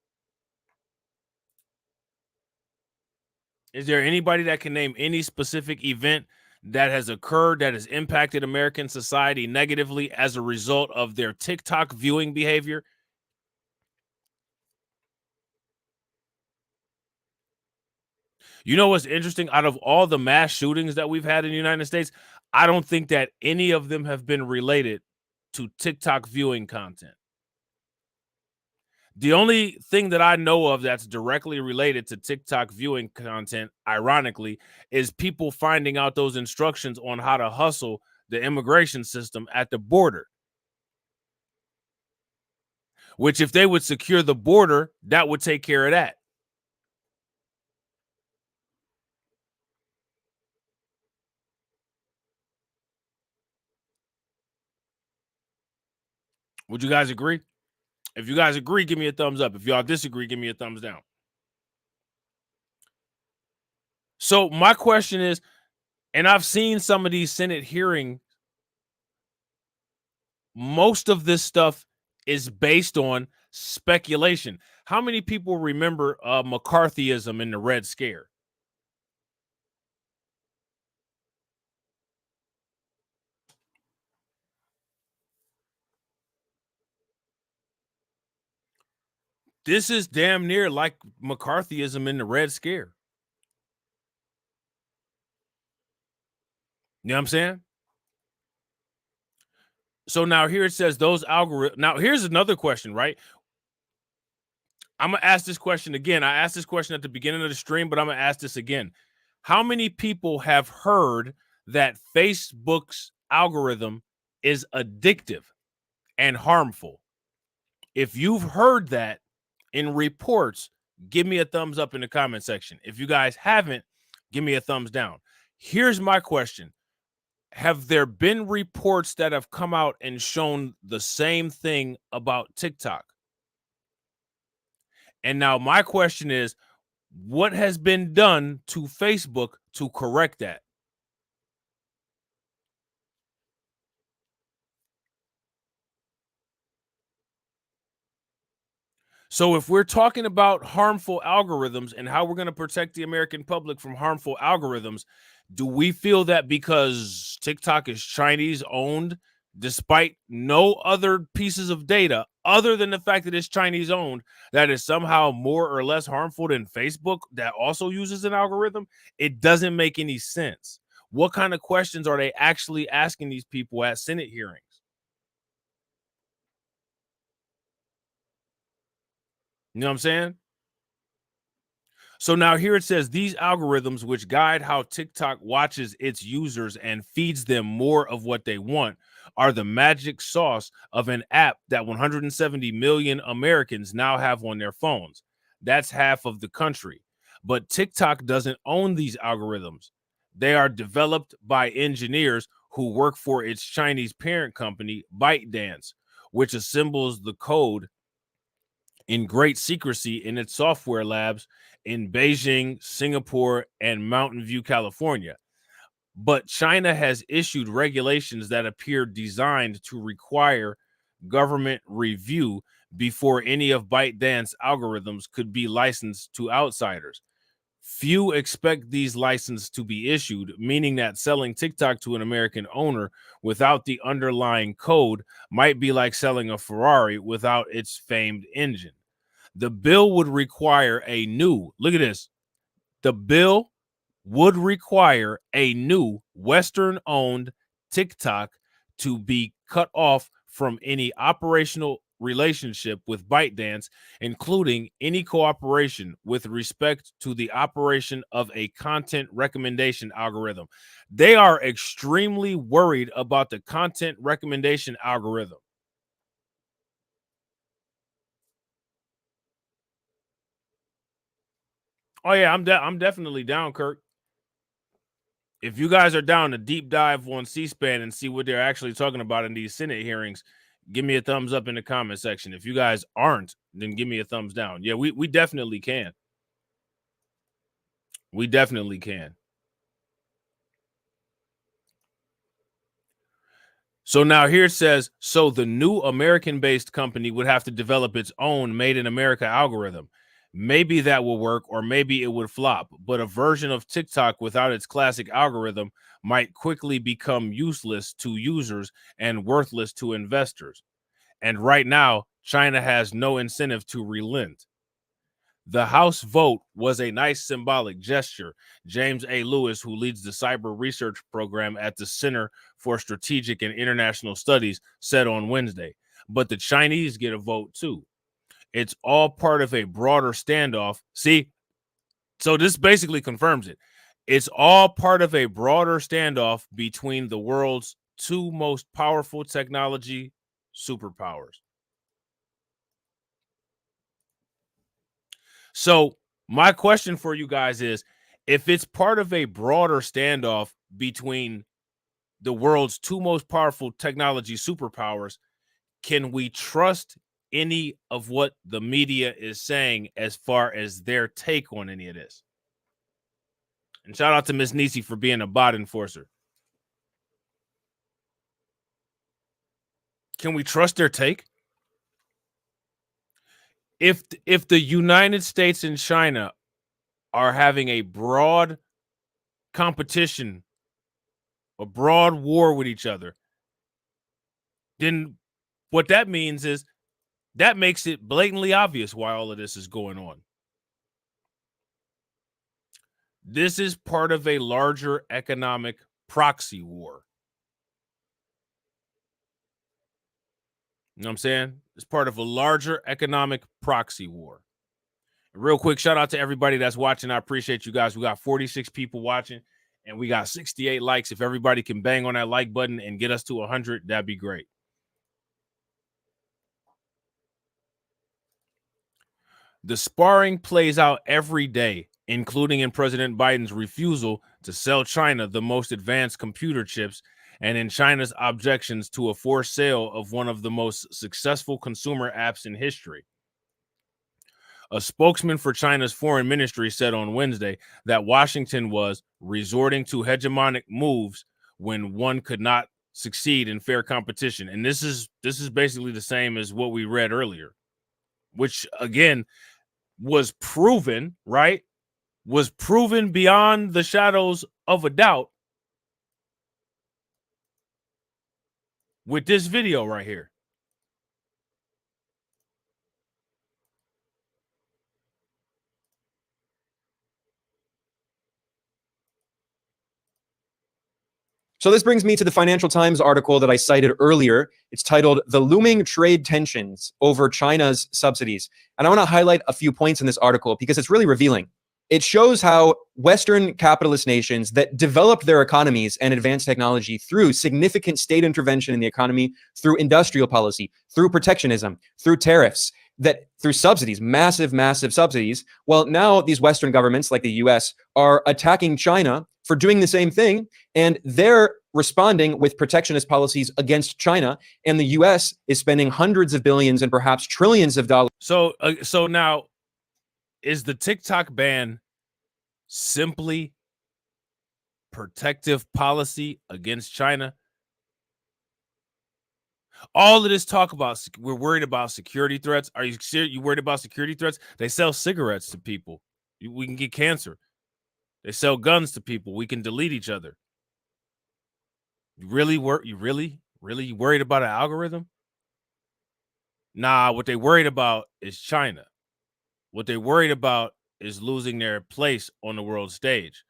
Is there anybody that can name any specific event that has occurred that has impacted American society negatively as a result of their TikTok viewing behavior? You know what's interesting? Out of all the mass shootings that we've had in the United States, I don't think that any of them have been related to TikTok viewing content. The only thing that I know of that's directly related to TikTok viewing content, ironically, is people finding out those instructions on how to hustle the immigration system at the border. Which, if they would secure the border, that would take care of that. Would you guys agree? If you guys agree, give me a thumbs up. If y'all disagree, give me a thumbs down. So my question is, and I've seen some of these Senate hearings, most of this stuff is based on speculation. How many people remember McCarthyism in the Red Scare? This is damn near like McCarthyism in the Red Scare. You know what I'm saying? So now here it says those algorithms. Now here's another question, right? I'm going to ask this question again. I asked this question at the beginning of the stream, but I'm going to ask this again. How many people have heard that Facebook's algorithm is addictive and harmful? If you've heard that in reports, give me a thumbs up in the comment section. If you guys haven't, give me a thumbs down. Here's my question. Have there been reports that have come out and shown the same thing about TikTok? And now my question is, what has been done to Facebook to correct that? So if we're talking about harmful algorithms and how we're going to protect the American public from harmful algorithms, do we feel that because TikTok is Chinese owned, despite no other pieces of data other than the fact that it's Chinese owned, that is somehow more or less harmful than Facebook that also uses an algorithm? It doesn't make any sense. What kind of questions are they actually asking these people at Senate hearings? You know what I'm saying? So now here it says these algorithms, which guide how TikTok watches its users and feeds them more of what they want, are the magic sauce of an app that 170 million Americans now have on their phones. That's half of the country. But TikTok doesn't own these algorithms. They are developed by engineers who work for its Chinese parent company, ByteDance, which assembles the code in great secrecy in its software labs in Beijing, Singapore, and Mountain View, California. But China has issued regulations that appear designed to require government review before any of ByteDance algorithms could be licensed to outsiders. Few expect these licenses to be issued, meaning that selling TikTok to an American owner without the underlying code might be like selling a Ferrari without its famed engine. The bill would require a new, look at this, the bill would require a new Western-owned TikTok to be cut off from any operational relationship with ByteDance, including any cooperation with respect to the operation of a content recommendation algorithm. They are extremely worried about the content recommendation algorithm. Oh yeah, I'm definitely down, Kirk. If you guys are down to deep dive on C-SPAN and see what they're actually talking about in these Senate hearings, give me a thumbs up in the comment section. If you guys aren't, then give me a thumbs down. Yeah, we definitely can. We definitely can. So now here it says, so the new American-based company would have to develop its own Made in America algorithm. Maybe that will work, or maybe it would flop, but a version of TikTok without its classic algorithm might quickly become useless to users and worthless to investors. And right now, China has no incentive to relent. The House vote was a nice symbolic gesture, James A. Lewis, who leads the cyber research program at the Center for Strategic and International Studies, said on Wednesday. But the Chinese get a vote too. It's all part of a broader standoff. See, so this basically confirms it. It's all part of a broader standoff between the world's two most powerful technology superpowers. So my question for you guys is, if it's part of a broader standoff between the world's two most powerful technology superpowers, can we trust any of what the media is saying as far as their take on any of this? And shout out to Miss Nisi for being a bot enforcer. Can we trust their take? If the United States and China are having a broad competition, a broad war with each other, then what that means is that makes it blatantly obvious why all of this is going on. This is part of a larger economic proxy war. You know what I'm saying? It's part of a larger economic proxy war. Real quick, shout out to everybody that's watching. I appreciate you guys. We got 46 people watching and we got 68 likes. If everybody can bang on that like button and get us to 100, that'd be great. The sparring plays out every day, including in President Biden's refusal to sell China the most advanced computer chips and in China's objections to a forced sale of one of the most successful consumer apps in history. A spokesman for China's foreign ministry said on Wednesday that Washington was resorting to hegemonic moves when one could not succeed in fair competition. And this is basically the same as what we read earlier, which again was proven, right? Was proven beyond the shadows of a doubt with this video right here. So this brings me to the Financial Times article that I cited earlier. It's titled "The Looming Trade Tensions Over China's Subsidies." And I want to highlight a few points in this article because it's really revealing. It shows how Western capitalist nations that developed their economies and advanced technology through significant state intervention in the economy, through industrial policy, through protectionism, through tariffs, that through subsidies, massive subsidies. Well, now these Western governments like the US are attacking China for doing the same thing, and they're responding with protectionist policies against China, and the US is spending hundreds of billions and perhaps trillions of dollars. So now, is the TikTok ban simply protective policy against China? All of this talk about we're worried about security threats. Are you serious? You worried about security threats? They sell cigarettes to people. We can get cancer. They sell guns to people. We can delete each other. You really worried about an algorithm? Nah, what they worried about is China. What they worried about is losing their place on the world stage.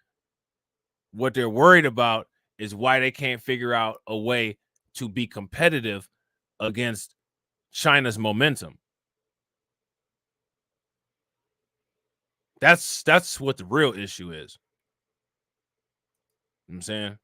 What they're worried about is why they can't figure out a way to be competitive against China's momentum. That's what the real issue is. You know what I'm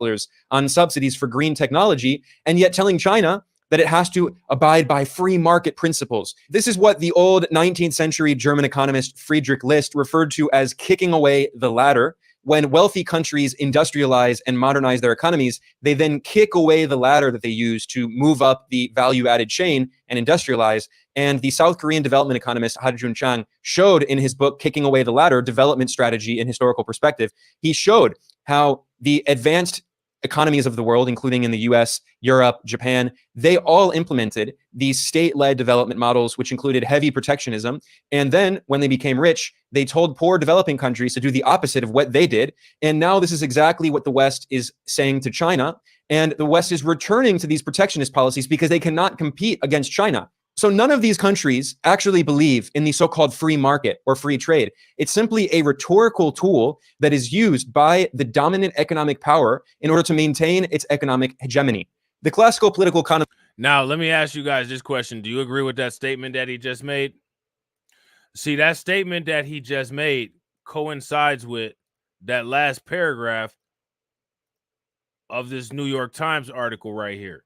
saying? On subsidies for green technology, and yet telling China that it has to abide by free market principles. This is what the old 19th century German economist Friedrich List referred to as kicking away the ladder. When wealthy countries industrialize and modernize their economies, they then kick away the ladder that they use to move up the value-added chain and industrialize. And the South Korean development economist Ha-Joon Chang showed in his book, Kicking Away the Ladder, Development Strategy and Historical Perspective, he showed how the advanced economies of the world, including in the US, Europe, Japan, they all implemented these state-led development models, which included heavy protectionism. And then when they became rich, they told poor developing countries to do the opposite of what they did. And now this is exactly what the West is saying to China. And the West is returning to these protectionist policies because they cannot compete against China. So none of these countries actually believe in the so-called free market or free trade. It's simply a rhetorical tool that is used by the dominant economic power in order to maintain its economic hegemony. The classical political economy. Now, let me ask you guys this question. Do you agree with that statement that he just made? See, that statement that he just made coincides with that last paragraph of this New York Times article right here.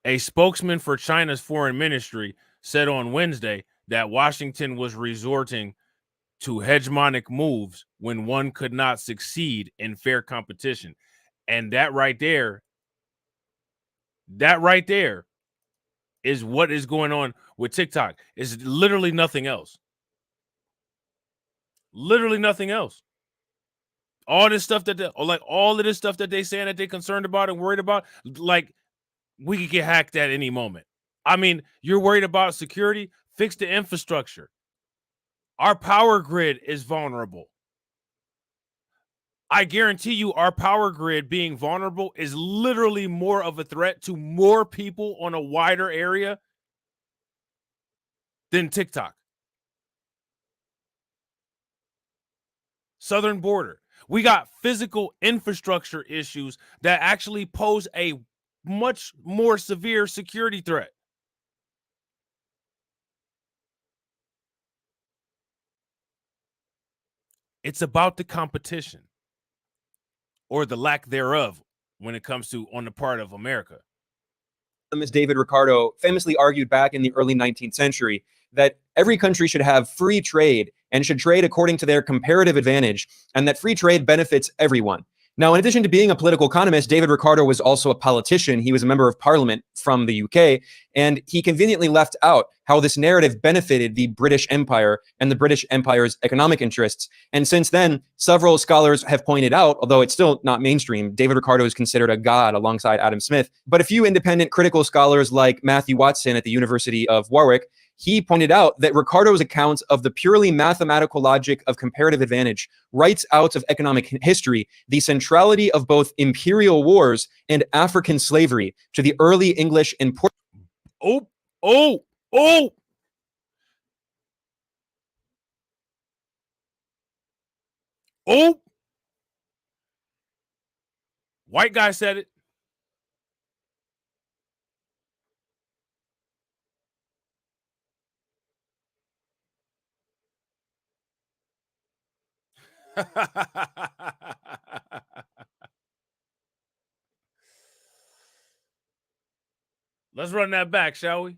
A spokesman for China's foreign ministry said on Wednesday that Washington was resorting to hegemonic moves when one could not succeed in fair competition. And that right there is what is going on with TikTok. It's literally nothing else. Literally nothing else. All this stuff that all of this stuff that they saying that they're concerned about and worried about, like, we could get hacked at any moment. I mean, you're worried about security? Fix the infrastructure. Our power grid is vulnerable. I guarantee you our power grid being vulnerable is literally more of a threat to more people on a wider area than TikTok. Southern border. We got physical infrastructure issues that actually pose a much more severe security threat. It's about the competition or the lack thereof when it comes to on the part of America. As David Ricardo famously argued back in the early 19th century, that every country should have free trade and should trade according to their comparative advantage, and that free trade benefits everyone. Now, in addition to being a political economist, David Ricardo was also a politician. He was a member of parliament from the UK, and he conveniently left out how this narrative benefited the British Empire and the British Empire's economic interests. And since then, several scholars have pointed out, although it's still not mainstream, David Ricardo is considered a god alongside Adam Smith. But a few independent critical scholars like Matthew Watson at the University of Warwick, he pointed out that Ricardo's account of the purely mathematical logic of comparative advantage writes out of economic history the centrality of both imperial wars and African slavery to the early English and White guy said it. Let's run that back, shall we?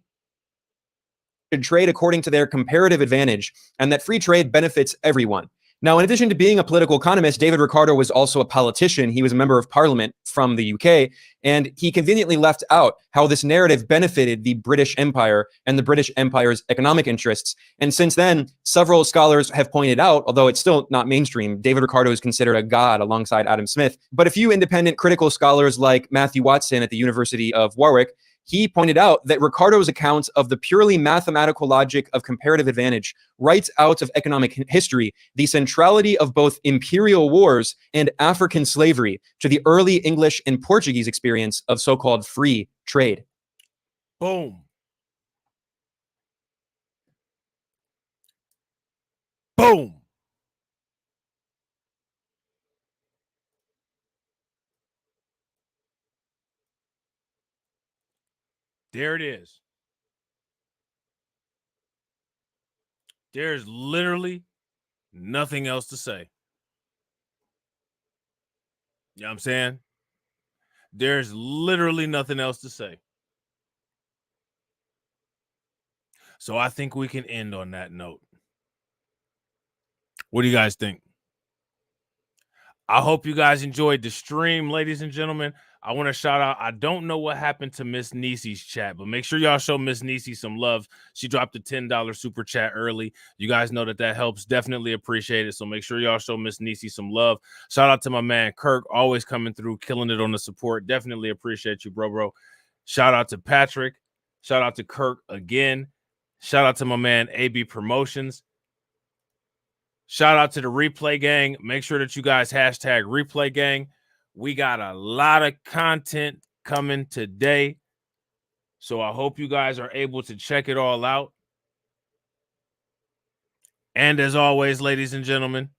Should trade according to their comparative advantage, and that free trade benefits everyone. Now, in addition to being a political economist, David Ricardo was also a politician. He was a member of parliament from the UK, and he conveniently left out how this narrative benefited the British Empire and the British Empire's economic interests. And since then, several scholars have pointed out, although it's still not mainstream, David Ricardo is considered a god alongside Adam Smith. But a few independent critical scholars like Matthew Watson at the University of Warwick, he pointed out that Ricardo's account of the purely mathematical logic of comparative advantage writes out of economic history the centrality of both imperial wars and African slavery to the early English and Portuguese experience of so-called free trade. Boom. Boom. There it is. There's literally nothing else to say. You know what I'm saying? There's literally nothing else to say. So I think we can end on that note. What do you guys think? I hope you guys enjoyed the stream, ladies and gentlemen. I want to shout out, I don't know what happened to Miss Niecy's chat, but make sure y'all show Miss Niecy some love. She dropped a $10 super chat early. You guys know that helps. Definitely appreciate it. So make sure y'all show Miss Niecy some love. Shout out to my man Kirk, always coming through, killing it on the support. Definitely appreciate you, bro. Shout out to Patrick. Shout out to Kirk again. Shout out to my man AB Promotions. Shout out to the Replay Gang. Make sure that you guys hashtag Replay Gang. We got a lot of content coming today. So I hope you guys are able to check it all out. And as always, ladies and gentlemen,